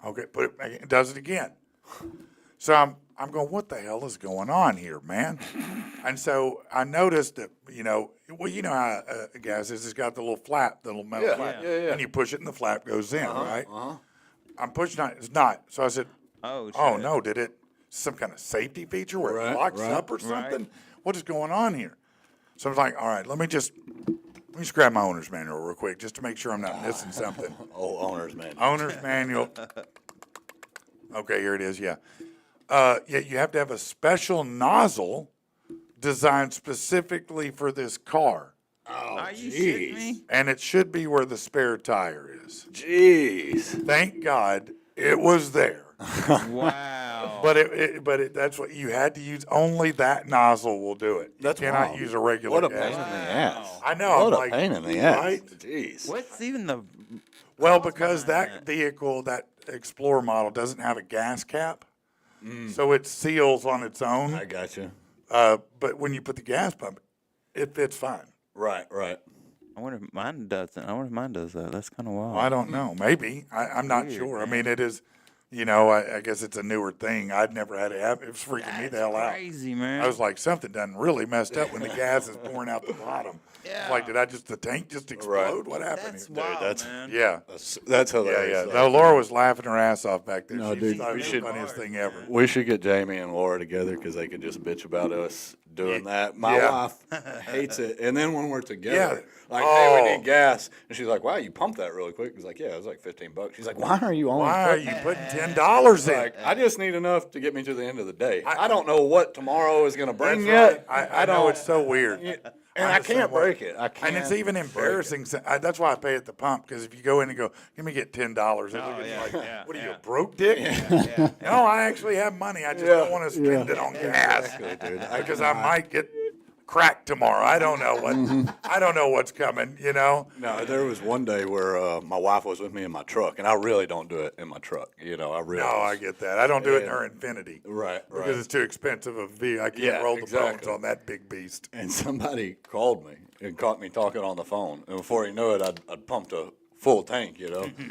Okay, put it back. It does it again. So I'm going, what the hell is going on here, man? And so I noticed that, how gas is. It's got the little flap, the little metal flap. yeah. And you push it and the flap goes in, right? I'm pushing on it. It's not. So I said, Oh shit. oh, no, did it, some kind of safety feature where it Right, locks right, up or something? right. What is going on here? So I was like, all right, let me just grab my owner's manual real quick just to make sure I'm not missing something. Oh, owner's man. Owner's manual. Okay, here it is. Yeah. You have to have a special nozzle designed specifically for this car, Are you shitting me? and it should be where the spare tire is. Jeez. Thank God it was there. Wow. But that's what you had to use. Only that nozzle will do it. That's you cannot wild. use a regular What a gas. pain in the ass. I know. What I'm a like, pain in the ass. right? Jeez. What's even the? Well, because that vehicle, that Explorer model, doesn't have a gas cap, so it seals on its own. I got you. But when you put the gas pump, it fits fine. Right. I wonder if mine doesn't. I wonder if mine does that. That's kind of wild. I don't know. Maybe. I'm not Weird, sure. man. I mean, it is, I guess it's a newer thing. I'd never had it happen. It was freaking me the hell out. Crazy, man. I was like, something done really messed up when the gas is pouring out the bottom. Yeah. Like, the tank just explode? What happened That's here? wild, that's- man. Yeah. That's hilarious. Yeah. No, Laura was laughing her ass off back there. No, She dude, thought it we was should- the funniest thing ever. We should get Jamie and Laura together because they could just bitch about us doing that. My Yeah. wife hates it. And then when we're together, Yeah. like, hey, we Oh. need gas. And she's like, wow, you pumped that really quick. He's like, yeah, it was like $15. She's like, why are you only Why are putting you putting $10 in? Like, I just need enough to get me to the end of the day. I don't know what tomorrow is going to bring That's yet. right. I know it's so weird. And I'm I the same can't way. break it. I can't. And it's even embarrassing. That's why I pay at the pump, because if you go in and go, give me get $10, they look at you yeah, like, yeah, what are you, yeah. a broke dick? No, I actually have money. I just don't want to spend it on gas because I might get cracked tomorrow. I don't know what. I don't know what's coming. No, there was one day where my wife was with me in my truck, and I really don't do it in my truck. I really. No, I get that. I don't do it in her Infinity. Right, Because right. it's too expensive a V. I can't Yeah, roll the exactly. bones on that big beast. And somebody called me and caught me talking on the phone, and before you knew it, I'd pumped a full tank.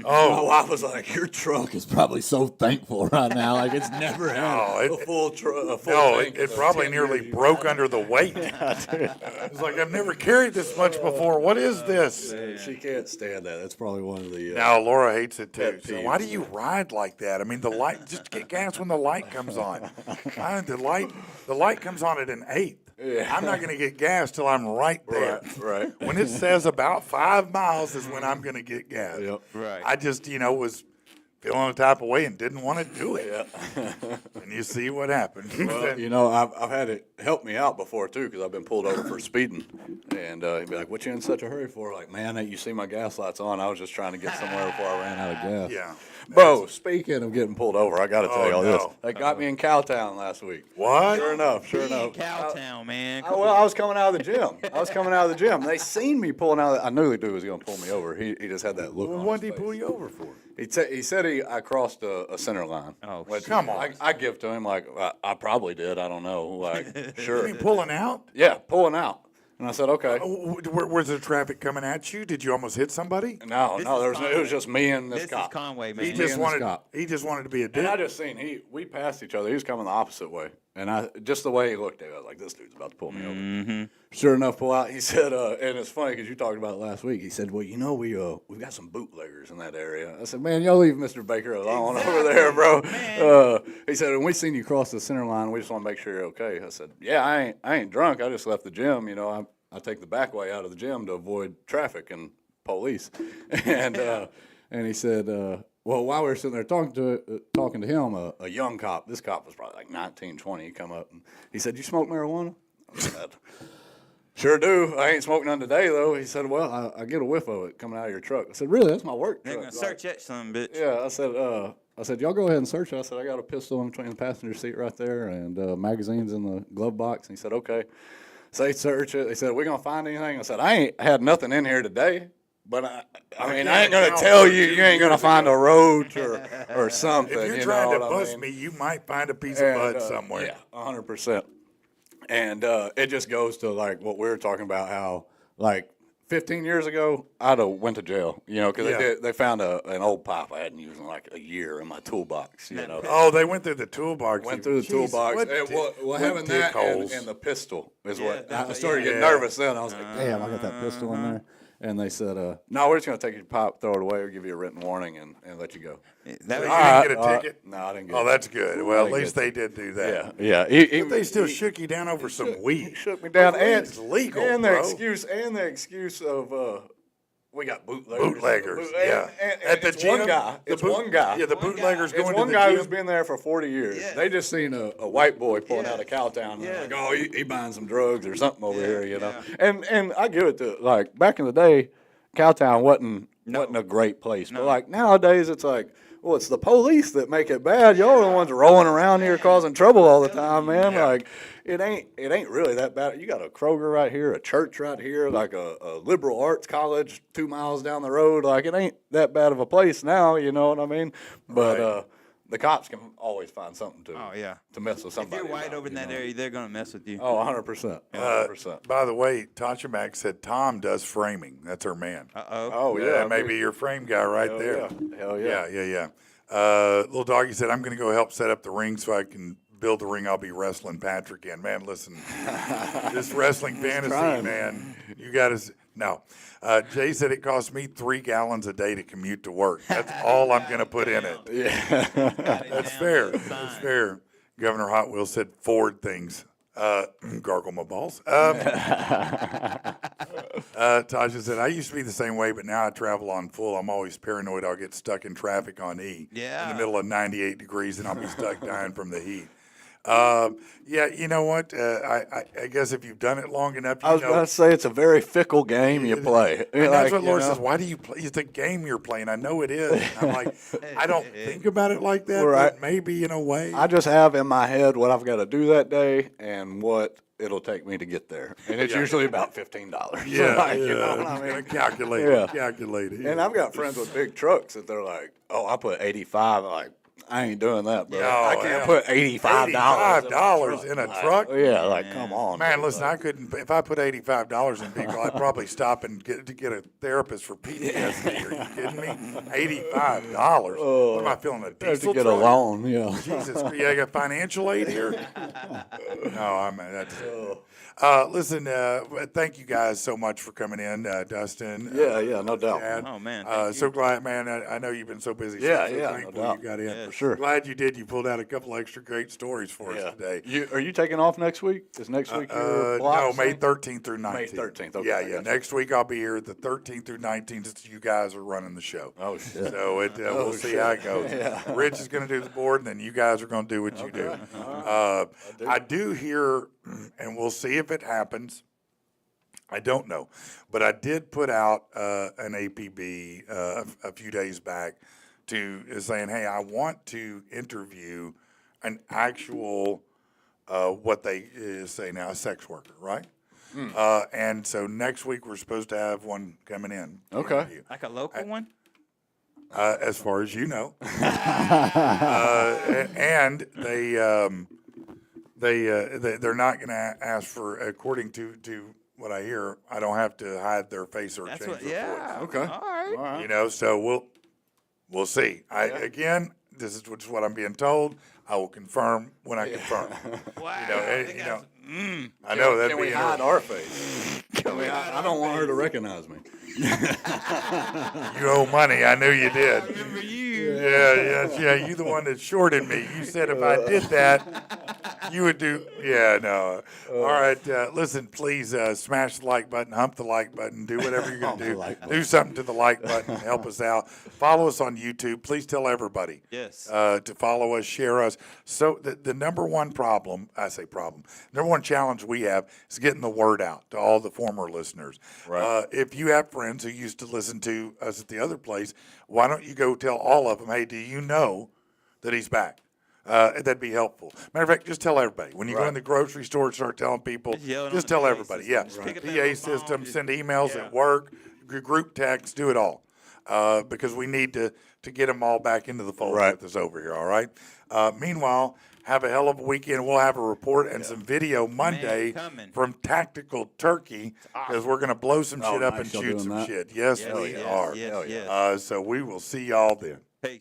My wife was like, "Your truck Is probably so thankful right now. Like it's never had. No, a full truck. No, it probably nearly broke under the weight. It's like, I've never carried this much before. What is this? She can't stand that. That's probably one of the. Now, Laura hates it too. Pet So why do peeves. you ride like that? I mean, the light, just get gas when the light comes on. The light comes on at an 8th. Yeah. I'm not going to get gas till I'm right there. Right. When it says about 5 miles is when I'm going to get gas. Yep. Right. I just, was feeling a type of way and didn't want to do it. And you see what happened. Well, you know, I've had it help me out before too, because I've been pulled over for speeding, and he'd be like, "What you in such a hurry for?" Like, man, you see my gas lights on. I was just trying to get somewhere before I ran out of gas. Yeah. Bro, speaking of getting pulled over, I got to tell Oh, y'all this. no. They got me in Cowtown last week. What? Sure enough. Cowtown, man. Well, I was coming out of the gym. They seen me pulling out. I knew the dude was going to pull me over. He just had that look Well, on what his did he face. pull you over for? He said I crossed a center line. Oh, Which come on. I give to him like I probably did. I don't know. Like You sure. mean pulling out? Yeah, pulling out. And I said okay. Was there traffic coming at you? Did you almost hit somebody? No, This no, is it was just me and this This cop. is Conway, man. He Me just and this wanted. cop. He just wanted to be a And I dick. just seen we passed each other. He was coming the opposite way, and I just the way he looked at me, I was like, "This dude's about to pull me over." Sure enough, pull out. He said, and it's funny because you talked about it last week. He said, "Well, you know, we've got some bootleggers in that area." I said, "Man, y'all leave Mr. Baker alone over there, bro." He said, "And we seen you cross the center line. We just want to make sure you're okay." I said, "Yeah, I ain't drunk. I just left the gym. You know, I take the back way out of the gym to avoid traffic and police." And he said, well, while we were sitting there talking to him, a young cop, this cop was probably like 19, 20, he come up and he said, "You smoke marijuana?" I said, "Sure do. I ain't smoking none today, though." He said, "Well, I get a whiff of it coming out of your truck." I said, "Really? That's my work They're truck." going to search that son of a bitch. Yeah, I said, "Y'all go ahead and search it." I said, "I got a pistol in between the passenger seat right there and magazines in the glove box." And he said, "Okay." So they search it. They said, "We gonna find anything?" I said, "I ain't had nothing in here today, but I mean, I ain't gonna tell you. You ain't gonna find a roach or something." If you're you trying know to what I bust mean? me, you might find a piece of bud somewhere. Yeah, 100%. And it just goes to like what we were talking about, how like 15 years ago, I'd have went to jail, you know, because they found an old pipe I hadn't used in like a year in my toolbox, you know. Oh, they went through the toolbox. Went through the Jesus, toolbox. what And what having that dickholes. and the pistol is Yeah, what that's I what- started getting yeah. nervous then. I was like, damn, I got that pistol in there. And they said, no, we're just going to take your pipe, throw it away, or give you a written warning and let you go. That You was- didn't get a ticket? No, I didn't get Oh, it. that's good. Well, at didn't least get they did do that. Yeah. But they still shook you down over some He weed. shook me down, But and weed's legal, and bro. the excuse of we got bootleggers. Bootleggers, yeah. And it's one guy. It's one guy. Yeah, the bootleggers It's going one to guy the who's gym. been there for 40 years. Yeah. They just seen a white boy pulling Yeah. out of Cowtown. And they're Yeah. like, oh, he buying some drugs or something over here, you know. yeah. And I give it to, like, back in the day, Cowtown wasn't a great place. But, like, nowadays it's like, well, it's the police that make it bad. Y'all are the ones rolling around here causing trouble all the time, man. Yeah. Like, it ain't really that bad. You got a Kroger right here, a church right here, like a liberal arts college 2 miles down the road. Like, it ain't that bad of a place now, you know what I mean? But Right. the cops can always find something Oh, yeah. to mess with If somebody. you're white about, over in you that know? area, they're going to mess with you. Oh, 100%. 100%. By the way, Tasha Mack said Tom does framing. That's her man. Uh-oh. Oh, yeah. That may be your frame guy right Hell there. yeah. Hell yeah. Yeah. Little doggy said, "I'm going to go help set up the ring so I can build the ring. I'll be wrestling Patrick in." Man, listen, this wrestling fantasy, trying. man, you got to no. Jay said it costs me 3 gallons a day to commute to work. That's all I'm going to put in it. Yeah. That's fair. That's fair. Governor Hot Wheels said Ford things. Gargle my balls. Tasha said, "I used to be the same way, but now I travel on full. I'm always paranoid I'll get stuck in traffic on E in Yeah. the middle of 98 degrees and I'll be stuck dying from the heat." Yeah, you know what? I guess if you've done it long enough, you I was know. about to say it's a very fickle game you play. And that's Like, what you Laura know? says. Why do you play? It's a game you're playing. I know it is. And I'm like, I don't think about it like that, Right. but maybe in a way. I just have in my head what I've got to do that day and what it'll take me to get there. And it's usually about $15. yeah, Like, yeah. you know what I mean? Calculate Yeah. it. Calculate it. And I've got friends with big trucks that they're like, oh, I put 85. I'm like, I ain't doing that, bro. No, I can't hell. put $85 $85 in a truck? Yeah, like, come on. Man, listen, I couldn't. If I put $85 in people, I'd probably stop and get a therapist for PTSD. Are you kidding me? $85. What am I feeling? A I have diesel to get a truck? loan, yeah. Jesus, yeah, I got financial aid here. No, I'm that's. Listen, thank you guys so much for coming in, Dustyn. Yeah, no doubt. Chad. Oh, man, thank so glad, man. I know you've been so busy. Yeah, so yeah, no thankful doubt. you got in. Yeah, Yes. sure. Glad you did. You pulled out a couple extra great stories for us today. Are you taking off next week? Is next week your No, block? May 13th through 19th. May 13th, okay, Yeah, I yeah. got you. Next week I'll be here the 13th through 19th. Since you guys are running the show. Oh, shit. So we'll see how it goes. Rich is going to do the board, and then you guys are going to do what you do. I do hear, and we'll see if it happens. I don't know, but I did put out an APB a few days back saying, hey, I want to interview an actual what they say now, a sex worker, right? And so next week we're supposed to have one coming in. to Okay. interview. Like a local one? As far as you know. And they're not going to ask for, according to what I hear, I don't have to hide their face or That's change what. their Yeah. voice. Okay. All right. You know, so we'll see. Again, this is just what I'm being told. I will confirm when I confirm. Wow. You know, they you got- know, I know that'd Can we be hide interesting. our face? I don't want her to recognize me. You owe money. I knew you did. Remember you? Yeah. You the one that shorted me. You said if I did that, you would do. Yeah, no. All right. Listen, please smash the like button, hump the like button, do whatever you're going to do. Do something to the like button. Help us out. Follow us on YouTube. Please tell everybody. Yes. To follow us, share us. So the number one problem, number one challenge we have is getting the word out to all the former listeners. Right. If you have friends who used to listen to us at the other place, why don't you go tell all of them, hey, do you know that he's back? That'd be helpful. Matter of fact, just tell everybody. When you go in the grocery store, start telling people, Just yell it on just the tell PA everybody. system. Yeah. Just pick up that PA little system, phone, just- send emails yeah. at work, group text, do it all. Because we need to get them all back into the fold with us over here, all right? Meanwhile, have a hell of a weekend. We'll have a report and some video Monday coming. from Tactical Turkey because we're going to blow some shit up nice. and Y'all shoot doing some that? shit. Yes, Yes, we yes, are. yes, yes. So we will see y'all then. Peace.